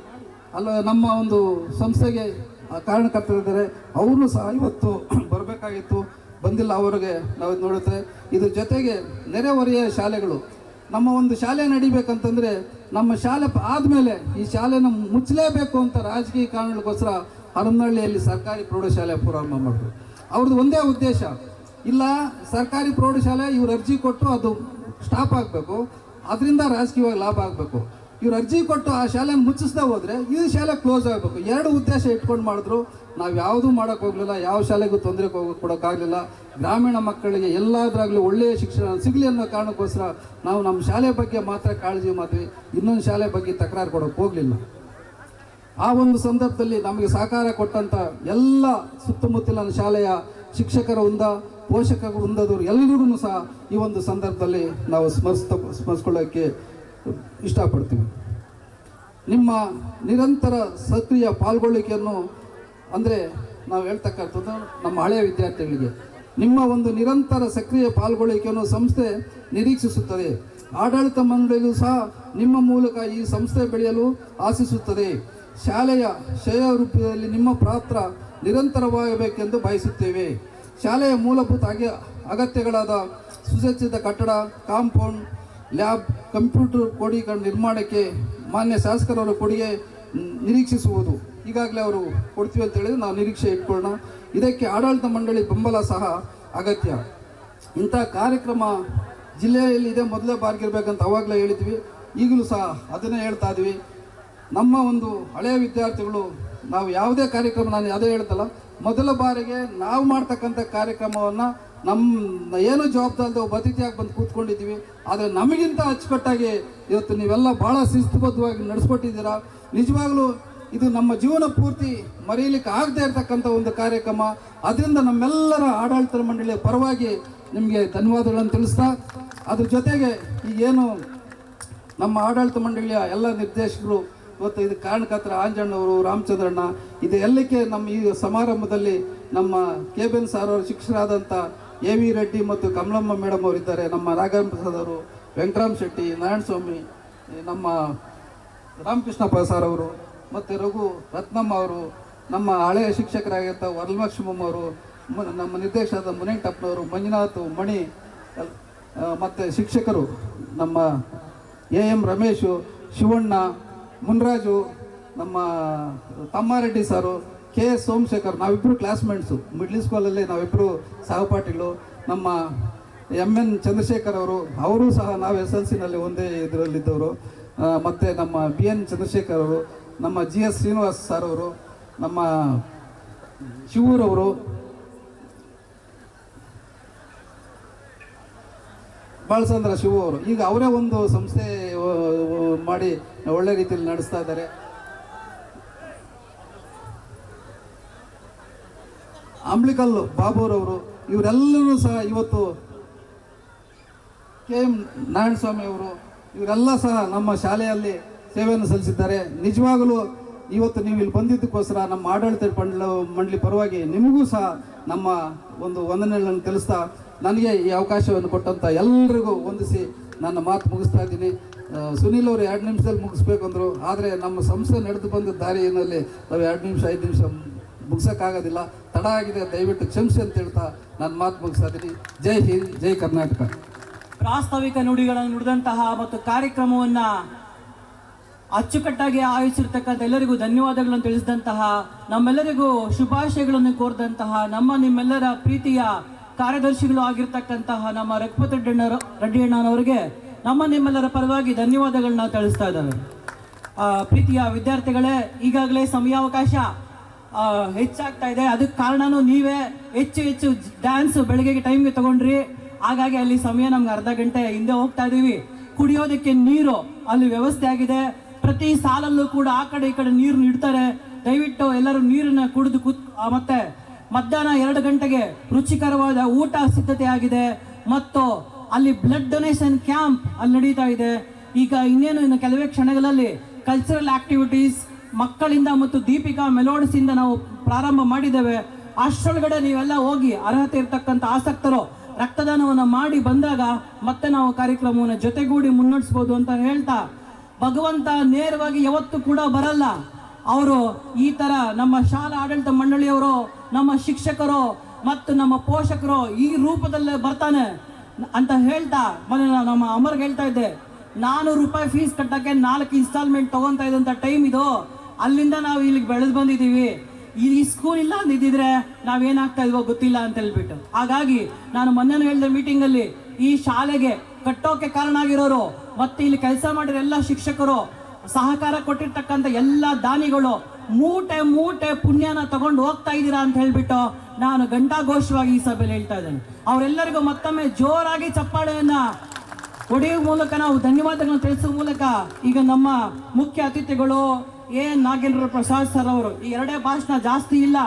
ನಮ್ಮ ಒಂದು ಸಂಸ್ಥೆಗೆ ಕಾರಣಕರ್ತರಿದ್ದಾರೆ. ಅವರು ಸಹ ಇವತ್ತು ಬರಬೇಕಾಗಿತ್ತು, ಬಂದಿಲ್ಲ, ಅವರಿಗೆ ನಾವು ನೋಡುತ್ತೆ. ಇದ್ರ ಜೊತೆಗೆ ನೆರೆಹೊರೆಯ ಶಾಲೆಗಳು, ನಮ್ಮ ಒಂದು ಶಾಲೆ ನಡಿಬೇಕಂತಂದರೆ ನಮ್ಮ ಶಾಲೆ ಆದಮೇಲೆ ಈ ಶಾಲೆನ ಮುಚ್ಚಲೇಬೇಕು ಅಂತ ರಾಜಕೀಯ ಕಾರಣಗಳಿಗೋಸ್ಕರ ಹರಮನಹಳ್ಳಿಯಲ್ಲಿ ಸರ್ಕಾರಿ ಪ್ರೌಢಶಾಲೆ ಪ್ರಾರಂಭ ಮಾಡಿದ್ರು. ಅವ್ರದ್ದು ಒಂದೇ ಉದ್ದೇಶ, ಇಲ್ಲ ಸರ್ಕಾರಿ ಪ್ರೌಢಶಾಲೆ ಇವ್ರು ಅರ್ಜಿ ಕೊಟ್ಟು ಅದು ಸ್ಟಾಪ್ ಆಗಬೇಕು, ಅದರಿಂದ ರಾಜಕೀಯವಾಗಿ ಲಾಭ ಆಗಬೇಕು. ಇವ್ರು ಅರ್ಜಿ ಕೊಟ್ಟು ಆ ಶಾಲೆ ಮುಚ್ಚಿಸ್ತಾ ಹೋದರೆ ಈ ಶಾಲೆ ಕ್ಲೋಸ್ ಆಗಬೇಕು. 2 ಉದ್ದೇಶ ಇಟ್ಕೊಂಡು ಮಾಡಿದ್ರು. ನಾವು ಯಾವುದೂ ಮಾಡೋಕ್ಕೆ ಹೋಗಲಿಲ್ಲ, ಯಾವ ಶಾಲೆಗೂ ತೊಂದರೆ ಕೊಡೋಕ್ಕಾಗಲಿಲ್ಲ. ಗ್ರಾಮೀಣ ಮಕ್ಕಳಿಗೆ ಎಲ್ಲಾದ್ರಾಗಲೂ ಒಳ್ಳೆಯ ಶಿಕ್ಷಣ ಸಿಗಲಿ ಅನ್ನೋ ಕಾರಣಕ್ಕೋಸ್ಕರ ನಾವು ನಮ್ಮ ಶಾಲೆ ಬಗ್ಗೆ ಮಾತ್ರ ಕಾಳಜಿ ಮಾಡಿದ್ವಿ, ಇನ್ನೊಂದು ಶಾಲೆ ಬಗ್ಗೆ ತಕರಾರು ಕೊಡೋಕ್ಕೆ ಹೋಗಲಿಲ್ಲ. ಆ ಒಂದು ಸಂದರ್ಭದಲ್ಲಿ ನಮಗೆ ಸಹಕಾರ ಕೊಟ್ಟಂಥ ಎಲ್ಲ ಸುತ್ತಮುತ್ತಲಿನ ಶಾಲೆಯ ಶಿಕ್ಷಕರ ವೃಂದ, ಪೋಷಕರ ವೃಂದದವರು ಎಲ್ಲರಿಗೂ ಸಹ ಈ ಒಂದು ಸಂದರ್ಭದಲ್ಲಿ ನಾವು ಸ್ಮರಿಸ್ಕೊಳ್ಳೋಕ್ಕೆ ಇಷ್ಟಪಡ್ತೀವಿ. ನಿಮ್ಮ ನಿರಂತರ ಸಕ್ರಿಯ ಪಾಲ್ಗೊಳ್ಳಿಕೆಯನ್ನು, ಅಂದರೆ ನಾವು ಹೇಳ್ತಕ್ಕಂಥದ್ದು ನಮ್ಮ ಹಳೆಯ ವಿದ್ಯಾರ್ಥಿಗಳಿಗೆ ನಿಮ್ಮ ಒಂದು ನಿರಂತರ ಸಕ್ರಿಯ ಪಾಲ್ಗೊಳ್ಳಿಕೆಯನ್ನು ಸಂಸ್ಥೆ ನಿರೀಕ್ಷಿಸುತ್ತದೆ. ಆಡಳಿತ ಮಂಡಳಿಯು ಸಹ ನಿಮ್ಮ ಮೂಲಕ ಈ ಸಂಸ್ಥೆ ಬೆಳೆಯಲು ಆಶಿಸುತ್ತದೆ. ಶಾಲೆಯ ಶ್ರೇಯೋಭಿವೃದ್ಧಿಯಲ್ಲಿ ನಿಮ್ಮ ಪಾತ್ರ ನಿರಂತರವಾಗಬೇಕೆಂದು ಬಯಸುತ್ತೇವೆ. ಶಾಲೆಯ ಮೂಲಭೂತ ಅಗತ್ಯಗಳಾದ ಸುಸಜ್ಜಿತ ಕಟ್ಟಡ, ಕಾಂಪೌಂಡ್, ಲ್ಯಾಬ್, ಕಂಪ್ಯೂಟರ್ ಕ್ರೋಢೀಕರಣ ನಿರ್ಮಾಣಕ್ಕೆ ಮಾನ್ಯ ಶಾಸಕರವರ ಕೊಡುಗೆ ನಿರೀಕ್ಷಿಸುವುದು. ಈಗಾಗಲೇ ಅವರು ಕೊಡ್ತೀವಿ ಅಂತ ಹೇಳಿದ್ರೆ ನಾವು ನಿರೀಕ್ಷೆ ಇಟ್ಕೊಳ್ಳೋಣ. ಇದಕ್ಕೆ ಆಡಳಿತ ಮಂಡಳಿ ಬೆಂಬಲ ಸಹ ಅಗತ್ಯ. ಇಂಥ ಕಾರ್ಯಕ್ರಮ ಜಿಲ್ಲೆಯಲ್ಲಿ ಇದೆ, ಮೊದಲೇ ಬಾರಿಗಿರ್ಬೇಕಂತ ಅವಾಗಲೇ ಹೇಳಿದ್ವಿ, ಈಗಲೂ ಸಹ ಅದನ್ನೇ ಹೇಳ್ತಾ ಇದ್ವಿ. ನಮ್ಮ ಒಂದು ಹಳೆಯ ವಿದ್ಯಾರ್ಥಿಗಳು ನಾವು ಯಾವುದೇ ಕಾರ್ಯಕ್ರಮ, ನಾನು ಅದೇ ಹೇಳ್ತಲ್ಲ, ಮೊದಲ ಬಾರಿಗೆ ನಾವು ಮಾಡ್ತಕ್ಕಂಥ ಕಾರ್ಯಕ್ರಮವನ್ನು ನಮ್ಮ ಏನು ಜವಾಬ್ದಾರಿ ಅತಿಥಿಯಾಗಿ ಬಂದು ಕೂತ್ಕೊಂಡಿದ್ದೀವಿ. ಆದರೆ ನಮಗಿಂತ ಅಚ್ಚುಕಟ್ಟಾಗಿ ಇವತ್ತು ನೀವೆಲ್ಲ ಭಾಳ ಶಿಸ್ತುಬದ್ಧವಾಗಿ ನಡೆಸ್ಕೊಟ್ಟಿದ್ದೀರಾ. ನಿಜವಾಗ್ಲೂ ಇದು ನಮ್ಮ ಜೀವನ ಪೂರ್ತಿ ಮರೆಯಲಿಕ್ಕೆ ಆಗದೇ ಇರತಕ್ಕಂಥ ಒಂದು ಕಾರ್ಯಕ್ರಮ. ಅದರಿಂದ ನಮ್ಮೆಲ್ಲರ ಆಡಳಿತ ಮಂಡಳಿಯ ಪರವಾಗಿ ನಿಮಗೆ ಧನ್ಯವಾದಗಳನ್ನು ತಿಳಿಸ್ತಾ, ಅದ್ರ ಜೊತೆಗೆ ಈಗೇನು ನಮ್ಮ ಆಡಳಿತ ಮಂಡಳಿಯ ಎಲ್ಲ ನಿರ್ದೇಶಕರು ಇವತ್ತು ಇದು ಕಾರಣಕರ್ತರ ಆಂಜಣ್ಣವರು, ರಾಮಚಂದ್ರಣ್ಣ, ಇದು ಎಲ್ಲಕ್ಕೆ ನಮ್ಮ ಈ ಸಮಾರಂಭದಲ್ಲಿ ನಮ್ಮ KBN ಸಾರ್ ಅವರು ಶಿಕ್ಷಕರಾದಂಥ AV ರೆಡ್ಡಿ ಮತ್ತು ಕಮಲಮ್ಮ ಮೇಡಮ್ ಅವರಿದ್ದಾರೆ, ನಮ್ಮ ರಾಘವೇಂದ್ರ ಪ್ರಸಾದ್ ಅವರು, ವೆಂಕಟರಾಮ್ ಶೆಟ್ಟಿ, ನಾರಾಯಣ ಸ್ವಾಮಿ, ನಮ್ಮ ರಾಮಕೃಷ್ಣಪ್ಪ ಸಾರ್ ಅವರು, ಮತ್ತು ರಘು ರತ್ನಮ್ಮ ಅವರು, ನಮ್ಮ ಹಳೆಯ ಶಿಕ್ಷಕರಾಗಿದ್ದ ವರಲಕ್ಷ್ಮಮ್ಮ ಅವರು, ನಮ್ಮ ನಿರ್ದೇಶಕರಾದ ಮುನೇಂಟಪ್ಪನವರು, ಮಂಜುನಾಥ್, ಮಣಿ, ಮತ್ತು ಶಿಕ್ಷಕರು ನಮ್ಮ AM ರಮೇಶು, ಶಿವಣ್ಣ, ಮುನ್ರಾಜು, ನಮ್ಮ ತಮ್ಮಾರೆಡ್ಡಿ ಸಾರು, KS ಸೋಮಶೇಖರ್, ನಾವಿಬ್ಬರು ಕ್ಲಾಸ್ಮೇಟ್ಸು, ಮಿಡ್ಲ್ ಸ್ಕೂಲಲ್ಲಿ ನಾವಿಬ್ಬರು ಸಹಪಾಠಿಗಳು. ನಮ್ಮ MN ಚಂದ್ರಶೇಖರ್ ಅವರು ಸಹ ನಾವು SLCನಲ್ಲಿ ಒಂದೇ ಇದರಲ್ಲಿದ್ದವರು. ಮತ್ತು ನಮ್ಮ BN ಚಂದ್ರಶೇಖರ್ ಅವರು, ನಮ್ಮ GS ಶ್ರೀನಿವಾಸ್ ಸರ್ ಅವರು, ನಮ್ಮ ಶಿವೂರವರು, ಬಾಳಚಂದ್ರ ಶಿವ ಅವರು, ಈಗ ಅವರೇ ಒಂದು ಸಂಸ್ಥೆ ಮಾಡಿ ಒಳ್ಳೆ ರೀತಿಯಲ್ಲಿ ನಡೆಸ್ತಾ ಇದ್ದಾರೆ. ಅಂಬ್ಲಿಕಲ್ ಬಾಬುರವರು, ಇವರೆಲ್ಲರೂ ಸಹ ಇವತ್ತು KM ನಾರಾಯಣ ಸ್ವಾಮಿ ಅವರು, ಇವರೆಲ್ಲ ಸಹ ನಮ್ಮ ಶಾಲೆಯಲ್ಲಿ ಸೇವೆಯನ್ನು ಸಲ್ಲಿಸಿದ್ದಾರೆ. ನಿಜವಾಗಲೂ ಇವತ್ತು ನೀವು ಇಲ್ಲಿ ಬಂದಿದ್ದಕ್ಕೋಸ್ಕರ ನಮ್ಮ ಆಡಳಿತ ಮಂಡಳಿ ಪರವಾಗಿ ನಿಮಗೂ ಸಹ ನಮ್ಮ ಒಂದು ವಂದನೆಗಳನ್ನು ತಿಳಿಸ್ತಾ, ನನಗೆ ಈ ಅವಕಾಶವನ್ನು ಕೊಟ್ಟಂಥ ಎಲ್ಲರಿಗೂ ವಂದಿಸಿ ನನ್ನ ಮಾತು ಮುಗಿಸ್ತಾ ಇದ್ದೀನಿ. ಸುನೀಲ್ ಅವರು 2 ನಿಮಿಷದಲ್ಲಿ ಮುಗಿಸ್ಬೇಕು ಅಂದರು, ಆದರೆ ನಮ್ಮ ಸಂಸ್ಥೆ ನಡೆದು ಬಂದ ದಾರಿಯಲ್ಲಿ ನಾವು 2 ನಿಮಿಷ 5 ನಿಮಿಷ ಮುಗಿಸೋಕ್ಕಾಗೋದಿಲ್ಲ, ತಡ ಆಗಿದೆ, ದಯವಿಟ್ಟು ಕ್ಷಮಿಸಿ ಅಂತ ಹೇಳ್ತಾ ನನ್ನ ಮಾತು ಮುಗಿಸ್ತಾ ಇದ್ದೀನಿ. ಜೈ ಹಿಂದ್, ಜೈ ಕರ್ನಾಟಕ. ಪ್ರಾಸ್ತಾವಿಕ ನುಡಿಗಳನ್ನು ನುಡಿದಂತಹ ಮತ್ತು ಕಾರ್ಯಕ್ರಮವನ್ನು ಅಚ್ಚುಕಟ್ಟಾಗಿ ಆಯೋಜಿಸಿರ್ತಕ್ಕಂಥ ಎಲ್ಲರಿಗೂ ಧನ್ಯವಾದಗಳನ್ನು ತಿಳಿಸಿದಂತಹ, ನಮ್ಮೆಲ್ಲರಿಗೂ ಶುಭಾಶಯಗಳನ್ನು ಕೋರಿದಂತಹ ನಿಮ್ಮೆಲ್ಲರ ಪ್ರೀತಿಯ ಕಾರ್ಯದರ್ಶಿಗಳು ಆಗಿರ್ತಕ್ಕಂತಹ ನಮ್ಮ ರಘುಪತಿ ರೆಡ್ಡಿ ಅಣ್ಣನವರಿಗೆ ನಿಮ್ಮೆಲ್ಲರ ಪರವಾಗಿ ಧನ್ಯವಾದಗಳನ್ನ ತಿಳಿಸ್ತಾ ಇದ್ದಾವೆ. ಪ್ರೀತಿಯ ವಿದ್ಯಾರ್ಥಿಗಳೇ, ಈಗಾಗಲೇ ಸಮಯಾವಕಾಶ ಹೆಚ್ಚಾಗ್ತಾ ಇದೆ. ಅದಕ್ಕೆ ಕಾರಣನೂ ನೀವೇ. ಹೆಚ್ಚು ಡ್ಯಾನ್ಸ್ ಬೆಳಗ್ಗೆ ಟೈಮ್ಗೆ ತಗೊಂಡ್ರಿ, ಹಾಗಾಗಿ ಅಲ್ಲಿ ಸಮಯ ನಮ್ಗೆ ಅರ್ಧ ಗಂಟೆ ಹಿಂದೆ ಹೋಗ್ತಾ ಇದ್ದೀವಿ. ಕುಡಿಯೋದಕ್ಕೆ ನೀರು ಅಲ್ಲಿ ವ್ಯವಸ್ಥೆ ಆಗಿದೆ. ಪ್ರತಿ ಸಾಲಲ್ಲೂ ಕೂಡ ಆ ಕಡೆ ಈ ಕಡೆ ನೀರು ಇಡ್ತಾರೆ. ದಯವಿಟ್ಟು ಎಲ್ಲರೂ ನೀರನ್ನ ಕುಡಿದು ಮತ್ತೆ ಮಧ್ಯಾಹ್ನ 2 ಗಂಟೆಗೆ ರುಚಿಕರವಾದ ಊಟ ಸಿದ್ಧತೆ ಆಗಿದೆ. ಮತ್ತು ಅಲ್ಲಿ ಬ್ಲಡ್ ಡೊನೇಷನ್ ಕ್ಯಾಂಪ್ ಅಲ್ಲಿ ನಡೀತಾ ಇದೆ. ಈಗ ಇನ್ನು ಕೆಲವೇ ಕ್ಷಣಗಳಲ್ಲಿ ಕಲ್ಚರಲ್ ಆಕ್ಟಿವಿಟೀಸ್ ಮಕ್ಕಳಿಂದ ಮತ್ತು ದೀಪಿಕಾ ಮೆಲೋಡಿಸ್ ಇಂದ ನಾವು ಪ್ರಾರಂಭ ಮಾಡಿದ್ದೇವೆ. ಅಷ್ಟರೊಳಗಡೆ ನೀವೆಲ್ಲ ಹೋಗಿ ಅರ್ಹತೆ ಇರ್ತಕ್ಕಂಥ ಆಸಕ್ತರು ರಕ್ತದಾನವನ್ನು ಮಾಡಿ ಬಂದಾಗ ಮತ್ತೆ ನಾವು ಕಾರ್ಯಕ್ರಮವನ್ನು ಜೊತೆಗೂಡಿ ಮುನ್ನಡೆಸ್ಬೋದು ಅಂತ ಹೇಳ್ತಾ, ಭಗವಂತ ನೇರವಾಗಿ ಯಾವತ್ತೂ ಕೂಡ ಬರಲ್ಲ. ಅವರು ಈ ಥರ ನಮ್ಮ ಶಾಲಾ ಆಡಳಿತ ಮಂಡಳಿಯವರು, ನಮ್ಮ ಶಿಕ್ಷಕರು ಮತ್ತು ನಮ್ಮ ಪೋಷಕರು ಈ ರೂಪದಲ್ಲೇ ಬರ್ತಾನೆ ಅಂತ ಹೇಳ್ತಾ, ನಮ್ಮ ಅಮರ್ಗೆ ಹೇಳ್ತಾ ಇದ್ದೆ, 400 ರೂಪಾಯಿ ಫೀಸ್ ಕಟ್ಟಕ್ಕೆ 4 ಇನ್ಸ್ಟಾಲ್ಮೆಂಟ್ ತೊಗೊತಾ ಇದ್ದಂಥ ಟೈಮ್ ಇದು. ಅಲ್ಲಿಂದ ನಾವು ಇಲ್ಲಿಗೆ ಬೆಳೆದು ಬಂದಿದ್ದೀವಿ. ಈ ಸ್ಕೂಲ್ ಇಲ್ಲ ಅಂದಿದ್ದಿದ್ರೆ ನಾವೇನಾಗ್ತಾ ಇದ್ವೋ ಗೊತ್ತಿಲ್ಲ ಅಂತ ಹೇಳ್ಬಿಟ್ಟು. ಹಾಗಾಗಿ ನಾನು ಮೊನ್ನೆ ಹೇಳಿದ ಮೀಟಿಂಗಲ್ಲಿ ಈ ಶಾಲೆಗೆ ಕಟ್ಟೋಕೆ ಕಾರಣ ಆಗಿರೋರು ಮತ್ತು ಇಲ್ಲಿ ಕೆಲಸ ಮಾಡಿರೋ ಎಲ್ಲ ಶಿಕ್ಷಕರು, ಸಹಕಾರ ಕೊಟ್ಟಿರ್ತಕ್ಕಂಥ ಎಲ್ಲ ದಾನಿಗಳು ಮೂಟೆ ಪುಣ್ಯನ ತಗೊಂಡು ಹೋಗ್ತಾ ಇದ್ದೀರಾ ಅಂತ ಹೇಳ್ಬಿಟ್ಟು ನಾನು ಘಂಟಾಘೋಷವಾಗಿ ಈ ಸಭೆಯಲ್ಲಿ ಹೇಳ್ತಾ ಇದ್ದೇನೆ. ಅವರೆಲ್ಲರಿಗೂ ಮತ್ತೊಮ್ಮೆ ಜೋರಾಗಿ ಚಪ್ಪಾಳೆಯನ್ನ ಹೊಡೆಯುವ ಮೂಲಕ ನಾವು ಧನ್ಯವಾದಗಳನ್ನು ತಿಳಿಸುವ ಮೂಲಕ ಈಗ ನಮ್ಮ ಮುಖ್ಯ ಅತಿಥಿಗಳು ನಾಗೇಂದ್ರ ಪ್ರಸಾದ್ ಸರ್ ಅವರು, ಈ 2 ಭಾಷಣ ಜಾಸ್ತಿ ಇಲ್ಲ.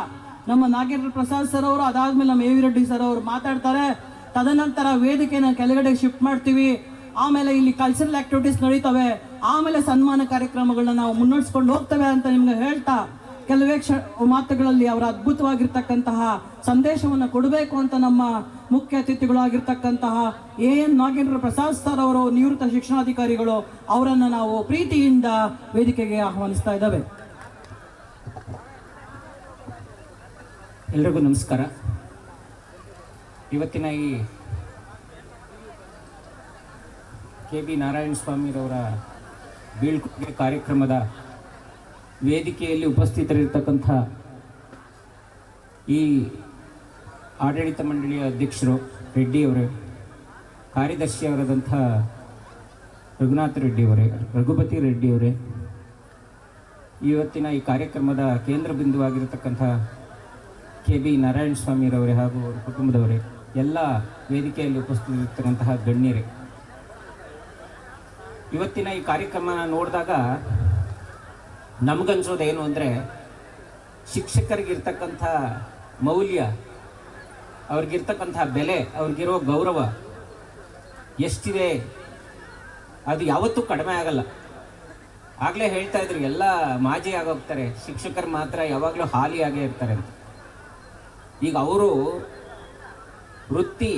ನಮ್ಮ ನಾಗೇಂದ್ರ ಪ್ರಸಾದ್ ಸರ್ ಅವರು, ಅದಾದ್ಮೇಲೆ ನಮ್ಮ AV ರೆಡ್ಡಿ ಸರ್ ಅವರು ಮಾತಾಡ್ತಾರೆ. ತದನಂತರ ವೇದಿಕೆನ ಕೆಳಗಡೆ ಶಿಫ್ಟ್ ಮಾಡ್ತೀವಿ. ಆಮೇಲೆ ಇಲ್ಲಿ ಕಲ್ಚರಲ್ ಆಕ್ಟಿವಿಟೀಸ್ ನಡೀತವೆ. ಆಮೇಲೆ ಸನ್ಮಾನ ಕಾರ್ಯಕ್ರಮಗಳನ್ನ ನಾವು ಮುನ್ನಡೆಸ್ಕೊಂಡು ಹೋಗ್ತೇವೆ ಅಂತ ನಿಮ್ಗೆ ಹೇಳ್ತಾ, ಕೆಲವೇ ಮಾತುಗಳಲ್ಲಿ ಅವರ ಅದ್ಭುತವಾಗಿರ್ತಕ್ಕಂತಹ ಸಂದೇಶವನ್ನು ಕೊಡಬೇಕು ಅಂತ ನಮ್ಮ ಮುಖ್ಯ ಅತಿಥಿಗಳಾಗಿರ್ತಕ್ಕಂತಹ ಎನ್ ನಾಗೇಂದ್ರ ಪ್ರಸಾದ್ ಸರ್ ಅವರು, ನಿವೃತ್ತ ಶಿಕ್ಷಣಾಧಿಕಾರಿಗಳು, ಅವರನ್ನು ನಾವು ಪ್ರೀತಿಯಿಂದ ವೇದಿಕೆಗೆ ಆಹ್ವಾನಿಸ್ತಾ ಇದ್ದೇವೆ. ಎಲ್ರಿಗೂ ನಮಸ್ಕಾರ. ಇವತ್ತಿನ ಈ KB ನಾರಾಯಣ ಸ್ವಾಮಿರವರ ಬೀಳ್ಕೊಡುಗೆ ಕಾರ್ಯಕ್ರಮದ ವೇದಿಕೆಯಲ್ಲಿ ಉಪಸ್ಥಿತರಿರ್ತಕ್ಕಂಥ ಈ ಆಡಳಿತ ಮಂಡಳಿಯ ಅಧ್ಯಕ್ಷರು ರೆಡ್ಡಿಯವರೇ, ಕಾರ್ಯದರ್ಶಿಯವರಾದಂಥ ರಘುಪತಿ ರೆಡ್ಡಿಯವರೇ, ಇವತ್ತಿನ ಈ ಕಾರ್ಯಕ್ರಮದ ಕೇಂದ್ರ ಬಿಂದುವಾಗಿರತಕ್ಕಂಥ KB ನಾರಾಯಣ ಸ್ವಾಮಿರವರೇ ಹಾಗೂ ಅವರ ಕುಟುಂಬದವರೇ, ಎಲ್ಲ ವೇದಿಕೆಯಲ್ಲಿ ಉಪಸ್ಥಿತರಿರ್ತಕ್ಕಂತಹ ಗಣ್ಯರೇ, ಇವತ್ತಿನ ಈ ಕಾರ್ಯಕ್ರಮ ನೋಡಿದಾಗ ನಮಗನ್ಸೋದೇನು ಅಂದರೆ, ಶಿಕ್ಷಕರಿಗಿರ್ತಕ್ಕಂಥ ಮೌಲ್ಯ, ಅವ್ರಿಗಿರ್ತಕ್ಕಂಥ ಬೆಲೆ, ಅವ್ರಿಗಿರೋ ಗೌರವ ಎಷ್ಟಿದೆ ಅದು ಯಾವತ್ತೂ ಕಡಿಮೆ ಆಗಲ್ಲ. ಆಗಲೇ ಹೇಳ್ತಾ ಇದ್ರು ಎಲ್ಲ ಮಾಜಿ ಆಗೋಗ್ತಾರೆ, ಶಿಕ್ಷಕರು ಮಾತ್ರ ಯಾವಾಗಲೂ ಹಾಲಿಯಾಗೇ ಇರ್ತಾರೆ ಅಂತ. ಈಗ ಅವರು ವೃತ್ತಿ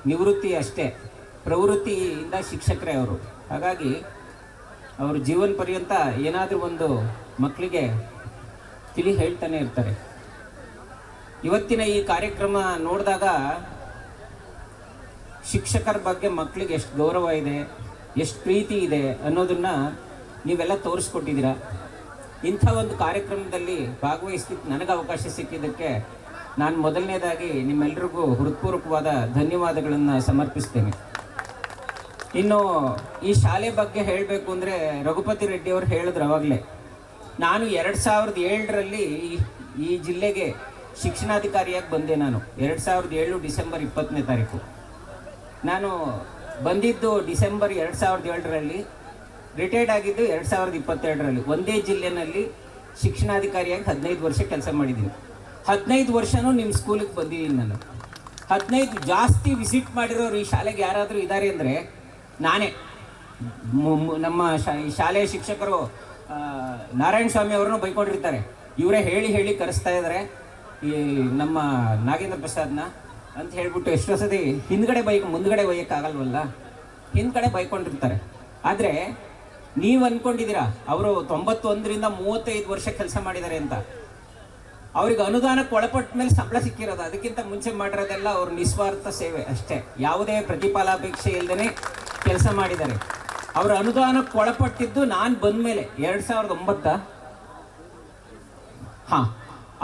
ನಿವೃತ್ತಿ ಅಷ್ಟೇ, ಪ್ರವೃತ್ತಿಯಿಂದ ಶಿಕ್ಷಕರೇ ಅವರು. ಹಾಗಾಗಿ ಅವರು ಜೀವನ ಪರ್ಯಂತ ಏನಾದರೂ ಒಂದು ಮಕ್ಕಳಿಗೆ ತಿಳಿ ಹೇಳ್ತಾನೆ ಇರ್ತಾರೆ. ಇವತ್ತಿನ ಈ ಕಾರ್ಯಕ್ರಮ ನೋಡಿದಾಗ ಶಿಕ್ಷಕರ ಬಗ್ಗೆ ಮಕ್ಕಳಿಗೆ ಎಷ್ಟು ಗೌರವ ಇದೆ, ಎಷ್ಟು ಪ್ರೀತಿ ಇದೆ ಅನ್ನೋದನ್ನು ನೀವೆಲ್ಲ ತೋರಿಸ್ಕೊಟ್ಟಿದ್ದೀರಾ. ಇಂಥ ಒಂದು ಕಾರ್ಯಕ್ರಮದಲ್ಲಿ ಭಾಗವಹಿಸ್ಲಿಕ್ಕೆ ನನಗೆ ಅವಕಾಶ ಸಿಕ್ಕಿದ್ದಕ್ಕೆ ನಾನು ಮೊದಲನೇದಾಗಿ ನಿಮ್ಮೆಲ್ಲರಿಗೂ ಹೃತ್ಪೂರ್ವಕವಾದ ಧನ್ಯವಾದಗಳನ್ನು ಸಮರ್ಪಿಸ್ತೇನೆ. ಇನ್ನು ಈ ಶಾಲೆ ಬಗ್ಗೆ ಹೇಳಬೇಕು ಅಂದರೆ, ರಘುಪತಿ ರೆಡ್ಡಿಯವರು ಹೇಳಿದ್ರು ಅವಾಗಲೇ, ನಾನು 2007ರಲ್ಲಿ ಈ ಜಿಲ್ಲೆಗೆ ಶಿಕ್ಷಣಾಧಿಕಾರಿಯಾಗಿ ಬಂದೆ. ನಾನು 2007 ಡಿಸೆಂಬರ್ 20ನೇ ತಾರೀಕು ನಾನು ಬಂದಿದ್ದು. ಡಿಸೆಂಬರ್ 2007ರಲ್ಲಿ ರಿಟೈರ್ಡ್ ಆಗಿದ್ದು 2022ರಲ್ಲಿ. ಒಂದೇ ಜಿಲ್ಲೆಯಲ್ಲಿ ಶಿಕ್ಷಣಾಧಿಕಾರಿಯಾಗಿ 15 ವರ್ಷ ಕೆಲಸ ಮಾಡಿದ್ದೀನಿ. 15 ವರ್ಷನೂ ನಿಮ್ಮ ಸ್ಕೂಲಿಗೆ ಬಂದಿದ್ದೀನಿ ನಾನು. 15 ಜಾಸ್ತಿ ವಿಸಿಟ್ ಮಾಡಿರೋರು ಈ ಶಾಲೆಗೆ ಯಾರಾದರೂ ಇದ್ದಾರೆ ಅಂದರೆ ನಾನೇ. ನಮ್ಮ ಈ ಶಾಲೆಯ ಶಿಕ್ಷಕರು ನಾರಾಯಣ ಸ್ವಾಮಿ ಅವ್ರನ್ನೂ ಬೈಕೊಂಡಿರ್ತಾರೆ, ಇವರೇ ಹೇಳಿ ಕರೆಸ್ತಾ ಇದ್ದಾರೆ ಈ ನಮ್ಮ ನಾಗೇಂದ್ರ ಪ್ರಸಾದ್ನ ಅಂತ ಹೇಳ್ಬಿಟ್ಟು. ಎಷ್ಟೋ ಸತಿ ಮುಂದ್ಗಡೆ ಬೈಯೋಕ್ಕಾಗಲ್ವಲ್ಲ, ಹಿಂದ್ಗಡೆ ಬೈಕೊಂಡಿರ್ತಾರೆ. ಆದರೆ ನೀವು ಅಂದ್ಕೊಂಡಿದ್ದೀರಾ ಅವರು 91ರಿಂದ 35 ವರ್ಷ ಕೆಲಸ ಮಾಡಿದ್ದಾರೆ ಅಂತ. ಅವ್ರಿಗೆ ಅನುದಾನಕ್ಕೆ ಒಳಪಟ್ಟ ಮೇಲೆ ಸಂಬಳ ಸಿಕ್ಕಿರೋದು. ಅದಕ್ಕಿಂತ ಮುಂಚೆ ಮಾಡಿರೋದೆಲ್ಲ ಅವ್ರ ನಿಸ್ವಾರ್ಥ ಸೇವೆ ಅಷ್ಟೇ, ಯಾವುದೇ ಪ್ರತಿಫಲಾಪೇಕ್ಷೆ ಇಲ್ಲದೇ ಕೆಲಸ ಮಾಡಿದ್ದಾರೆ. ಅವರ ಅನುದಾನಕ್ಕೆ ಒಳಪಟ್ಟಿದ್ದು ನಾನು ಬಂದ ಮೇಲೆ 2009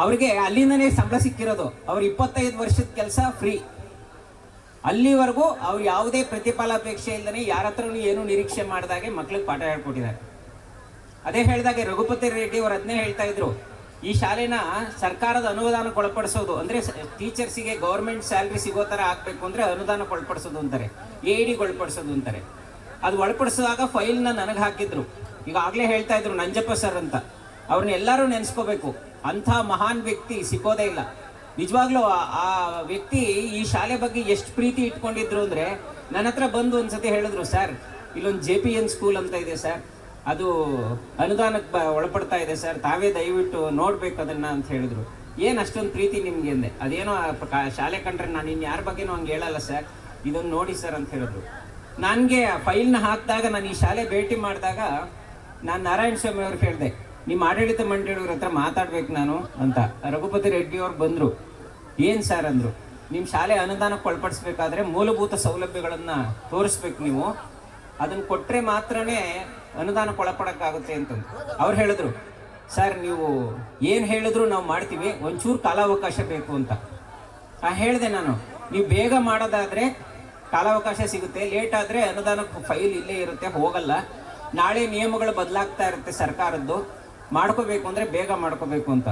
ಅವ್ರಿಗೆ ಅಲ್ಲಿಂದನೇ ಸಂಬಳ ಸಿಕ್ಕಿರೋದು. ಅವ್ರು 25 ವರ್ಷದ ಕೆಲಸ ಫ್ರೀ. ಅಲ್ಲಿವರೆಗೂ ಅವ್ರು ಯಾವುದೇ ಪ್ರತಿಫಲಾಪೇಕ್ಷೆ ಇಲ್ಲದೇ ಯಾರ ಹತ್ರನೂ ಏನು ನಿರೀಕ್ಷೆ ಮಾಡಿದಾಗೆ ಮಕ್ಳಿಗೆ ಪಾಠ ಹೇಳ್ಕೊಟ್ಟಿದ್ದಾರೆ. ಅದೇ ಹೇಳಿದಾಗೆ ರಘುಪತಿ ರೆಡ್ಡಿ ಅವರು ಅದನ್ನೇ ಹೇಳ್ತಾ ಇದ್ರು, ಈ ಶಾಲೆನ ಸರ್ಕಾರದ ಅನುದಾನಕ್ಕೆ ಒಳಪಡಿಸೋದು ಅಂದರೆ ಟೀಚರ್ಸಿಗೆ ಗೌರ್ಮೆಂಟ್ ಸ್ಯಾಲ್ರಿ ಸಿಗೋ ಥರ ಆಗಬೇಕು ಅಂದರೆ ಅನುದಾನಕ್ಕೆ ಒಳಪಡಿಸೋದು ಅಂತಾರೆ, ADಗೆ ಒಳಪಡಿಸೋದು ಅಂತಾರೆ. ಅದು ಒಳಪಡಿಸುವಾಗ ಫೈಲ್ನ ನನಗೆ ಹಾಕಿದ್ರು. ಈಗ ಆಗಲೇ ಹೇಳ್ತಾ ಇದ್ರು ನಂಜಪ್ಪ ಸರ್ ಅಂತ, ಅವ್ರನ್ನ ಎಲ್ಲರೂ ನೆನೆಸ್ಕೋಬೇಕು. ಅಂಥ ಮಹಾನ್ ವ್ಯಕ್ತಿ ಸಿಗೋದೇ ಇಲ್ಲ. ನಿಜವಾಗ್ಲೂ ಆ ವ್ಯಕ್ತಿ ಈ ಶಾಲೆ ಬಗ್ಗೆ ಎಷ್ಟು ಪ್ರೀತಿ ಇಟ್ಕೊಂಡಿದ್ರು ಅಂದರೆ, ನನ್ನ ಹತ್ರ ಬಂದು ಒಂದ್ಸತಿ ಹೇಳಿದ್ರು, ಸರ್ ಇಲ್ಲೊಂದು JPN ಸ್ಕೂಲ್ ಅಂತ ಇದೆ ಸರ್, ಅದು ಅನುದಾನಕ್ಕೆ ಒಳಪಡ್ತಾ ಇದೆ ಸರ್, ತಾವೇ ದಯವಿಟ್ಟು ನೋಡ್ಬೇಕು ಅದನ್ನು ಅಂತ ಹೇಳಿದ್ರು. ಏನು ಅಷ್ಟೊಂದು ಪ್ರೀತಿ ನಿಮಗೆ ಅಂದೆ. ಅದೇನೋ ಶಾಲೆ ಕಂಡ್ರೆ ನಾನು ಇನ್ನು ಯಾರ ಬಗ್ಗೆನೂ ಹಂಗೆ ಹೇಳಲ್ಲ ಸರ್, ಇದನ್ನು ನೋಡಿ ಸರ್ ಅಂತ ಹೇಳಿದ್ರು. ನನಗೆ ಫೈಲ್ನ ಹಾಕಿದಾಗ, ನಾನು ಈ ಶಾಲೆ ಭೇಟಿ ಮಾಡಿದಾಗ ನಾನು ನಾರಾಯಣ ಸ್ವಾಮಿ ಅವ್ರಿಗೆ ಹೇಳಿದೆ, ನಿಮ್ಮ ಆಡಳಿತ ಮಂಡಳಿಯವ್ರ ಹತ್ರ ಮಾತಾಡ್ಬೇಕು ನಾನು ಅಂತ. ರಘುಪತಿ ರೆಡ್ಡಿ ಅವ್ರು ಬಂದರು. ಏನು ಸರ್ ಅಂದರು, ನಿಮ್ಮ ಶಾಲೆ ಅನುದಾನಕ್ಕೆ ಒಳಪಡಿಸ್ಬೇಕಾದ್ರೆ ಮೂಲಭೂತ ಸೌಲಭ್ಯಗಳನ್ನು ತೋರಿಸ್ಬೇಕು ನೀವು, ಅದನ್ನು ಕೊಟ್ಟರೆ ಮಾತ್ರನೇ ಅನುದಾನಕ್ಕೆ ಒಳಪಡೋಕ್ಕಾಗುತ್ತೆ ಅಂತಂದು. ಅವ್ರು ಹೇಳಿದ್ರು, ಸರ್ ನೀವು ಏನು ಹೇಳಿದ್ರು ನಾವು ಮಾಡ್ತೀವಿ, ಒಂಚೂರು ಕಾಲಾವಕಾಶ ಬೇಕು ಅಂತ. ಹೇಳಿದೆ ನಾನು, ನೀವು ಬೇಗ ಮಾಡೋದಾದರೆ ಕಾಲಾವಕಾಶ ಸಿಗುತ್ತೆ, ಲೇಟ್ ಆದರೆ ಅನುದಾನಕ್ಕೆ ಫೈಲ್ ಇಲ್ಲೇ ಇರುತ್ತೆ, ಹೋಗಲ್ಲ. ನಾಳೆ ನಿಯಮಗಳು ಬದಲಾಗ್ತಾ ಇರುತ್ತೆ ಸರ್ಕಾರದ್ದು, ಮಾಡ್ಕೋಬೇಕು ಅಂದರೆ ಬೇಗ ಮಾಡ್ಕೋಬೇಕು ಅಂತ.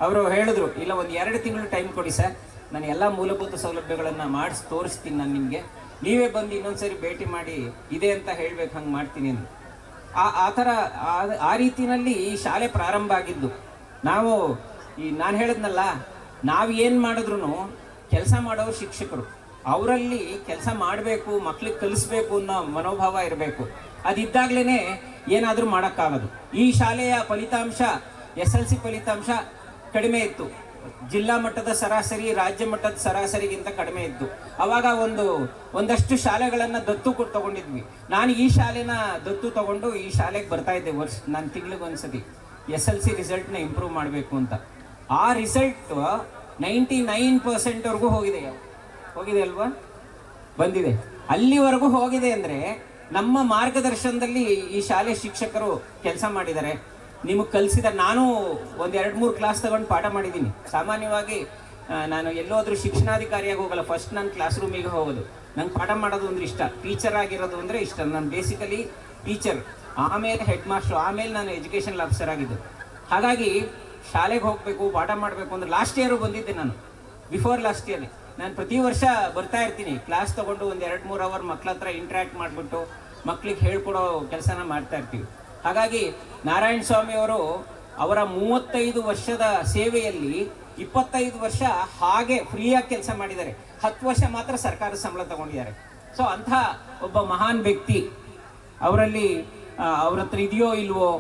ಅವರು ಹೇಳಿದ್ರು, ಇಲ್ಲ ಒಂದು 2 ತಿಂಗಳು ಟೈಮ್ ಕೊಡಿ ಸರ್, ನಾನು ಎಲ್ಲ ಮೂಲಭೂತ ಸೌಲಭ್ಯಗಳನ್ನು ಮಾಡಿಸಿ ತೋರಿಸ್ತೀನಿ ನಾನು ನಿಮಗೆ, ನೀವೇ ಬಂದು ಇನ್ನೊಂದ್ಸರಿ ಭೇಟಿ ಮಾಡಿ ಇದೆ ಅಂತ ಹೇಳ್ಬೇಕು, ಹಂಗೆ ಮಾಡ್ತೀನಿ ಅಂತ. ಆ ಥರ ಆ ರೀತಿಯಲ್ಲಿ ಈ ಶಾಲೆ ಪ್ರಾರಂಭ ಆಗಿದ್ದು. ನಾನು ಹೇಳಿದ್ನಲ್ಲ, ನಾವು ಏನು ಮಾಡಿದ್ರು ಕೆಲಸ ಮಾಡೋರು ಶಿಕ್ಷಕರು, ಅವರಲ್ಲಿ ಕೆಲಸ ಮಾಡಬೇಕು, ಮಕ್ಳಿಗೆ ಕಲಿಸ್ಬೇಕು ಅನ್ನೋ ಮನೋಭಾವ ಇರಬೇಕು. ಅದಿದ್ದಾಗಲೇ ಏನಾದರೂ ಮಾಡೋಕ್ಕಾಗೋದು. ಈ ಶಾಲೆಯ ಫಲಿತಾಂಶ SLC ಫಲಿತಾಂಶ ಕಡಿಮೆ ಇತ್ತು, ಜಿಲ್ಲಾ ಮಟ್ಟದ ಸರಾಸರಿ ರಾಜ್ಯ ಮಟ್ಟದ ಸರಾಸರಿಗಿಂತ ಕಡಿಮೆ ಇದ್ದು. ಅವಾಗ ಒಂದಷ್ಟು ಶಾಲೆಗಳನ್ನು ದತ್ತು ತಗೊಂಡಿದ್ವಿ. ನಾನು ಈ ಶಾಲೆನ ದತ್ತು ತಗೊಂಡು ಈ ಶಾಲೆಗೆ ಬರ್ತಾ ಇದ್ದೆ ನಾನು ತಿಂಗಳಿಗೆ ಒಂದ್ಸತಿ SLC ರಿಸಲ್ಟ್ನ ಇಂಪ್ರೂವ್ ಮಾಡಬೇಕು ಅಂತ. ಆ ರಿಸಲ್ಟ್ 99%ವರೆಗೂ ಹೋಗಿದೆ ಅಲ್ವಾ, ಬಂದಿದೆ. ಅಲ್ಲಿವರೆಗೂ ಹೋಗಿದೆ ಅಂದರೆ ನಮ್ಮ ಮಾರ್ಗದರ್ಶನದಲ್ಲಿ ಈ ಶಾಲೆ ಶಿಕ್ಷಕರು ಕೆಲಸ ಮಾಡಿದ್ದಾರೆ. ನಿಮಗೆ ಕಲಿಸಿದ ನಾನು ಒಂದು 2-3 ಕ್ಲಾಸ್ ತಗೊಂಡು ಪಾಠ ಮಾಡಿದ್ದೀನಿ. ಸಾಮಾನ್ಯವಾಗಿ ನಾನು ಎಲ್ಲೋದ್ರೂ ಶಿಕ್ಷಣಾಧಿಕಾರಿಯಾಗಿ ಹೋಗಲ್ಲ, ಫಸ್ಟ್ ನಾನು ಕ್ಲಾಸ್ ರೂಮಿಗೆ ಹೋಗೋದು. ನಂಗೆ ಪಾಠ ಮಾಡೋದು ಅಂದ್ರೆ ಇಷ್ಟ, ಟೀಚರ್ ಆಗಿರೋದು ಅಂದರೆ ಇಷ್ಟ. ನಾನು ಬೇಸಿಕಲಿ ಟೀಚರ್, ಆಮೇಲೆ ಹೆಡ್ ಮಾಸ್ಟರ್, ಆಮೇಲೆ ನಾನು ಎಜುಕೇಷನಲ್ ಆಫೀಸರ್ ಆಗಿದ್ದು. ಹಾಗಾಗಿ ಶಾಲೆಗೆ ಹೋಗಬೇಕು, ಪಾಠ ಮಾಡಬೇಕು ಅಂದ್ರೆ ಲಾಸ್ಟ್ ಇಯರು ಬಂದಿದ್ದೆ ನಾನು. ಬಿಫೋರ್ ಲಾಸ್ಟ್ ಇಯರ್ ನಾನು ಪ್ರತಿ ವರ್ಷ ಬರ್ತಾ ಇರ್ತೀನಿ, ಕ್ಲಾಸ್ ತೊಗೊಂಡು ಒಂದು 2-3 ಅವರ್ ಮಕ್ಳ ಹತ್ರ ಇಂಟ್ರ್ಯಾಕ್ಟ್ ಮಾಡಿಬಿಟ್ಟು ಮಕ್ಳಿಗೆ ಹೇಳ್ಕೊಡೋ ಕೆಲಸನ ಮಾಡ್ತಾ ಇರ್ತೀವಿ. ಹಾಗಾಗಿ ನಾರಾಯಣ ಸ್ವಾಮಿ ಅವರು ಅವರ 35 ವರ್ಷದ ಸೇವೆಯಲ್ಲಿ 25 ವರ್ಷ ಹಾಗೆ ಫ್ರೀಯಾಗಿ ಕೆಲಸ ಮಾಡಿದ್ದಾರೆ. 10 ವರ್ಷ ಮಾತ್ರ ಸರ್ಕಾರದ ಸಂಬಳ ತಗೊಂಡಿದ್ದಾರೆ. ಸೊ ಅಂಥ ಒಬ್ಬ ಮಹಾನ್ ವ್ಯಕ್ತಿ ಅವರಲ್ಲಿ ಅವ್ರ ಹತ್ರ ಇದೆಯೋ ಇಲ್ವೋ,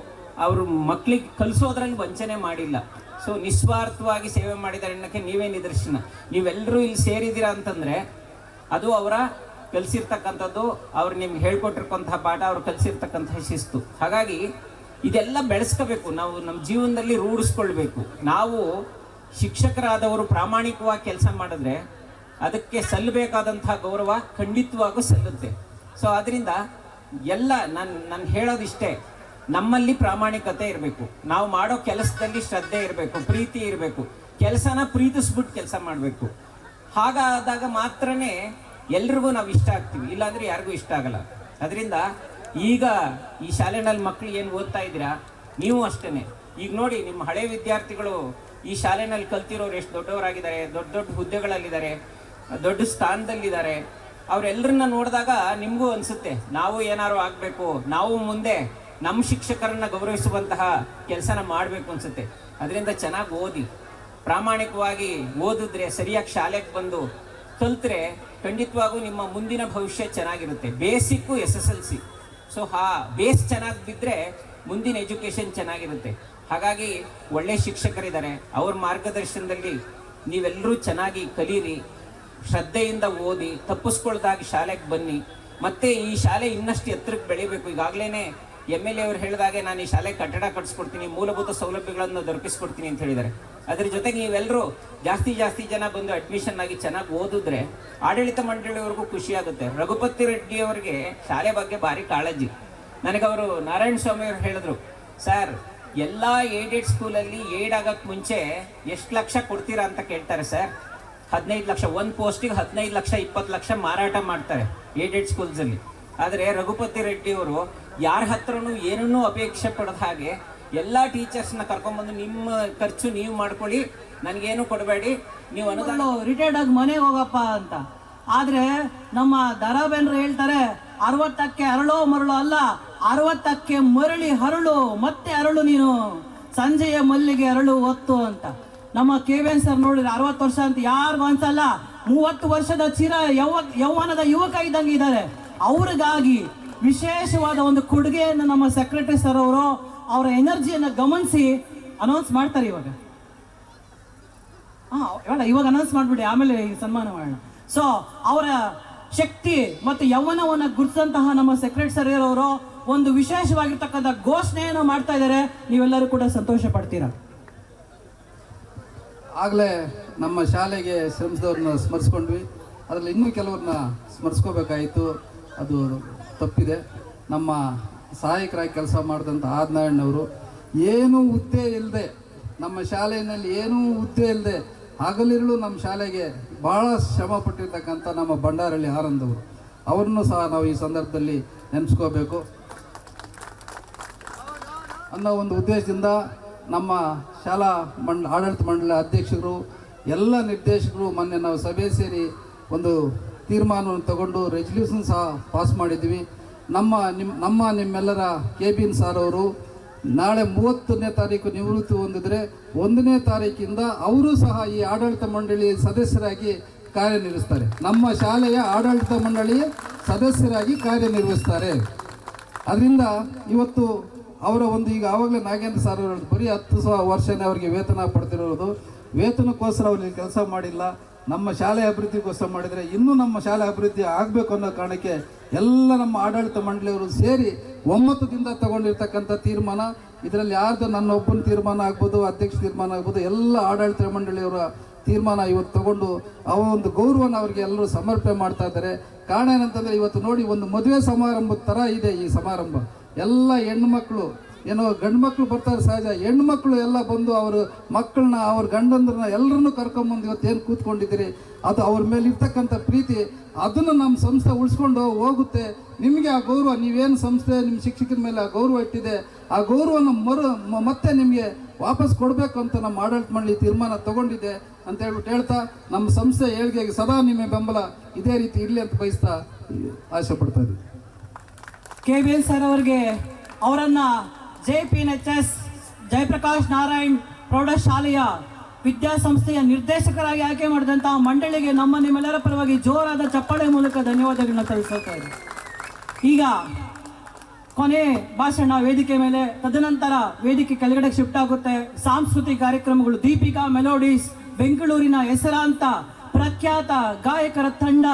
ಅವರು ಮಕ್ಕಳಿಗೆ ಕಲಿಸೋದ್ರಲ್ಲಿ ವಂಚನೆ ಮಾಡಿಲ್ಲ. ಸೊ ನಿಸ್ವಾರ್ಥವಾಗಿ ಸೇವೆ ಮಾಡಿದ್ದಾರೆ ಅನ್ನೋಕ್ಕೆ ನೀವೇ ನಿದರ್ಶನ. ನೀವೆಲ್ಲರೂ ಇಲ್ಲಿ ಸೇರಿದ್ದೀರಾ ಅಂತಂದರೆ ಅದು ಅವರ ಕಲಿಸಿರ್ತಕ್ಕಂಥದ್ದು, ಅವ್ರು ನಿಮ್ಗೆ ಹೇಳ್ಕೊಟ್ಟಿರ್ತಕ್ಕಂತಹ ಪಾಠ, ಅವ್ರು ಕಲಿಸಿರ್ತಕ್ಕಂತಹ ಶಿಸ್ತು. ಹಾಗಾಗಿ ಇದೆಲ್ಲ ಬೆಳೆಸ್ಕೋಬೇಕು, ನಾವು ನಮ್ಮ ಜೀವನದಲ್ಲಿ ರೂಢಿಸ್ಕೊಳ್ಬೇಕು. ನಾವು ಶಿಕ್ಷಕರಾದವರು ಪ್ರಾಮಾಣಿಕವಾಗಿ ಕೆಲಸ ಮಾಡಿದ್ರೆ ಅದಕ್ಕೆ ಸಲ್ಲಬೇಕಾದಂತಹ ಗೌರವ ಖಂಡಿತವಾಗೂ ಸಲ್ಲುತ್ತೆ. ಸೊ ಅದರಿಂದ ಎಲ್ಲ ನಾನು ಹೇಳೋದಿಷ್ಟೇ, ನಮ್ಮಲ್ಲಿ ಪ್ರಾಮಾಣಿಕತೆ ಇರಬೇಕು, ನಾವು ಮಾಡೋ ಕೆಲಸದಲ್ಲಿ ಶ್ರದ್ಧೆ ಇರಬೇಕು, ಪ್ರೀತಿ ಇರಬೇಕು, ಕೆಲಸನ ಪ್ರೀತಿಸ್ಬಿಟ್ಟು ಕೆಲಸ ಮಾಡಬೇಕು. ಹಾಗಾದಾಗ ಮಾತ್ರನೇ ಎಲ್ರಿಗೂ ನಾವು ಇಷ್ಟ ಆಗ್ತೀವಿ, ಇಲ್ಲಾಂದ್ರೆ ಯಾರಿಗೂ ಇಷ್ಟ ಆಗಲ್ಲ. ಅದರಿಂದ ಈಗ ಈ ಶಾಲೆನಲ್ಲಿ ಮಕ್ಕಳು ಏನು ಓದ್ತಾ ಇದ್ದೀರಾ, ನೀವು ಅಷ್ಟೇ. ಈಗ ನೋಡಿ, ನಿಮ್ಮ ಹಳೆ ವಿದ್ಯಾರ್ಥಿಗಳು ಈ ಶಾಲೆನಲ್ಲಿ ಕಲ್ತಿರೋರು ಎಷ್ಟು ದೊಡ್ಡವರಾಗಿದ್ದಾರೆ, ದೊಡ್ಡ ದೊಡ್ಡ ಹುದ್ದೆಗಳಲ್ಲಿದ್ದಾರೆ, ದೊಡ್ಡ ಸ್ಥಾನದಲ್ಲಿದ್ದಾರೆ. ಅವರೆಲ್ಲರನ್ನ ನೋಡಿದಾಗ ನಿಮಗೂ ಅನಿಸುತ್ತೆ ನಾವು ಏನಾದ್ರು ಆಗಬೇಕು, ನಾವು ಮುಂದೆ ನಮ್ಮ ಶಿಕ್ಷಕರನ್ನ ಗೌರವಿಸುವಂತಹ ಕೆಲಸನ ಮಾಡಬೇಕು ಅನಿಸುತ್ತೆ. ಅದರಿಂದ ಚೆನ್ನಾಗಿ ಓದಿ, ಪ್ರಾಮಾಣಿಕವಾಗಿ ಓದಿದ್ರೆ, ಸರಿಯಾಗಿ ಶಾಲೆಗೆ ಬಂದು ಕಲ್ತ್ರೆ ಖಂಡಿತವಾಗೂ ನಿಮ್ಮ ಮುಂದಿನ ಭವಿಷ್ಯ ಚೆನ್ನಾಗಿರುತ್ತೆ. Basic SSLC. ಸೊ ಬೇಸ್ ಚೆನ್ನಾಗಿ ಬಿದ್ದರೆ ಮುಂದಿನ ಎಜುಕೇಷನ್ ಚೆನ್ನಾಗಿರುತ್ತೆ. ಹಾಗಾಗಿ ಒಳ್ಳೆ ಶಿಕ್ಷಕರಿದ್ದಾರೆ, ಅವ್ರ ಮಾರ್ಗದರ್ಶನದಲ್ಲಿ ನೀವೆಲ್ಲರೂ ಚೆನ್ನಾಗಿ ಕಲೀರಿ, ಶ್ರದ್ಧೆಯಿಂದ ಓದಿ, ತಪ್ಪಿಸ್ಕೊಳ್ದಾಗಿ ಶಾಲೆಗೆ ಬನ್ನಿ. ಮತ್ತು ಈ ಶಾಲೆ ಇನ್ನಷ್ಟು ಎತ್ತರಕ್ಕೆ ಬೆಳಿಬೇಕು. ಈಗಾಗಲೇ MLA ಅವರು ಹೇಳಿದಾಗೆ ನಾನು ಈ ಶಾಲೆಗೆ ಕಟ್ಟಡ ಕಟ್ಸ್ಕೊಡ್ತೀನಿ, ಮೂಲಭೂತ ಸೌಲಭ್ಯಗಳನ್ನು ದೊರಕಿಸ್ಕೊಡ್ತೀನಿ ಅಂತ ಹೇಳಿದ್ದಾರೆ. ಅದ್ರ ಜೊತೆಗೆ ನೀವೆಲ್ಲರೂ ಜಾಸ್ತಿ ಜನ ಬಂದು ಅಡ್ಮಿಷನ್ ಆಗಿ ಚೆನ್ನಾಗಿ ಓದಿದ್ರೆ ಆಡಳಿತ ಮಂಡಳಿಯವ್ರಿಗೂ ಖುಷಿ ಆಗುತ್ತೆ. ರಘುಪತಿ ರೆಡ್ಡಿ ಅವರಿಗೆ ಶಾಲೆ ಬಗ್ಗೆ ಭಾರಿ ಕಾಳಜಿ. ನನಗೆ ಅವರು ನಾರಾಯಣ ಸ್ವಾಮಿ ಅವರು ಹೇಳಿದ್ರು, ಸರ್ ಎಲ್ಲ ಏಡೆಡ್ ಸ್ಕೂಲಲ್ಲಿ ಏಡ್ ಆಗೋಕ್ಕೆ ಮುಂಚೆ ಎಷ್ಟು ಲಕ್ಷ ಕೊಡ್ತೀರಾ ಅಂತ ಕೇಳ್ತಾರೆ ಸರ್. 15 ಲಕ್ಷ, ಒಂದು ಪೋಸ್ಟಿಗೆ 15 ಲಕ್ಷ 20 ಲಕ್ಷ ಮಾರಾಟ ಮಾಡ್ತಾರೆ ಏಡೆಡ್ ಸ್ಕೂಲ್ಸಲ್ಲಿ. ಆದರೆ ರಘುಪತಿ ರೆಡ್ಡಿ ಅವರು ಯಾರ ಹತ್ರನೂ ಏನನ್ನೂ ಅಪೇಕ್ಷೆ ಪಡದ ಹಾಗೆ ಎಲ್ಲ ಟೀಚರ್ಸ್ನ ಕರ್ಕೊಂಡ್ಬಂದು ನಿಮ್ಮ ಖರ್ಚು ನೀವು ಮಾಡ್ಕೊಳ್ಳಿ, ನನಗೇನು ಕೊಡಬೇಡಿ, ನೀವು ಅನುದಾನ ರಿಟೈರ್ಡ್ ಆಗಿ ಮನೆಗೆ ಹೋಗಪ್ಪ ಅಂತ. ಆದರೆ ನಮ್ಮ ದರಾಬೇಂದ್ರ ಹೇಳ್ತಾರೆ, 60ಕ್ಕೆ ಅರಳೋ ಮರಳು ಅಲ್ಲ, 60ಕ್ಕೆ ಮರಳಿ ಹರಳು, ಮತ್ತೆ ಅರಳು ನೀನು, ಸಂಜೆಯ ಮಲ್ಲಿಗೆ ಅರಳು ಹೊತ್ತು ಅಂತ. ನಮ್ಮ KVN ಸರ್ ನೋಡಿದ್ರೆ 60 ವರ್ಷ ಅಂತ ಯಾರಿಗೂ ಅನ್ಸಲ್ಲ. 30 ವರ್ಷದ ಯೌವನದ ಯುವಕ ಇದ್ದಂಗೆ ಇದ್ದಾರೆ. ಅವ್ರಿಗಾಗಿ ವಿಶೇಷವಾದ ಒಂದು ಕೊಡುಗೆಯನ್ನು ನಮ್ಮ ಸೆಕ್ರೆಟರಿ ಸರ್ ಅವರು ಅವರ ಎನರ್ಜಿಯನ್ನು ಗಮನಿಸಿ ಅನೌನ್ಸ್ ಮಾಡ್ತಾರೆ. ಇವಾಗ ಅನೌನ್ಸ್ ಮಾಡಿಬಿಡಿ, ಆಮೇಲೆ ಈ ಸನ್ಮಾನ ಮಾಡೋಣ. ಸೊ ಅವರ ಶಕ್ತಿ ಮತ್ತು ಯೌವನವನ್ನು ಗುರುತಿಸಂತಹ ನಮ್ಮ ಸೆಕ್ರೆಟರಿ ಸರ್ ಅವರು ಒಂದು ವಿಶೇಷವಾಗಿರ್ತಕ್ಕಂಥ ಘೋಷಣೆಯನ್ನು ಮಾಡ್ತಾ ಇದ್ದಾರೆ. ನೀವೆಲ್ಲರೂ ಕೂಡ ಸಂತೋಷ ಪಡ್ತೀರಾ. ಆಗಲೇ ನಮ್ಮ ಶಾಲೆಗೆ ಶ್ರಮಿಸಿದವ್ರನ್ನ ಸ್ಮರಿಸ್ಕೊಂಡ್ವಿ, ಅದರಲ್ಲಿ ಇನ್ನೂ ಕೆಲವ್ರನ್ನ ಸ್ಮರಿಸ್ಕೋಬೇಕಾಯಿತು, ಅದು ತಪ್ಪಿದೆ. ನಮ್ಮ ಸಹಾಯಕರಾಗಿ ಕೆಲಸ ಮಾಡಿದಂಥ ಆದನಾರಾಯಣವರು ಏನೂ ಹುದ್ದೆ ಇಲ್ಲದೆ, ನಮ್ಮ ಶಾಲೆಯಲ್ಲಿ ಏನೂ ಹುದ್ದೆ ಇಲ್ಲದೆ ಹಗಲಿರುಳು ನಮ್ಮ ಶಾಲೆಗೆ ಭಾಳ ಶ್ರಮ ಪಟ್ಟಿರ್ತಕ್ಕಂಥ ನಮ್ಮ ಬಂಡಾರಳ್ಳಿ ಆನಂದವರು, ಅವ್ರನ್ನೂ ಸಹ ನಾವು ಈ ಸಂದರ್ಭದಲ್ಲಿ ನೆನೆಸ್ಕೋಬೇಕು ಅನ್ನೋ ಒಂದು ಉದ್ದೇಶದಿಂದ ನಮ್ಮ ಶಾಲಾ ಆಡಳಿತ ಮಂಡಳಿ ಅಧ್ಯಕ್ಷರು, ಎಲ್ಲ ನಿರ್ದೇಶಕರು ಮೊನ್ನೆ ನಾವು ಸಭೆ ಸೇರಿ ಒಂದು ತೀರ್ಮಾನವನ್ನು ತಗೊಂಡು ರೆಸಲ್ಯೂಷನ್ ಸಹ ಪಾಸ್ ಮಾಡಿದ್ವಿ. ನಿಮ್ಮೆಲ್ಲರ KBN ಸಾರ್ ಅವರು ನಾಳೆ 30ನೇ ತಾರೀಕು ನಿವೃತ್ತಿ ಹೊಂದಿದ್ರೆ 1ನೇ ತಾರೀಕಿಂದ ಅವರು ಸಹ ಈ ಆಡಳಿತ ಮಂಡಳಿ ಸದಸ್ಯರಾಗಿ ಕಾರ್ಯನಿರ್ವಹಿಸ್ತಾರೆ. ನಮ್ಮ ಶಾಲೆಯ ಆಡಳಿತ ಮಂಡಳಿಯ ಸದಸ್ಯರಾಗಿ ಕಾರ್ಯನಿರ್ವಹಿಸ್ತಾರೆ. ಅದರಿಂದ ಇವತ್ತು ಅವರ ಒಂದು ಈಗ ಆವಾಗಲೇ ನಾಗೇಂದ್ರ ಸರ್ ಅವರು ಬರೀ 10 ವರ್ಷನೇ ಅವರಿಗೆ ವೇತನ ಪಡ್ತಿರೋದು. ವೇತನಕ್ಕೋಸ್ಕರ ಅವ್ರು ಕೆಲಸ ಮಾಡಿಲ್ಲ, ನಮ್ಮ ಶಾಲೆ ಅಭಿವೃದ್ಧಿಗೋಸ್ಕರ ಮಾಡಿದರೆ ಇನ್ನೂ ನಮ್ಮ ಶಾಲೆ ಅಭಿವೃದ್ಧಿ ಆಗಬೇಕು ಅನ್ನೋ ಕಾರಣಕ್ಕೆ ಎಲ್ಲ ನಮ್ಮ ಆಡಳಿತ ಮಂಡಳಿಯವರು ಸೇರಿ ಒಮ್ಮತದಿಂದ ತಗೊಂಡಿರ್ತಕ್ಕಂಥ ತೀರ್ಮಾನ. ಇದರಲ್ಲಿ ಯಾರ್ದು ನನ್ನ ಒಬ್ಬನ ತೀರ್ಮಾನ ಆಗ್ಬೋದು, ಅಧ್ಯಕ್ಷ ತೀರ್ಮಾನ ಆಗ್ಬೋದು, ಎಲ್ಲ ಆಡಳಿತ ಮಂಡಳಿಯವರ ತೀರ್ಮಾನ ಇವತ್ತು ತಗೊಂಡು ಆ ಒಂದು ಗೌರವನ ಅವರಿಗೆ ಎಲ್ಲರೂ ಸಮರ್ಪಣೆ ಮಾಡ್ತಾ ಇದ್ದಾರೆ. ಕಾರಣ ಏನಂತಂದರೆ ಇವತ್ತು ನೋಡಿ, ಒಂದು ಮದುವೆ ಸಮಾರಂಭದ ಥರ ಇದೆ ಈ ಸಮಾರಂಭ. ಎಲ್ಲ ಹೆಣ್ಮಕ್ಳು, ಏನೋ ಗಂಡು ಮಕ್ಕಳು ಬರ್ತಾರೆ ಸಹಜ, ಹೆಣ್ಮಕ್ಳು ಎಲ್ಲ ಬಂದು ಅವ್ರ ಮಕ್ಕಳನ್ನ, ಅವ್ರ ಗಂಡಂದ್ರನ್ನ ಎಲ್ಲರನ್ನೂ ಕರ್ಕೊಂಬಂದು ಇವತ್ತು ಏನು ಕೂತ್ಕೊಂಡಿದ್ದೀರಿ, ಅದು ಅವ್ರ ಮೇಲೆ ಇರ್ತಕ್ಕಂಥ ಪ್ರೀತಿ, ಅದನ್ನು ನಮ್ಮ ಸಂಸ್ಥೆ ಉಳಿಸ್ಕೊಂಡು ಹೋಗುತ್ತೆ. ನಿಮಗೆ ಆ ಗೌರವ, ನೀವೇನು ಸಂಸ್ಥೆ ನಿಮ್ಮ ಶಿಕ್ಷಕರ ಮೇಲೆ ಆ ಗೌರವ ಇಟ್ಟಿದೆ, ಆ ಗೌರವನ ಮತ್ತೆ ನಿಮಗೆ ವಾಪಸ್ ಕೊಡಬೇಕು ಅಂತ ನಮ್ಮ ಆಡಳಿತ ಮಂಡಳಿ ತೀರ್ಮಾನ ತಗೊಂಡಿದೆ ಅಂತ ಹೇಳ್ತಾ ನಮ್ಮ ಸಂಸ್ಥೆ ಏಳಿಗೆಗೆ ಸದಾ ನಿಮ್ಮ ಬೆಂಬಲ ಇದೇ ರೀತಿ ಇರಲಿ ಅಂತ ಬಯಸ್ತಾ ಆಸೆ ಪಡ್ತಾ ಇದ್ದೀವಿ. KBN ಸರ್ ಅವರಿಗೆ ಅವರನ್ನ JPNHS ಜಯಪ್ರಕಾಶ್ ನಾರಾಯಣ್ ಪ್ರೌಢಶಾಲೆಯ ವಿದ್ಯಾಸಂಸ್ಥೆಯ ನಿರ್ದೇಶಕರಾಗಿ ಆಯ್ಕೆ ಮಾಡಿದಂತಹ ಮಂಡಳಿಗೆ ನಮ್ಮ ನಿಮ್ಮೆಲ್ಲರ ಪರವಾಗಿ ಜೋರಾದ ಚಪ್ಪಾಳೆ ಮೂಲಕ ಧನ್ಯವಾದಗಳನ್ನ ತಿಳಿಸುತ್ತಾ ಇದ್ದೀವಿ. ಈಗ ಕೊನೆ ಭಾಷಣ ವೇದಿಕೆ ಮೇಲೆ, ತದನಂತರ ವೇದಿಕೆ ಕೆಳಗಡೆ ಶಿಫ್ಟ್ ಆಗುತ್ತೆ. ಸಾಂಸ್ಕೃತಿಕ ಕಾರ್ಯಕ್ರಮಗಳು, ದೀಪಿಕಾ ಮೆಲೋಡೀಸ್, ಬೆಂಗಳೂರಿನ ಹೆಸರಾಂತ ಪ್ರಖ್ಯಾತ ಗಾಯಕರ ತಂಡ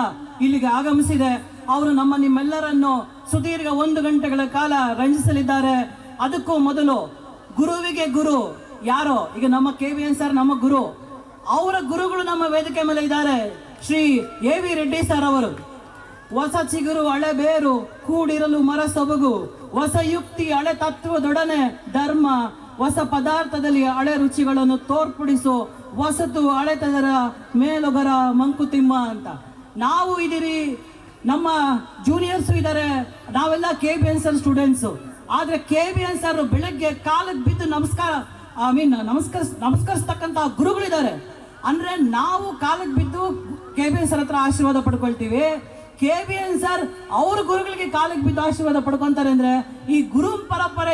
ಇಲ್ಲಿಗೆ ಆಗಮಿಸಿದೆ. ಅವರು ನಮ್ಮ ನಿಮ್ಮೆಲ್ಲರನ್ನು ಸುದೀರ್ಘ 1 ಗಂಟೆಗಳ ಕಾಲ ರಂಜಿಸಲಿದ್ದಾರೆ. ಅದಕ್ಕೂ ಮೊದಲು ಗುರುವಿಗೆ ಗುರು ಯಾರೋ, ಈಗ ನಮ್ಮ KBN ಸರ್ ನಮ್ಮ ಗುರು, ಅವರ ಗುರುಗಳು ನಮ್ಮ ವೇದಿಕೆ ಮೇಲೆ ಇದ್ದಾರೆ. ಶ್ರೀ AV ರೆಡ್ಡಿ ಸರ್ ಅವರು. ಹೊಸ ಚಿಗುರು ಹಳೆ ಬೇರು, ಕೂಡಿರಲು ಮರ ಸೊಬಗು, ಹೊಸ ಯುಕ್ತಿ ಹಳೆ ತತ್ವದೊಡನೆ ಧರ್ಮ, ಹೊಸ ಪದಾರ್ಥದಲ್ಲಿ ಹಳೆ ರುಚಿಗಳನ್ನು ತೋರ್ಪಡಿಸು, ಹೊಸತು ಹಳೆತದರ ಮೇಲೊಗರ ಮಂಕುತಿಮ್ಮ ಅಂತ. ನಾವು ಇದೀರಿ, ನಮ್ಮ ಜೂನಿಯರ್ಸು ಇದ್ದಾರೆ, ನಾವೆಲ್ಲ KBN ಸರ್ ಸ್ಟೂಡೆಂಟ್ಸು. ಆದರೆ KBN ಸರ್ ಬೆಳಗ್ಗೆ ಕಾಲಕ್ಕೆ ಬಿದ್ದು ನಮಸ್ಕರಿಸ್ತಕ್ಕಂಥ ಗುರುಗಳಿದ್ದಾರೆ. ಅಂದರೆ ನಾವು ಕಾಲಕ್ಕೆ ಬಿದ್ದು KBN ಸರ್ ಹತ್ರ ಆಶೀರ್ವಾದ ಪಡ್ಕೊಳ್ತೀವಿ. KBN ಸರ್ ಅವ್ರ ಗುರುಗಳಿಗೆ ಕಾಲಕ್ಕೆ ಬಿದ್ದು ಆಶೀರ್ವಾದ ಪಡ್ಕೊತಾರೆ. ಅಂದರೆ ಈ ಗುರು ಪರಂಪರೆ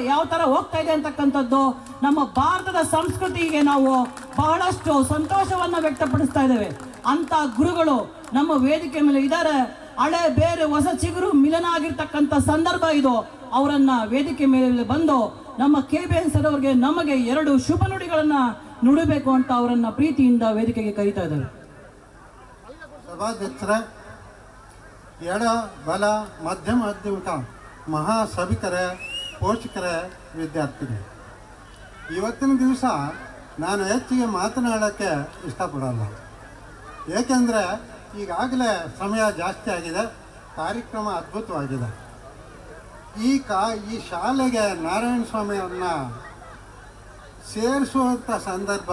ಯಾವ ಥರ ಹೋಗ್ತಾ ಇದೆ ಅಂತಕ್ಕಂಥದ್ದು ನಮ್ಮ ಭಾರತದ ಸಂಸ್ಕೃತಿಗೆ ನಾವು ಬಹಳಷ್ಟು ಸಂತೋಷವನ್ನು ವ್ಯಕ್ತಪಡಿಸ್ತಾ ಇದ್ದೇವೆ. ಅಂತ ಗುರುಗಳು ನಮ್ಮ ವೇದಿಕೆ ಮೇಲೆ ಇದ್ದಾರೆ. ಹಳೆ ಬೇರೆ ಹೊಸ ಚಿಗುರು ಮಿಲನ ಆಗಿರ್ತಕ್ಕಂಥ ಸಂದರ್ಭ ಇದು. ಅವರನ್ನ ವೇದಿಕೆ ಮೇಲೆ ಬಂದು ನಮ್ಮ KBN ಸರ್ ಅವರಿಗೆ ನಮಗೆ 2 ಶುಭ ನುಡಿಗಳನ್ನ ನುಡಿಬೇಕು ಅಂತ ಅವರನ್ನ ಪ್ರೀತಿಯಿಂದ ವೇದಿಕೆಗೆ ಕರೀತಾ ಇದ್ದಾರೆ. ಸಭಾಧ್ಯಕ್ಷರೇ, ಎಡ ಬಲ ಮಧ್ಯಮ ಮಾಧ್ಯಮಿಕ ಮಹಾಸಭಿಕರೇ, ಪೋಷಕರೇ, ವಿದ್ಯಾರ್ಥಿಗಳು, ಇವತ್ತಿನ ದಿವಸ ನಾನು ಹೆಚ್ಚಿಗೆ ಮಾತನಾಡೋಕ್ಕೆ ಇಷ್ಟಪಡಲ್ಲ. ಏಕೆಂದರೆ ಈಗಾಗಲೇ ಸಮಯ ಜಾಸ್ತಿ ಆಗಿದೆ, ಕಾರ್ಯಕ್ರಮ ಅದ್ಭುತವಾಗಿದೆ. ಈ ಶಾಲೆಗೆ ನಾರಾಯಣ ಸ್ವಾಮಿಯವ್ರನ್ನ ಸೇರಿಸುವಂಥ ಸಂದರ್ಭ,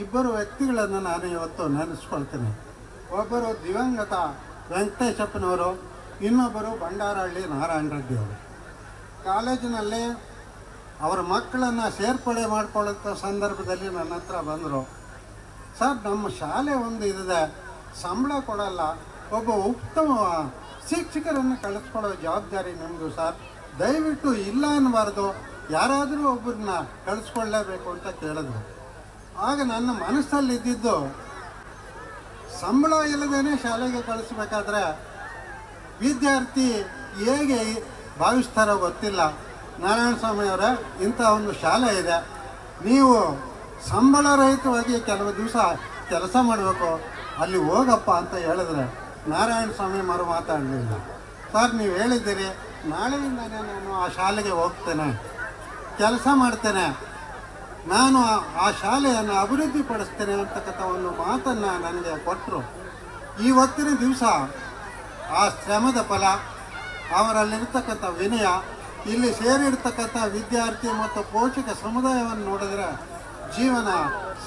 ಇಬ್ಬರು ವ್ಯಕ್ತಿಗಳನ್ನು ನಾನು ಇವತ್ತು ನೆನೆಸ್ಕೊಳ್ತೀನಿ. ಒಬ್ಬರು ದಿವಂಗತ ವೆಂಕಟೇಶಪ್ಪನವರು, ಇನ್ನೊಬ್ಬರು ಬಂಡಾರಹಳ್ಳಿ ನಾರಾಯಣ ರೆಡ್ಡಿಯವರು. ಕಾಲೇಜಿನಲ್ಲಿ ಅವರ ಮಕ್ಕಳನ್ನು ಸೇರ್ಪಡೆ ಮಾಡ್ಕೊಳ್ಳೋ ಸಂದರ್ಭದಲ್ಲಿ ನನ್ನ ಹತ್ರ ಬಂದರು. ಸರ್, ನಮ್ಮ ಶಾಲೆ ಒಂದು ಇದೆ, ಸಂಬಳ ಕೊಡಲ್ಲ, ಒಬ್ಬ ಉತ್ತಮ ಶಿಕ್ಷಕರನ್ನು ಕಳಿಸ್ಕೊಡೋ ಜವಾಬ್ದಾರಿ ನಿಮ್ಮದು ಸರ್, ದಯವಿಟ್ಟು ಇಲ್ಲ ಅನ್ನಬಾರ್ದು, ಯಾರಾದರೂ ಒಬ್ಬರನ್ನ ಕಳಿಸ್ಕೊಳ್ಳೇಬೇಕು ಅಂತ ಕೇಳಿದ್ರು. ಆಗ ನನ್ನ ಮನಸ್ಸಲ್ಲಿದ್ದಿದ್ದು, ಸಂಬಳ ಇಲ್ಲದೇ ಶಾಲೆಗೆ ಕಳಿಸ್ಬೇಕಾದ್ರೆ ವಿದ್ಯಾರ್ಥಿ ಹೇಗೆ ಭಾವಿಸ್ತಾರೋ ಗೊತ್ತಿಲ್ಲ. ನಾರಾಯಣ ಸ್ವಾಮಿಯವರೇ, ಇಂಥ ಒಂದು ಶಾಲೆ ಇದೆ, ನೀವು ಸಂಬಳ ರಹಿತವಾಗಿ ಕೆಲವು ದಿವಸ ಕೆಲಸ ಮಾಡಬೇಕು, ಅಲ್ಲಿ ಹೋಗಪ್ಪ ಅಂತ ಹೇಳಿದ್ರೆ ನಾರಾಯಣ ಸ್ವಾಮಿ ಮರು ಮಾತಾಡಲಿಲ್ಲ. ಸರ್, ನೀವು ಹೇಳಿದ್ದೀರಿ, ನಾಳೆಯಿಂದನೇ ನಾನು ಆ ಶಾಲೆಗೆ ಹೋಗ್ತೇನೆ, ಕೆಲಸ ಮಾಡ್ತೇನೆ, ನಾನು ಆ ಶಾಲೆಯನ್ನು ಅಭಿವೃದ್ಧಿಪಡಿಸ್ತೇನೆ ಅಂತಕ್ಕಂಥ ಒಂದು ಮಾತನ್ನು ನನಗೆ ಕೊಟ್ಟರು. ಇವತ್ತಿನ ದಿವಸ ಆ ಶ್ರಮದ ಫಲ, ಅವರಲ್ಲಿರ್ತಕ್ಕಂಥ ವಿನಯ, ಇಲ್ಲಿ ಸೇರಿರ್ತಕ್ಕಂಥ ವಿದ್ಯಾರ್ಥಿ ಮತ್ತು ಪೋಷಕ ಸಮುದಾಯವನ್ನು ನೋಡಿದರೆ ಜೀವನ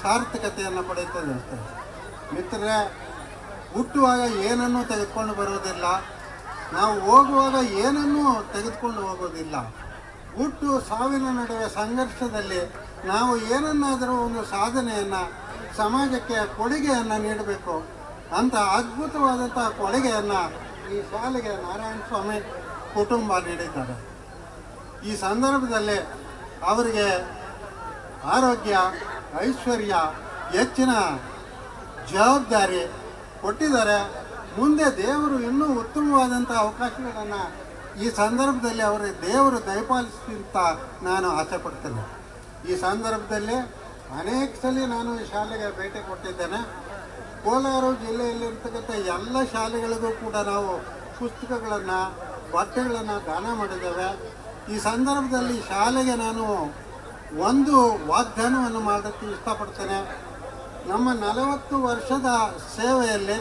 ಸಾರ್ಥಕತೆಯನ್ನು ಪಡೆಯುತ್ತದೆ ಅಷ್ಟೇ. ಮಿತ್ರರೇ, ಹುಟ್ಟುವಾಗ ಏನನ್ನೂ ತೆಗೆದುಕೊಂಡು ಬರೋದಿಲ್ಲ, ನಾವು ಹೋಗುವಾಗ ಏನನ್ನೂ ತೆಗೆದುಕೊಂಡು ಹೋಗೋದಿಲ್ಲ. ಹುಟ್ಟು ಸಾವಿನ ನಡುವೆ ಸಂಘರ್ಷದಲ್ಲಿ ನಾವು ಏನನ್ನಾದರೂ ಒಂದು ಸಾಧನೆಯನ್ನು, ಸಮಾಜಕ್ಕೆ ಕೊಡುಗೆಯನ್ನು ನೀಡಬೇಕು ಅಂತ ಅದ್ಭುತವಾದಂಥ ಕೊಡುಗೆಯನ್ನು ಈ ಶಾಲೆಗೆ ನಾರಾಯಣ ಸ್ವಾಮಿ ಕುಟುಂಬ ನೀಡಿದ್ದಾರೆ. ಈ ಸಂದರ್ಭದಲ್ಲಿ ಅವರಿಗೆ ಆರೋಗ್ಯ, ಐಶ್ವರ್ಯ, ಹೆಚ್ಚಿನ ಜವಾಬ್ದಾರಿ ಕೊಟ್ಟಿದ್ದಾರೆ. ಮುಂದೆ ದೇವರು ಇನ್ನೂ ಉತ್ತಮವಾದಂಥ ಅವಕಾಶಗಳನ್ನು ಈ ಸಂದರ್ಭದಲ್ಲಿ ಅವರಿಗೆ ದೇವರು ದಯಪಾಲಿಸಿ ಅಂತ ನಾನು ಆಸೆ ಪಡ್ತೇನೆ. ಈ ಸಂದರ್ಭದಲ್ಲಿ ಅನೇಕ ಸಲ ನಾನು ಈ ಶಾಲೆಗೆ ಭೇಟಿ ಕೊಟ್ಟಿದ್ದೇನೆ. ಕೋಲಾರ ಜಿಲ್ಲೆಯಲ್ಲಿರ್ತಕ್ಕಂಥ ಎಲ್ಲ ಶಾಲೆಗಳಿಗೂ ಕೂಡ ನಾವು ಪುಸ್ತಕಗಳನ್ನು, ಬಟ್ಟೆಗಳನ್ನು ದಾನ ಮಾಡಿದ್ದೇವೆ. ಈ ಸಂದರ್ಭದಲ್ಲಿ ಶಾಲೆಗೆ ನಾನು ಒಂದು ವಾಗ್ದಾನವನ್ನು ಮಾಡೋಕ್ಕೆ ಇಷ್ಟಪಡ್ತೇನೆ. ನಮ್ಮ 40 ವರ್ಷದ ಸೇವೆಯಲ್ಲಿ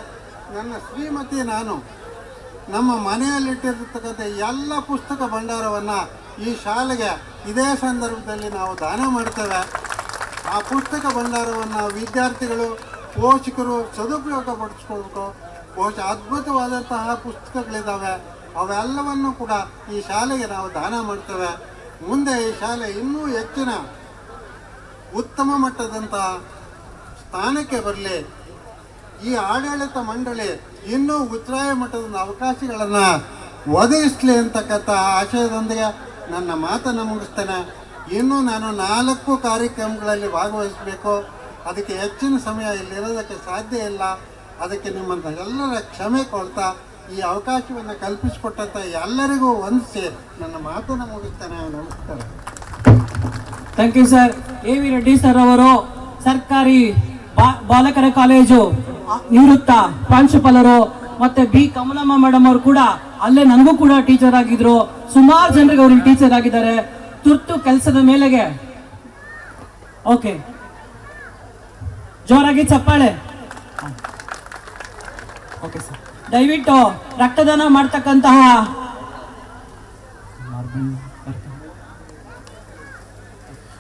ನನ್ನ ಶ್ರೀಮತಿ ನಾನು ನಮ್ಮ ಮನೆಯಲ್ಲಿಟ್ಟಿರತಕ್ಕಂಥ ಎಲ್ಲ ಪುಸ್ತಕ ಭಂಡಾರವನ್ನು ಈ ಶಾಲೆಗೆ ಇದೇ ಸಂದರ್ಭದಲ್ಲಿ ನಾವು ದಾನ ಮಾಡ್ತೇವೆ. ಆ ಪುಸ್ತಕ ಭಂಡಾರವನ್ನು ವಿದ್ಯಾರ್ಥಿಗಳು, ಪೋಷಕರು ಸದುಪಯೋಗ ಪಡಿಸ್ಕೊಳ್ಬೇಕು. ಬಹುಶಃ ಅದ್ಭುತವಾದಂತಹ ಪುಸ್ತಕಗಳಿದ್ದಾವೆ, ಅವೆಲ್ಲವನ್ನು ಕೂಡ ಈ ಶಾಲೆಗೆ ನಾವು ದಾನ ಮಾಡ್ತೇವೆ. ಮುಂದೆ ಈ ಶಾಲೆ ಇನ್ನೂ ಹೆಚ್ಚಿನ ಉತ್ತಮ ಮಟ್ಟದಂತಹ ಸ್ಥಾನಕ್ಕೆ ಬರಲಿ. ಈ ಆಡಳಿತ ಮಂಡಳಿ ಇನ್ನೂ ಉಚ್ಚಾಯ ಮಟ್ಟದ ಅವಕಾಶಗಳನ್ನು ಒದಗಿಸಲಿ ಅಂತಕ್ಕಂಥ ಆಶಯದೊಂದಿಗೆ ನನ್ನ ಮಾತನ್ನು ಮುಗಿಸ್ತೇನೆ. ಇನ್ನೂ ನಾನು 4 ಕಾರ್ಯಕ್ರಮಗಳಲ್ಲಿ ಭಾಗವಹಿಸಬೇಕು. ಅದಕ್ಕೆ ಹೆಚ್ಚಿನ ಸಮಯ ಇಲ್ಲಿರೋದಕ್ಕೆ ಸಾಧ್ಯ ಇಲ್ಲ. ಅದಕ್ಕೆ ನಿಮ್ಮಂಥ ಎಲ್ಲರ ಕ್ಷಮೆ ಕೊಡ್ತಾ ಈ ಅವಕಾಶವನ್ನು ಕಲ್ಪಿಸಿಕೊಟ್ಟಂಥ ಎಲ್ಲರಿಗೂ ವಂದಿಸಿ ನನ್ನ ಮಾತನ್ನು ಮುಗಿಸ್ತೇನೆ. ನಮಸ್ಕಾರ. Thank you sir. A V Reddy sir ಅವರು ಸರ್ಕಾರಿ ಬಾಲಕರ ಕಾಲೇಜು ನಿವೃತ್ತ ಪ್ರಾಂಶುಪಾಲರು, ಮತ್ತೆ ಬಿ ಕಮಲಮ್ಮ ಮೇಡಮ್ ಅವರು ಕೂಡ ಅಲ್ಲೇ ನನಗೂ ಕೂಡ ಟೀಚರ್ ಆಗಿದ್ರು. ಸುಮಾರು ಜನರಿಗೆ ಅವರು ಟೀಚರ್ ಆಗಿದ್ದಾರೆ. ತುರ್ತು ಕೆಲಸದ ಮೇಲೆಗೆ ಓಕೆ, ಜೋರಾಗಿ ಚಪ್ಪಾಳೆ. ಓಕೆ ಸರ್, ದಯವಿಟ್ಟು ರಕ್ತದಾನ ಮಾಡ್ತಕ್ಕಂತಹ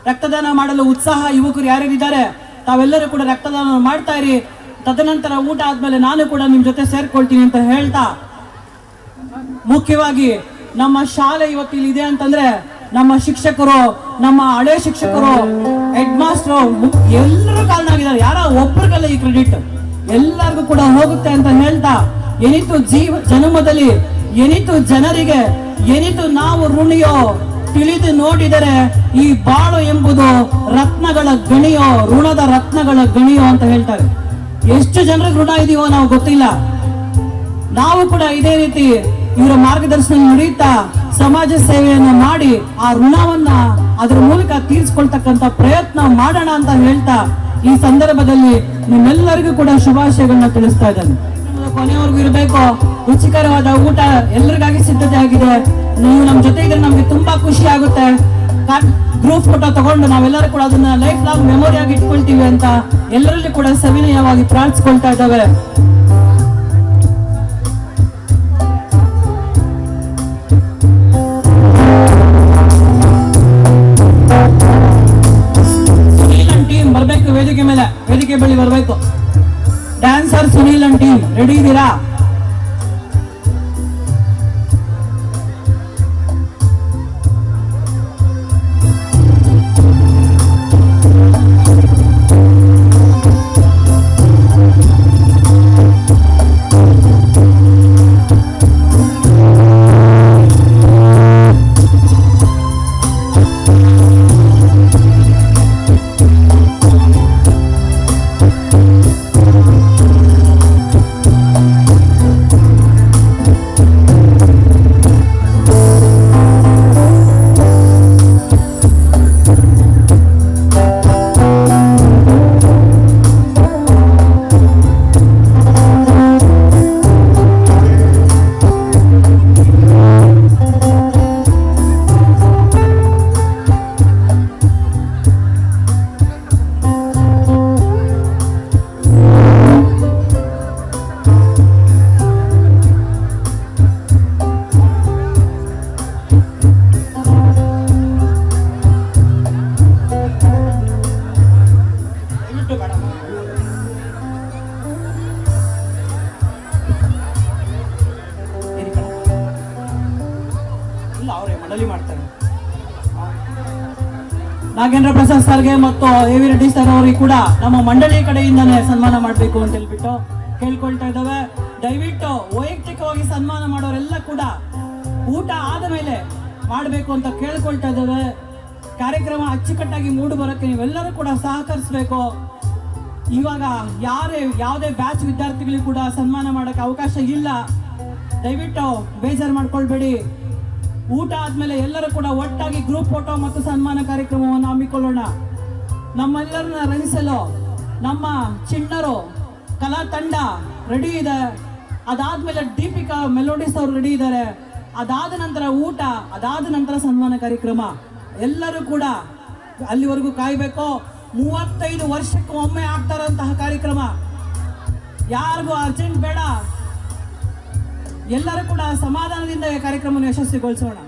ರಕ್ತದಾನ ಮಾಡಲು ಉತ್ಸಾಹ ಯುವಕರು ಯಾರ್ಯಾರಿದ್ದಾರೆ ತಾವೆಲ್ಲರೂ ಕೂಡ ರಕ್ತದಾನ ಮಾಡ್ತಾ ಇರಿ. ತದನಂತರ ಊಟ ಆದ್ಮೇಲೆ ನಾನು ಕೂಡ ನಿಮ್ ಜೊತೆ ಸೇರ್ಕೊಳ್ತೀನಿ ಅಂತ ಹೇಳ್ತಾ, ಮುಖ್ಯವಾಗಿ ನಮ್ಮ ಶಾಲೆ ಇವತ್ತಿಲ್ಲಿ ಇದೆ ಅಂತಂದ್ರೆ ನಮ್ಮ ಶಿಕ್ಷಕರು, ನಮ್ಮ ಹಳೆ ಶಿಕ್ಷಕರು, ಹೆಡ್ ಮಾಸ್ಟರ್ ಎಲ್ಲರೂ ಕಾರಣ ಆಗಿದ್ದಾರೆ. ಯಾರೋ ಒಬ್ಬರಿಗಲ್ಲ ಈ ಕ್ರೆಡಿಟ್, ಎಲ್ಲರಿಗೂ ಕೂಡ ಹೋಗುತ್ತೆ ಅಂತ ಹೇಳ್ತಾ, ಏನಿತ್ತು ಜನ್ಮದಲ್ಲಿ ಏನಿತ್ತು ಜನರಿಗೆ ಏನಿತ್ತು ನಾವು ಋಣಿಯೋ ತಿಳಿದು ನೋಡಿದರೆ ಈ ಬಾಳು ಎಂಬುದು ರತ್ನಗಳ ಗಣಿಯೋ, ಋಣದ ರತ್ನಗಳ ಗಣಿಯೋ ಅಂತ ಹೇಳ್ತಾರೆ. ಎಷ್ಟು ಜನರಿಗೆ ಋಣ ಇದೆಯೋ ನಾವು ಗೊತ್ತಿಲ್ಲ. ನಾವು ಕೂಡ ಇದೇ ರೀತಿ ಇವರ ಮಾರ್ಗದರ್ಶನ ನಡೆಯುತ್ತಾ ಸಮಾಜ ಸೇವೆಯನ್ನ ಮಾಡಿ ಆ ಋಣವನ್ನ ಅದರ ಮೂಲಕ ತೀರಿಸಿಕೊಳ್ತಕ್ಕಂಥ ಪ್ರಯತ್ನ ಮಾಡೋಣ ಅಂತ ಹೇಳ್ತಾ ಈ ಸಂದರ್ಭದಲ್ಲಿ ನಿಮ್ಮೆಲ್ಲರಿಗೂ ಕೂಡ ಶುಭಾಶಯಗಳನ್ನ ತಿಳಿಸ್ತಾ ಇದ್ದೇನೆ. ಕೊನೆಯವರೆಗೂ ಇರಬೇಕು. ರುಚಿಕರವಾದ ಊಟ ಎಲ್ಲರಿಗಾಗಿ ಸಿದ್ಧತೆ ಆಗಿದೆ. ನೀವು ನಮ್ಮ ಜೊತೆ ಇದ್ರೆ ನಮ್ಗೆ ತುಂಬಾ ಖುಷಿ ಆಗುತ್ತೆ. ಗ್ರೂಪ್ ಫೋಟೋ ತಗೊಂಡು ನಾವೆಲ್ಲರೂ ಕೂಡ ಅದನ್ನ ಲೈಫ್ ಲಾಂಗ್ ಮೆಮೊರಿ ಆಗಿ ಇಟ್ಕೊಳ್ತೀವಿ ಅಂತ ಎಲ್ಲರಲ್ಲಿ ಕೂಡ ಸವಿನಯವಾಗಿ ಪ್ರಾರ್ಥಿಸ್ಕೊಳ್ತಾ ಇದ್ದಾವೆ. ಸುನೀಲ್ ಟೀಮ್ ಬರ್ಬೇಕು ವೇದಿಕೆ ಮೇಲೆ, ವೇದಿಕೆ ಬಳಿ ಬರ್ಬೇಕು. ಡ್ಯಾನ್ಸರ್ ಸುನೀಲ್ ಟೀಮ್ ರೆಡಿ ಇದ್ದೀರಾ? ನಾಗೇಂದ್ರ ಪ್ರಸಾದ್ ಸರ್ಗೆ ಮತ್ತು ಎ ವಿ ರೆಡ್ಡಿ ಸರ್ ಅವರಿಗೆ ಕೂಡ ನಮ್ಮ ಮಂಡಳಿ ಕಡೆಯಿಂದಾನೇ ಸನ್ಮಾನ ಮಾಡಬೇಕು ಅಂತ ಹೇಳ್ಬಿಟ್ಟು ಕೇಳ್ಕೊಳ್ತಾ ಇದ್ದಾವೆ. ದಯವಿಟ್ಟು ವೈಯಕ್ತಿಕವಾಗಿ ಸನ್ಮಾನ ಮಾಡೋರೆಲ್ಲ ಕೂಡ ಊಟ ಆದ ಮೇಲೆ ಮಾಡಬೇಕು ಅಂತ ಕೇಳ್ಕೊಳ್ತಾ ಇದ್ದಾವೆ. ಕಾರ್ಯಕ್ರಮ ಅಚ್ಚುಕಟ್ಟಾಗಿ ಮೂಡಿ ಬರೋಕ್ಕೆ ನೀವೆಲ್ಲರೂ ಕೂಡ ಸಹಕರಿಸಬೇಕು. ಇವಾಗ ಯಾವುದೇ ಬ್ಯಾಚ್ ವಿದ್ಯಾರ್ಥಿಗಳಿಗೂ ಕೂಡ ಸನ್ಮಾನ ಮಾಡೋಕ್ಕೆ ಅವಕಾಶ ಇಲ್ಲ. ದಯವಿಟ್ಟು ಬೇಜಾರು ಮಾಡ್ಕೊಳ್ಬೇಡಿ. ಊಟ ಆದ್ಮೇಲೆ ಎಲ್ಲರೂ ಕೂಡ ಒಟ್ಟಾಗಿ ಗ್ರೂಪ್ ಫೋಟೋ ಮತ್ತು ಸನ್ಮಾನ ಕಾರ್ಯಕ್ರಮವನ್ನು ಹಮ್ಮಿಕೊಳ್ಳೋಣ. ನಮ್ಮೆಲ್ಲರನ್ನ ರಂಜಿಸಲು ನಮ್ಮ ಚಿಣ್ಣರು ಕಲಾ ತಂಡ ರೆಡಿ ಇದೆ. ಅದಾದ್ಮೇಲೆ ದೀಪಿಕಾ ಮೆಲೋಡಿಸ್ ಅವರು ರೆಡಿ ಇದ್ದಾರೆ. ಅದಾದ ನಂತರ ಊಟ, ಅದಾದ ನಂತರ ಸನ್ಮಾನ ಕಾರ್ಯಕ್ರಮ. ಎಲ್ಲರೂ ಕೂಡ ಅಲ್ಲಿವರೆಗೂ ಕಾಯಬೇಕು. 35 ವರ್ಷಕ್ಕೆ ಒಮ್ಮೆ ಆಗ್ತಾರಂತಹ ಕಾರ್ಯಕ್ರಮ. ಯಾರಿಗೂ ಅರ್ಜೆಂಟ್ ಬೇಡ, ಎಲ್ಲರೂ ಕೂಡ ಸಮಾಧಾನದಿಂದ ಈ ಕಾರ್ಯಕ್ರಮವನ್ನು ಯಶಸ್ವಿಗೊಳಿಸೋಣ.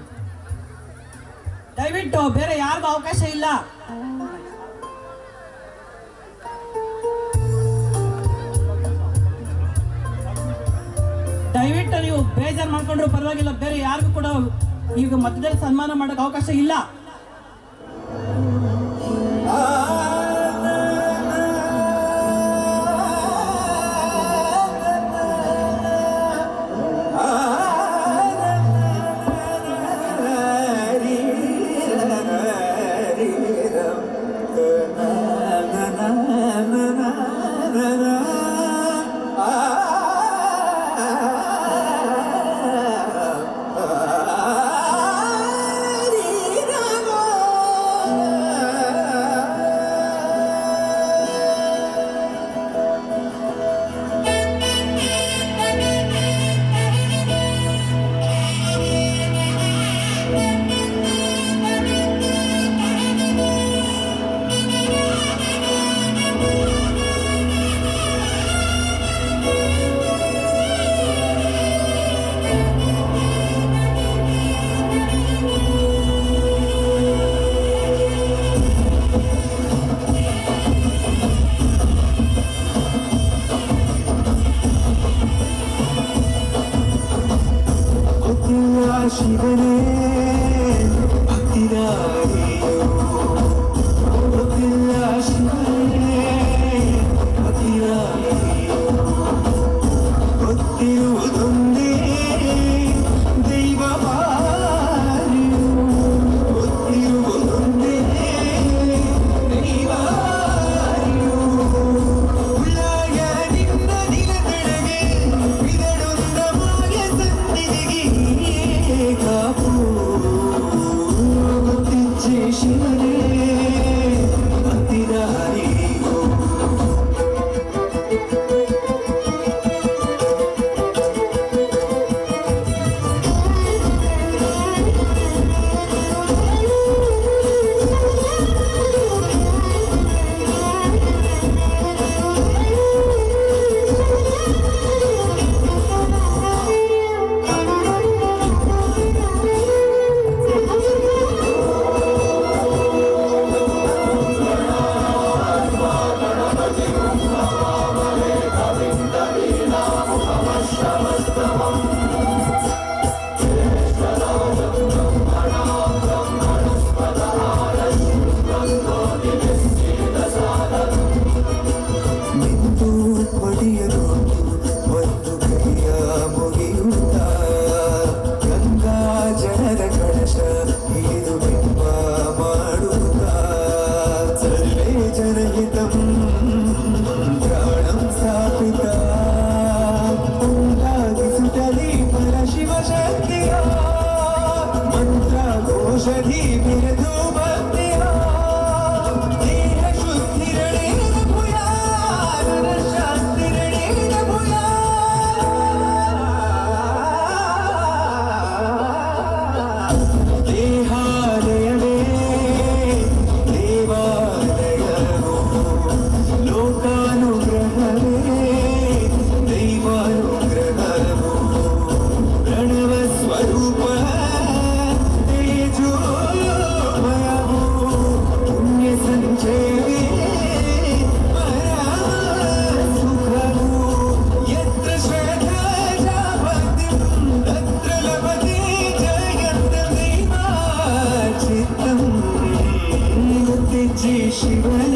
ದಯವಿಟ್ಟು ಬೇರೆ ಯಾರಿಗೂ ಅವಕಾಶ ಇಲ್ಲ. ದಯವಿಟ್ಟು ನೀವು ಬೇಜಾರು ಮಾಡ್ಕೊಂಡ್ರು ಪರವಾಗಿಲ್ಲ, ಬೇರೆ ಯಾರಿಗೂ ಕೂಡ ಈಗ ಮಧ್ಯದಲ್ಲಿ ಸನ್ಮಾನ ಮಾಡೋಕೆ ಅವಕಾಶ ಇಲ್ಲ. ಶಿವನೇ ಭಕ್ತಿದಾರಿಯೋ, ಗೊತ್ತಿಲ್ಲ ಶಿವನೇ ಭಕ್ತಿದಾರಿಯೋ, ಗೊತ್ತಿರುವುದೊಂದೇ ದೈವವಾರಿಯೋ, ಗೊತ್ತಿರುವುದೊಂದೇ ದೈವವಾರಿಯೋ, ಉಳ್ಳಾಯ ನಿನ್ನ ನಿಲದೆಡೆಗೆ ಬಿದಡೊಂದ ಮಾಯ ಸನ್ನಿಧಿಗೆ ಗೊತ್ತಿಚ್ಚೆ ಶಿವನೇ ಭಕ್ತಿದಾರಿಯೋ. ನಿಂತು ಪಡೆಯಲು ಒಂದು ಕೈಯ ಮುಗಿಯುತ್ತ ಗಂಗಾ ಜನರ ಕಳಶ ಹಿಡಿದು ಬಿಂಬ ಮಾಡುತ್ತ ಸರ್ವೇ ಜನಹಿತಂ ಪ್ರಾಣಂ ಸ್ಥಾಪಿತ ಉಂಟಾಗಿಸುತ್ತಲೇ ಪರಶಿವ ಶಕ್ತಿಯ ಮಂತ್ರ ಘೋಷಧಿ ಬಿರದು ಭಕ್ತಿಯ ದೇಹ ಶುದ್ಧಿರಣೆ ದೇಹಾಲಯವೇ ದೇವಾಲಯವೋ, ಲೋಕಾನುಗ್ರಹವೇ ದೈವಾನುಗ್ರಹವೋ, ಪ್ರಣವ ಸ್ವರೂಪ ತೇಜೋಮಯವೋ, ಪುಣ್ಯ ಸಂಚಯವೇ ಸುಖವೋ, ಯತ್ರ ಶ್ರದ್ಧಾ ಭಕ್ತಿಂ ತತ್ರ ಲಭತೆ ಜಯಂತ ದೈವಾಚಿತ್ತಂ. ಗೊತ್ತಿಚ್ಚೆ ಶಿವನೇ